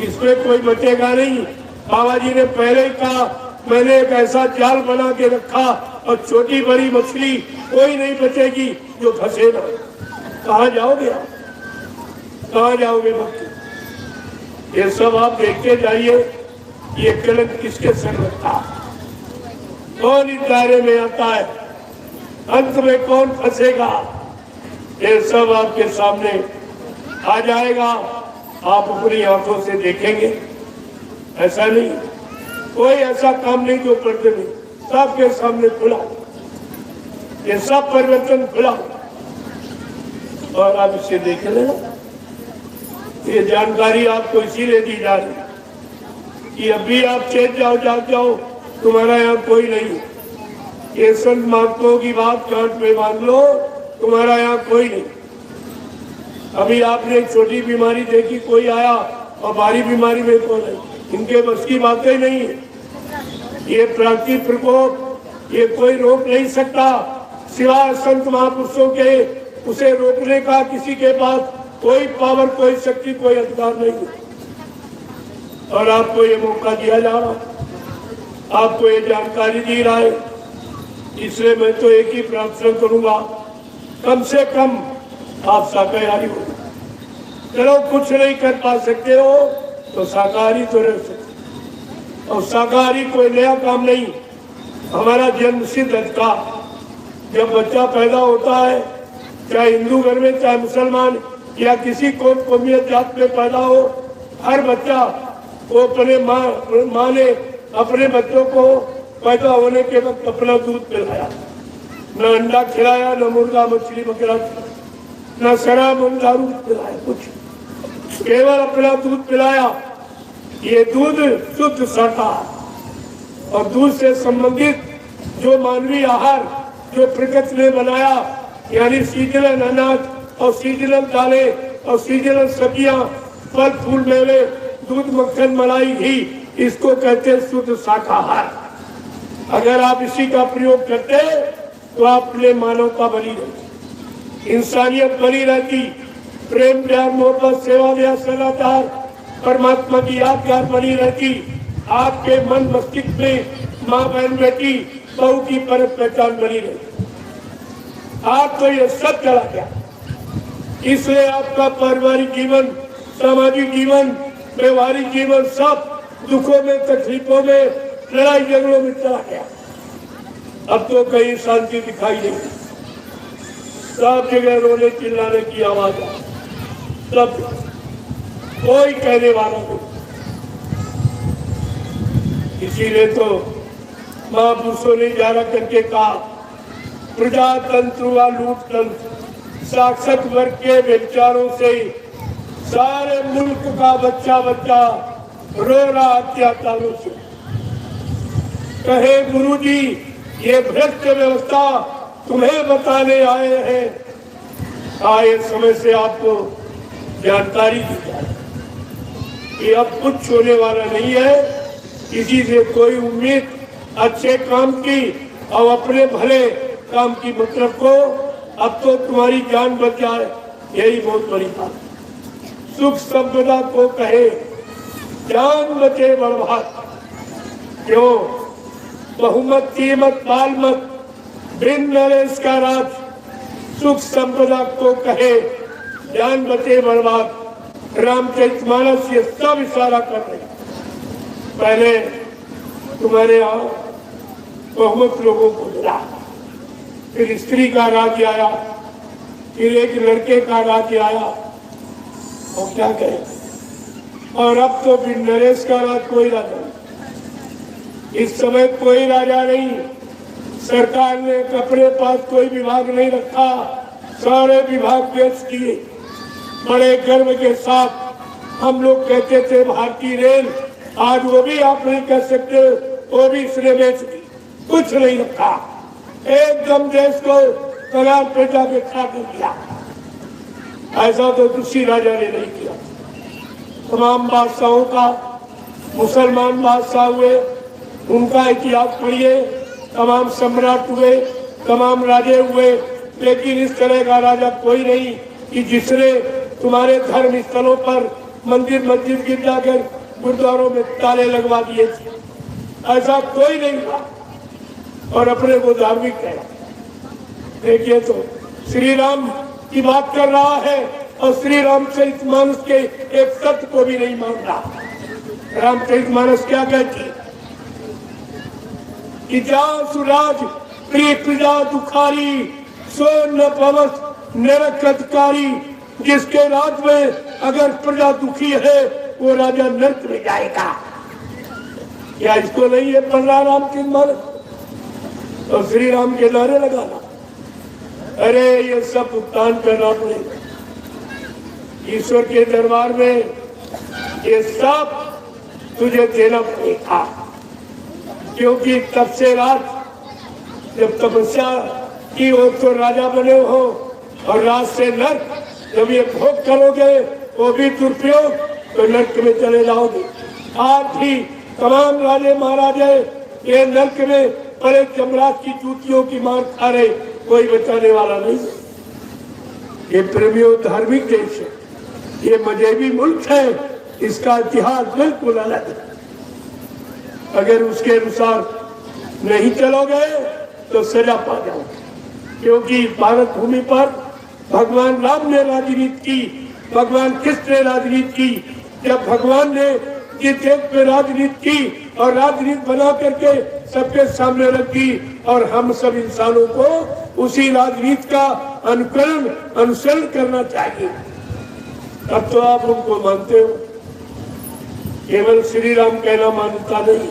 इसमें कोई बचेगा नहीं। बाबा जी ने पहले ही कहा, मैंने एक ऐसा जाल बना के रखा और छोटी बड़ी मछली कोई नहीं बचेगी जो फंसे ना। कहाँ जाओगे आप? कहाँ जाओगे भक्त? ये सब आप देखते जाइए। ये कलंक किसके सर लगता है? कौन इस दायरे में आता है? अंत में कौन फंसेगा? ये सब आपके सामने आ जाएगा, आप अपनी आंखों से देखेंगे। ऐसा नहीं, कोई ऐसा काम नहीं जो पर्दे में, सबके सामने खुला, ये सब परिवर्तन खुला और आप इसे देख लेना। ये जानकारी आपको इसीलिए दी जा रही है कि अभी आप चेत जाओ, जाग जाओ, तुम्हारा यहाँ कोई नहीं। ये संत महात्माओं की बात कांट में बांध लो, तुम्हारा यहाँ कोई नहीं। अभी आपने छोटी बीमारी देखी, कोई आया, और भारी बीमारी में कौन है? इनके बस की बातें नहीं है। ये प्राकृतिक प्रकोप ये कोई रोक नहीं सकता सिवाय संत महापुरुषों के। उसे रोकने का किसी के पास कोई पावर, कोई शक्ति, कोई अधिकार नहीं है। और आपको ये मौका दिया जा रहा, आपको ये जानकारी दी रहा है। इसलिए मैं तो एक ही प्रार्थना करूंगा, कम से कम आप शाकाहारी हो। चलो कुछ नहीं कर पा सकते हो तो शाकाहारी तो रह सकते। और शाकाहारी कोई नया काम नहीं, हमारा जन्म सिद्ध अधिकार। जब बच्चा पैदा होता है, चाहे हिंदू घर में चाहे मुसलमान या किसी कौम कौमियत जात में पैदा हो, हर बच्चा को अपने माँ ने अपने बच्चों को पैदा होने के वक्त अपना दूध पिलाया। न अंडा खिलाया, न मुर्गा मछली बकरा, न शराब न दारू पिलाया, कुछ, केवल अपना दूध पिलाया। ये दूध शुद्ध शाकाहार और दूध से संबंधित जो मानवीय आहार जो प्रकृति ने बनाया यानी सीजनल अनाज और सीजनल दालें और सीजनल सब्जियां, फल फूल मेवे, दूध मक्खन मलाई घी, इसको कहते हैं शुद्ध शाकाहार। अगर आप इसी का प्रयोग करते तो आप में मानवता बनी रहती, इंसानियत बनी रहती, प्रेम प्यार मोहब्बत सेवा व्याह सदाचार परमात्मा की यादगार बनी रहती। आपके मन मस्तिष्क में माँ बहन बेटी बहू की परत पहचान बनी रहती। आप तो ये सब चला गया, इसलिए आपका पारिवारिक जीवन, सामाजिक जीवन, व्यवहारिक जीवन सब दुखों में, तकलीफों में, लड़ाई झगड़ों में चला गया। अब तो कहीं शांति दिखाई नहीं, सब जगह रोने चिल्लाने की आवाज है, सब कोई कहने वाला नहीं। इसीलिए तो महापुरुषों ने इजारा करके कहा, प्रजातंत्र व लूटतंत्र, साक्षर वर्ग के विचारों से सारे मुल्क का बच्चा बच्चा रो रहा अत्याचारों से। कहे गुरुजी ये भ्रष्ट व्यवस्था तुम्हें बताने आए हैं। आए समय से आपको जानकारी दी जाए कि अब कुछ होने वाला नहीं है, किसी से कोई उम्मीद अच्छे काम की और अपने भले काम की मतलब को, अब तो तुम्हारी जान बच जाए, यही बहुत बड़ी बात। सुख संपदा को कहे जान बचे बर्बाद, क्यों बहुमत कीमत बाल मत बिन नरेश का राज। सुख संपदा को कहे जान बचे बर्बाद। रामचरितमानस ये सब इशारा कर रहे। पहले तुम्हारे यहाँ बहुमत लोगों को मिला, फिर स्त्री का राज्य आया, फिर एक लड़के का राज्य आया, और क्या कहे, और अब तो बिन नरेश का राज कोई राजा नहीं। इस समय कोई राजा नहीं, सरकार ने अपने पास कोई विभाग नहीं रखा, सारे विभाग पेश किए। बड़े गर्व के साथ हम लोग कहते थे भारतीय रेल, आज वो भी आप नहीं कह सकते, वो भी इसने बेच दी, कुछ नहीं रखा, एकदम देश को कगार पे जाके खड़ा कर दिया। ऐसा तो दूसरी राजा ने नहीं किया। तमाम बादशाहों का, मुसलमान बादशाह हुए, उनका इतिहास पढ़िए, तमाम सम्राट हुए, तमाम राजे हुए, लेकिन इस तरह का राजा कोई नहीं कि जिसने तुम्हारे धर्म स्थलों पर मंदिर मस्जिद गिर जाकर गुरुद्वारों में ताले लगवा दिए थे। ऐसा कोई नहीं हुआ और अपने को धार्मिक कहा। देखिए तो श्री राम की बात कर रहा है और श्री रामचरितमानस के एक सत्य को भी नहीं मान रहा। रामचरितमानस क्या कहती कि जा सुराज प्रिय प्रजा दुखारी, सो न पवस नरकतकारी। जिसके राज में अगर प्रजा दुखी है वो राजा नरक में जाएगा। क्या इसको नहीं है पढ़ रहा रामचरितमानस और श्री राम के नारे लगाना? अरे ये सब भुगतान करना पड़ेगा ईश्वर के दरबार में, ये सब तुझे देना पड़ेगा। क्योंकि तब से रात जब तपस्या की हो तो राजा बने हो, और रात से नर्क जब ये भोग करोगे वो भी दुरुपयोग तो नर्क में चले जाओगे। आज भी तमाम राजे महाराजे ये नर्क में पड़े जमराज की जूतियों की मार खा रहे, कोई बचाने वाला नहीं। ये प्रेमियों धार्मिक देश है, ये मजहबी मुल्क है, इसका इतिहास बिल्कुल अलग है। अगर उसके अनुसार नहीं चलोगे तो सजा पा जाओगे। क्योंकि भारत भूमि पर भगवान राम ने राजनीति की, भगवान कृष्ण ने राजनीति की। जब भगवान ने जिस देश पे राजनीति की और राजनीति बना करके सबके सामने रख दी, और हम सब इंसानों को उसी राजनीति का अनुसरण करना चाहिए। अब तो आप उनको मानते हो, केवल श्री राम कहना मान्यता नहीं,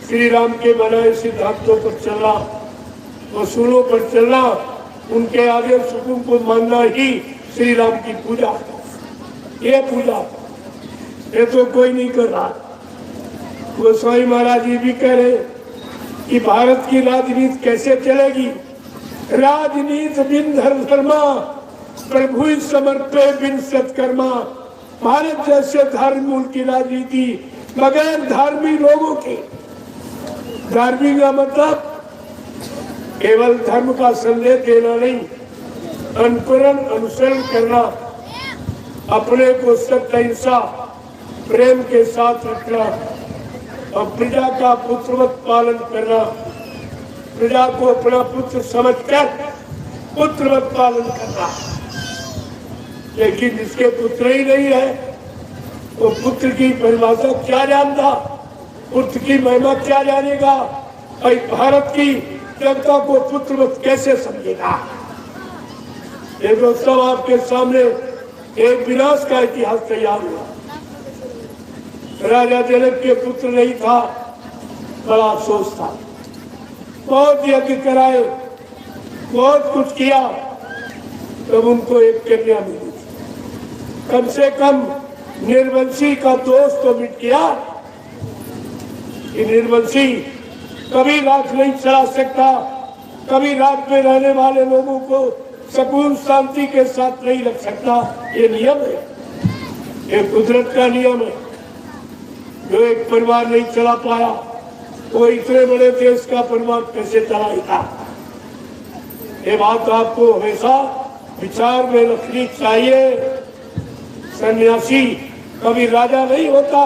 श्री राम के बनाए सिद्धांतों पर चलना, उसूलों पर चलना, उनके आदेश हुक्म को मानना ही श्री राम की पूजा। ये पूजा ये तो कोई नहीं कर रहा। गोस्वामी महाराज ये भी कह रहे कि भारत की राजनीति कैसे चलेगी, राजनीति बिन धर्मा प्रभु समर्पे बिन सत्कर्मा। भारत जैसे धार्मिक मुल्क की राजनीति बगैर धार्मिक लोगों के, धार्मिक का मतलब केवल धर्म का संदेश देना नहीं, अनुकरण अनुसरण करना, अपने को सत्य हिंसा प्रेम के साथ रखना और प्रजा का पुत्रवत पालन करना, प्रजा को अपना पुत्र समझकर पुत्रवत पालन करना। लेकिन जिसके पुत्र ही नहीं है वो पुत्र की परिभाषा क्या जानता, पुत्र की महिमा क्या जानेगा, और भारत की जनता को पुत्रवत कैसे समझेगा। ये दोस्तों आपके सामने एक विनाश का इतिहास तैयार हुआ। राजा जनक के पुत्र नहीं था, बड़ा अफसोस था। बहुत यज्ञ कराए, बहुत कुछ किया, तब उनको एक कन्या मिली। कम से कम निर्वंशी का दोष तो मिट गया। निर्वंशी कभी रात नहीं चला सकता, कभी रात में रहने वाले लोगों को सुकून शांति के साथ नहीं रख सकता। ये नियम है, ये कुदरत का नियम है। जो एक परिवार नहीं चला पाया वो इतने बड़े देश का परिवार कैसे चलाएगा। ये बात आपको हमेशा विचार में रखनी चाहिए। सन्यासी कभी राजा नहीं होता,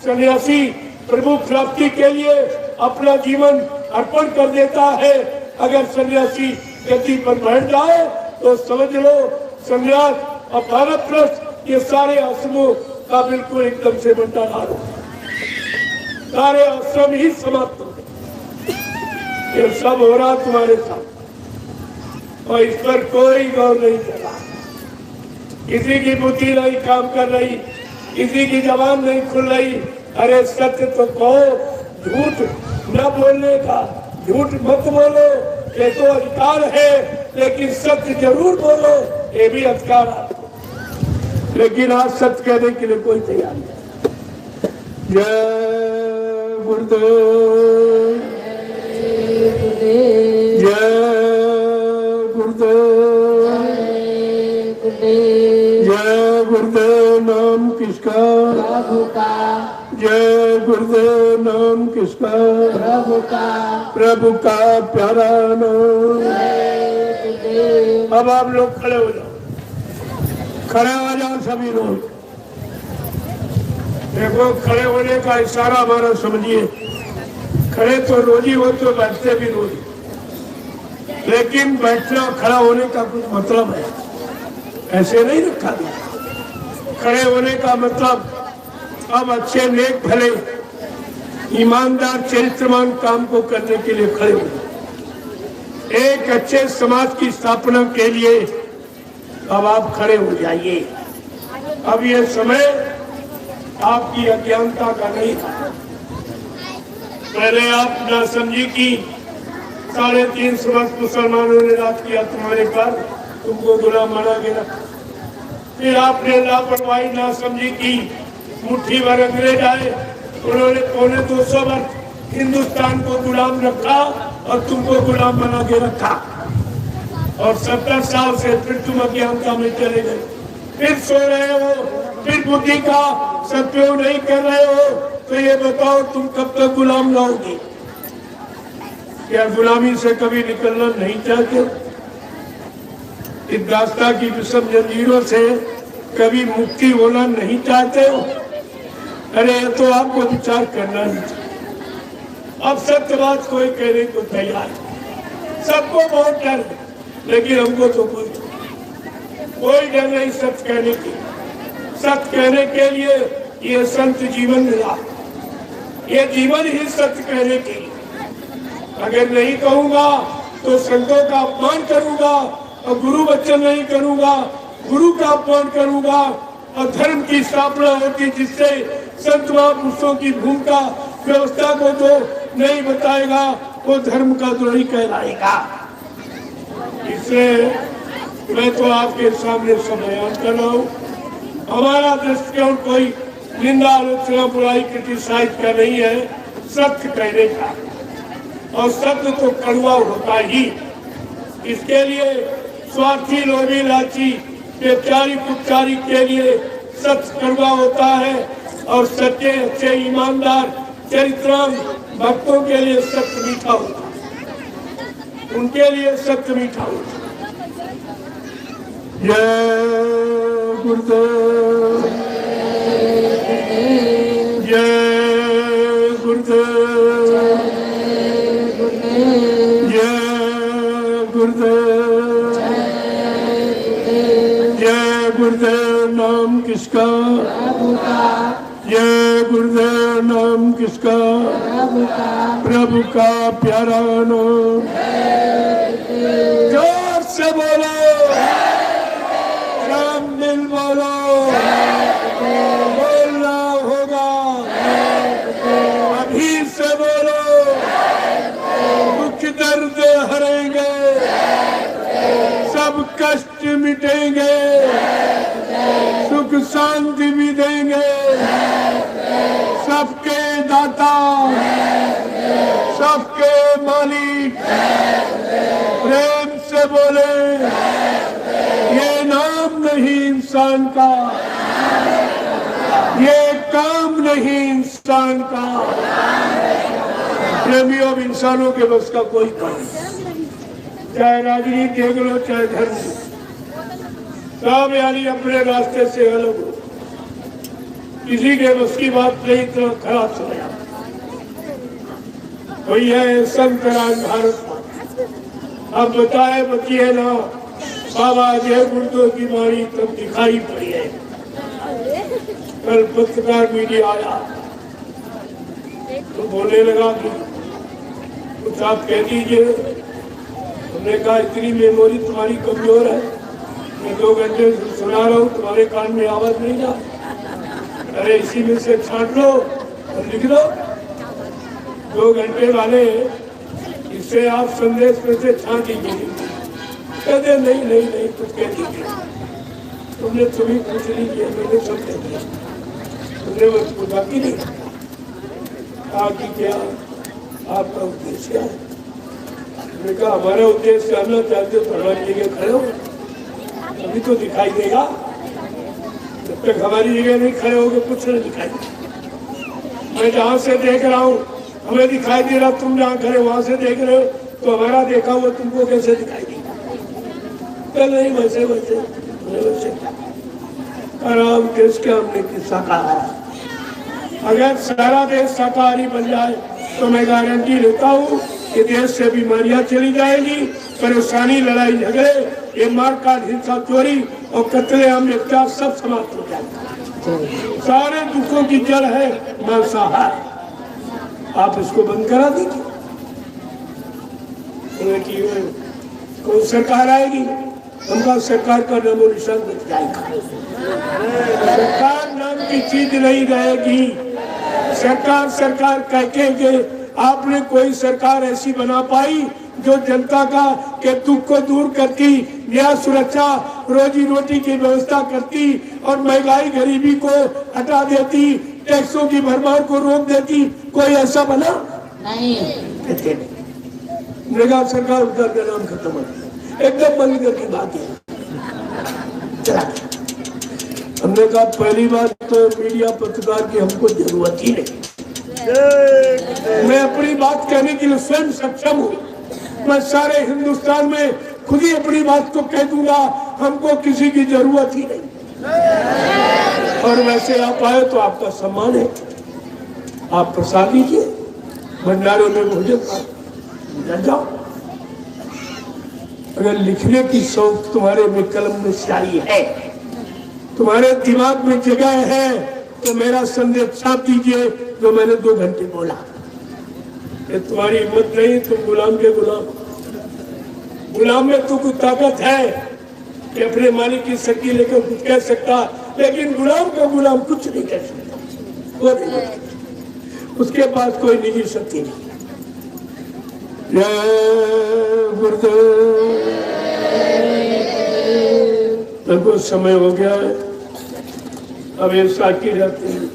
सन्यासी प्रभु प्राप्ति के लिए अपना जीवन अर्पण कर देता है। अगर सन्यासी गति पर बैठ जाए तो समझ लो सन्यास और वानप्रस्थ ये सारे आश्रमों का बिल्कुल एकदम से बंटाधार हो, सारे आश्रम ही समाप्त हो गए। ये सब हो रहा तुम्हारे साथ और इस पर कोई गौर नहीं कर रहा। किसी की बुद्धि नहीं काम कर रही, किसी की जबान नहीं खुल रही। अरे सत्य तो कहो, झूठ न बोलने का, झूठ मत बोलो, ये तो अधिकार है, लेकिन सत्य जरूर बोलो, ये भी अधिकार है। लेकिन आज सत्य कहने के लिए कोई तैयार नहीं। जय गुरुदेव, जय गुरुदेव, जय गुरुदेव। नाम किसका? प्रभु का। जय गुरुदेव। नाम किसका? प्रभु का। प्रभु का प्यारा नाम। जय गुरुदेव। अब आप लोग खड़े हो जाओ, खड़े हो जाओ सभी लोग। देखो खड़े होने का इशारा हमारा समझिए। खड़े तो रोजी हो तो बैठते भी रोजी, लेकिन बैठना खड़ा होने का कुछ मतलब है, ऐसे नहीं रखा गया। खड़े होने का मतलब अब अच्छे नेक भले ईमानदार चरित्रवान काम को करने के लिए खड़े हो। एक अच्छे समाज की स्थापना के लिए अब आप खड़े हो जाइए। अब ये समय आपकी अज्ञानता का नहीं था। पहले आप नासमझी की 3.5 वर्ष मुसलमानों ने राज किया तुम्हारे पर, तुमको गुलाम बना के रखा। फिर आपने लापरवाही नासमझी की, मुट्ठी भर अंग्रेज आए, उन्होंने 250 वर्ष हिंदुस्तान को गुलाम रखा और तुमको गुलाम बना के रखा। और 70 साल से फिर तुम अज्ञानता में चले गए, फिर सो रहे हो, फिर बुद्धि का सदुपयोग नहीं कर रहे हो। तो ये बताओ तुम कब तक गुलाम रहोगे? क्या गुलामी से कभी निकलना नहीं चाहते? इस दास्ता की विषम जंजीरों से कभी मुक्ति होना नहीं चाहते हो? अरे तो आपको विचार करना नहीं चाहिए। अब सत्य बात कोई कहने को तैयार है, सबको बहुत डर है, लेकिन हमको तो कोई डर नहीं सत्य कहने की। सत्य कहने के लिए ये संत जीवन मिला, ये जीवन ही सत्य कहने के लिए। अगर नहीं कहूंगा तो संतों का अपमान करूंगा और गुरु वचन नहीं करूंगा, गुरु का अपमान करूंगा और धर्म की स्थापना होती जिससे संत महापुरुषों की भूमिका व्यवस्था को जो नहीं बताएगा वो धर्म का द्रोही कहलाएगा। इसलिए मैं तो आपके सामने सब बयान कर रहा हूँ। हमारा दृष्टिकोण कोई निंदा आलोचना बुराई क्रिटिसाइज का नहीं है, सत्य कहने का। और सत्य तो कड़वा होता ही, इसके लिए स्वार्थी लोभी लालची व्यभिचारी कुचारी के लिए सख्त कड़वा होता है और सच्चे अच्छे ईमानदार चरित्रवान भक्तों के लिए सख्त मीठा होता है, उनके लिए सख्त मीठा होता है। जय गुरुदेव, जय गुरुदेव, जय गुरुदेव, जय गुरुदेव। नाम किसका? जय गुरुदेव। नाम किसका? प्रभु का प्यारा नाम। जोर से बोलो, राम दिल बोलो, बोलना होगा अभी से बोलो। दुख दर्द हरेंगे, सब कष्ट मिटेंगे, सुख शांति भी देंगे। सबके दाता, सबके मालिक, प्रेम से बोले, ये नाम नहीं इंसान का, ये काम नहीं इंसान का। प्रेमियों, इंसानों के बस का कोई काम नहीं, चाहे राजनीति देख लो चाहे धर्म, सब यानी अपने रास्ते से अलग हो। किसी के बस की बात नहीं, इतना खराब समय वही है संत राज भारत। अब बताए बची है ना बाबा जय गुरुदेव की बारी तब दिखाई पड़ी है। कल पत्रकार मीडिया आया तो बोलने लगा कि कुछ आप कह दीजिए। हमने कहा इतनी मेमोरी तुम्हारी कमजोर है, मैं 2 घंटे सुना रहा हूँ, तुम्हारे कान में आवाज नहीं जा। अरे इसी में से छांट लो और लिख दो। 2 घंटे वाले इससे आप संदेश में से छांट दीजिए। कहते नहीं नहीं नहीं कुछ कह दीजिए। तुमने तुम्हें कुछ नहीं किया, मैंने सब कह दिया। तुमने बस पूछा कि नहीं आगे क्या आपका उद्देश्य है? मैंने कहा हमारा उद्देश्य करना चाहते हो हमारी जगह खड़े हो, अभी तो दिखाई देगा। जब तक हमारी जगह नहीं खड़े होगे कुछ नहीं दिखाई देगा। मैं जहाँ से देख रहा हूँ हमें दिखाई दे रहा, तुम जहाँ खड़े वहां से देख रहे हो तो हमारा देखा हुआ तुमको कैसे दिखाई देगा? नहीं वैसे वैसे वैसे आराम देश के हमने किस्सा कहा। अगर सारा देश शाकाहारी बन जाए तो मैं गारंटी लेता हूँ कि देश से बीमारियां चली जाएगी, परेशानी, लड़ाई झगड़े, ये मारकाट, हिंसा, चोरी और कत्लेआम व्यभिचार सब समाप्त हो जाएगा। सारे दुखों की जड़ है मांसाहार। आप इसको बंद करा दीजिए। कोई सरकार आएगी, हमका सरकार का नामो निशान बच जाएगा। सरकार नाम की चीज नहीं रहेगी। सरकार सरकार कहेंगे। आपने कोई सरकार ऐसी बना पाई जो जनता का के दुख को दूर करती, न्याय, सुरक्षा, रोजी रोटी की व्यवस्था करती और महंगाई गरीबी को हटा देती, टैक्सों की भरमार को रोक देती? कोई ऐसा बना नहीं। निगाह सरकार उधर का नाम खत्म हो गया, एकदम बंद करके बात है। चला हमने कहा पहली बात तो मीडिया पत्रकार की हमको जरूरत ही नहीं। मैं अपनी बात कहने के लिए स्वयं सक्षम हूँ। मैं सारे हिंदुस्तान में खुद ही अपनी बात को कह दूंगा, हमको किसी की जरूरत ही नहीं। और वैसे आप आए तो आपका सम्मान है, आप प्रसाद लीजिए, भंडारों में भोजन जाओ। अगर लिखने की शौक तुम्हारे में, कलम में स्याही है, तुम्हारे दिमाग में जगह है तो मेरा संदेश छाप दीजिए जो मैंने 2 घंटे बोला। ये तुम्हारी हिम्मत नहीं, तुम गुलाम के गुलाम। गुलाम में तो कुछ ताकत है कि अपने मालिक की शक्ति लेकर कुछ कह सकता, लेकिन गुलाम का गुलाम कुछ नहीं कह सकता। वो नहीं, उसके पास कोई निजी शक्ति नहीं। जय गुरुदेव। तब समय हो गया है, अब ये साकी रहते हैं,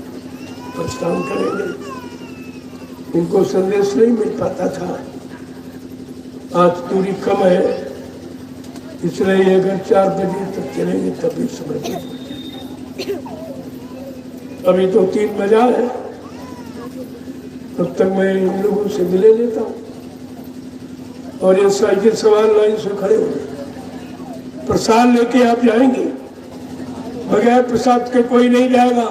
कुछ काम करेंगे। इनको संदेश नहीं मिल पाता था, आज दूरी कम है इसलिए अगर 4 बजे तक चलेंगे तभी समय पर। अभी तो 3 बजा है, तब तक मैं इन लोगों से मिले लेता हूँ। और ये साइकिल सवार लाइन से खड़े हो गए। प्रसाद लेके आप जाएंगे, बगैर प्रसाद के कोई नहीं जाएगा।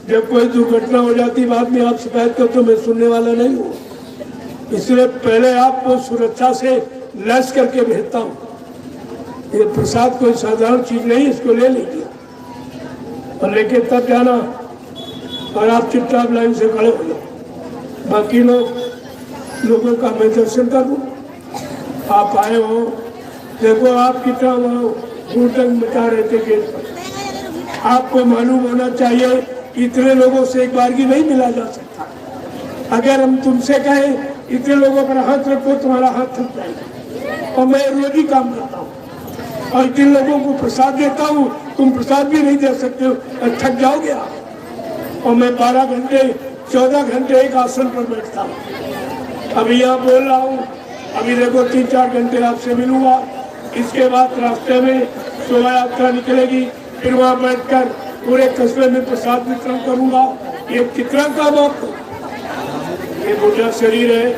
जब कोई दुर्घटना हो जाती बाद में आप शिकायत करते, तो मैं सुनने वाला नहीं हूँ। इसलिए पहले आपको सुरक्षा से लैस करके भेजता हूँ। ये प्रसाद कोई साधारण चीज नहीं, इसको ले लीजिए और लेके तब जाना। और आप चुपचाप लाइन से खड़े हो जाओ, बाकी लोगों का मैं दर्शन कर दूँ। आप आए हो, देखो आप कितना घूटन मचा रहे थे गेट पर। आपको मालूम होना चाहिए इतने लोगों से एक बार की नहीं मिला जा सकता। अगर हम तुमसे कहें इतने लोगों पर हाथ रखो, तुम्हारा हाथ थक जाएगा। और मैं रोज ही काम करता हूँ और इतने लोगों को प्रसाद देता हूँ, तुम प्रसाद भी नहीं दे सकते हो, थक जाओगे आप। और मैं 12 घंटे 14 घंटे एक आसन पर बैठता हूँ। अभी यहाँ बोल रहा हूँ, अभी देखो 3-4 घंटे आपसे मिलूंगा। इसके बाद रास्ते में शोभा यात्रा निकलेगी, फिर वहाँ बैठकर पूरे कस्बे में प्रसाद वितरण करूंगा। ये कितना काम आपको, ये बुढ़ा शरीर है,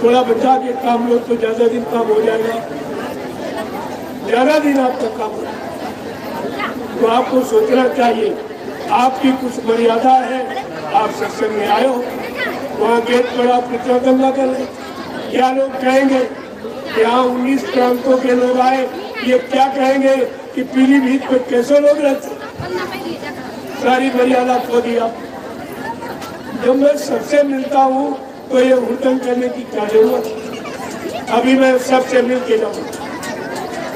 थोड़ा बचा के काम लो तो ज्यादा दिन काम हो जाएगा, ज्यादा दिन आपका काम हो जाएगा। तो आपको सोचना चाहिए आपकी कुछ मर्यादा है। आप सत्संग में आए हो, वहाँ गेट पर आप कितना दंगा कर रहे, क्या लोग कहेंगे? यहाँ 19 प्रांतों के लोग आए, ये क्या कहेंगे कि पीलीभीत में कैसे लोग रहते? सारी मर्यादा खो दिया। जब मैं सबसे मिलता हूँ तो ये हुड़दंग करने की क्या जरूरत? अभी मैं सबसे मिल के जाऊँगा,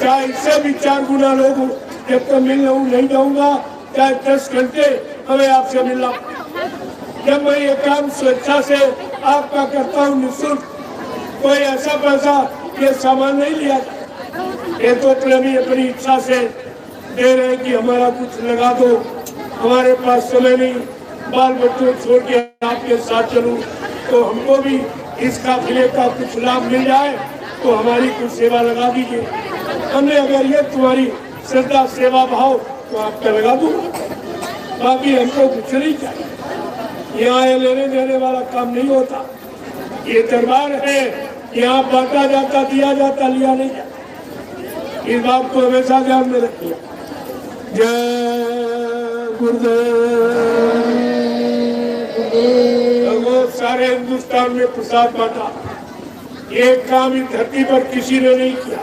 चाहे इससे भी 4 गुना लोग हूँ। जब तक मिल नहीं जाऊँगा, चाहे 10 घंटे हमें आपसे मिलना। जब मैं ये काम स्वेच्छा से आपका करता हूँ निःशुल्क, कोई ऐसा पैसा ये सामान नहीं लिया। ये तो प्रेमी अपनी इच्छा से दे रहे कि हमारा कुछ लगा दो, हमारे पास समय नहीं, बाल बच्चों छोड़ के आपके साथ चलूं, तो हमको भी इस काफिले का कुछ लाभ मिल जाए तो हमारी कुछ सेवा लगा दीजिए। हमने अगर ये तुम्हारी श्रद्धा सेवा भाव तो आपका लगा दूँ, बाकी हमको कुछ नहीं चाहिए। यहाँ ये लेने देने वाला काम नहीं होता। ये दरबार है, यहाँ बांटा जाता, दिया जाता, लिया नहीं जाता। इस बात को हमेशा ध्यान में रखिए। जय गुरुदेव। सारे हिंदुस्तान में प्रसाद बांटा, एक काम इस धरती पर किसी ने नहीं किया,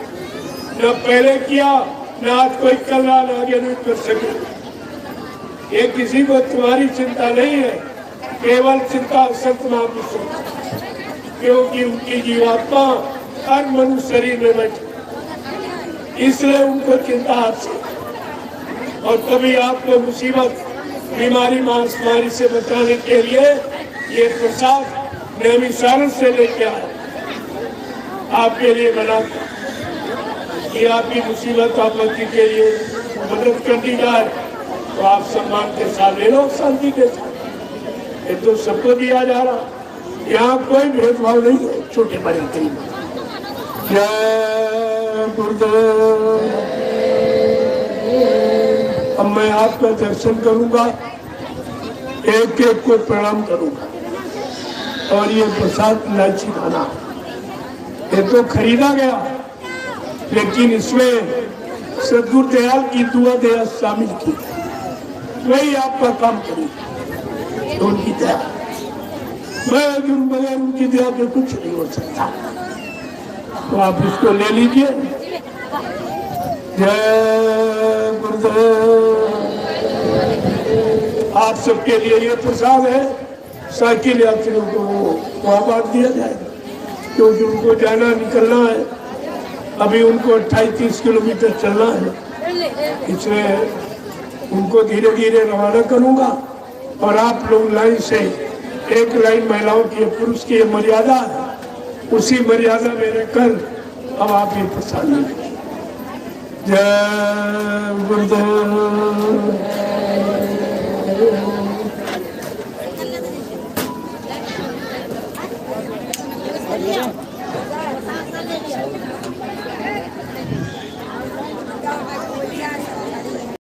न पहले किया, न आज कोई कर रहा, न आगे नहीं कर सके। ये किसी को तुम्हारी चिंता नहीं है, केवल चिंता संत महापुरुषों, क्योंकि उनकी जीवात्मा हर मनुष्य शरीर में बैठी, इसलिए उनको चिंता आपसे। और कभी आपको मुसीबत, बीमारी, महामारी से बचाने के लिए ये प्रसाद नैमिषारण्य से लेके आया, आपके लिए बना कि आपकी मुसीबत आपत्ति के लिए मदद कर दी जाए, तो आप सम्मान के साथ ले लो, शांति के साथ। ये तो सबको दिया जा रहा, यहाँ कोई भेदभाव नहीं है, छोटे बड़े करीब। जय गुरुदेव। अब मैं आपका दर्शन करूंगा, एक एक को प्रणाम करूंगा। और ये प्रसाद इलायची खाना, ये तो खरीदा गया, लेकिन इसमें सदगुरु दयाल की दुआ दया शामिल की, वही आपका काम करेगी। तो उनकी दया, मैं बगैर उनकी दया पे कुछ नहीं हो सकता। तो आप इसको ले लीजिए। जय गुरुदेव। आप सबके लिए ये प्रसाद है, साइकिल यात्रियों को वहाँ बांट दिया जाएगा, क्योंकि उनको जाना निकलना है। अभी उनको 28-30 किलोमीटर चलना है, इसलिए उनको धीरे धीरे रवाना करूंगा। और आप लोग लाइन से, एक लाइन महिलाओं की, पुरुष की मर्यादा है, उसी मर्यादा में रहकर अब आप ये प्रसाद लीजिए। जय गुरुदेव।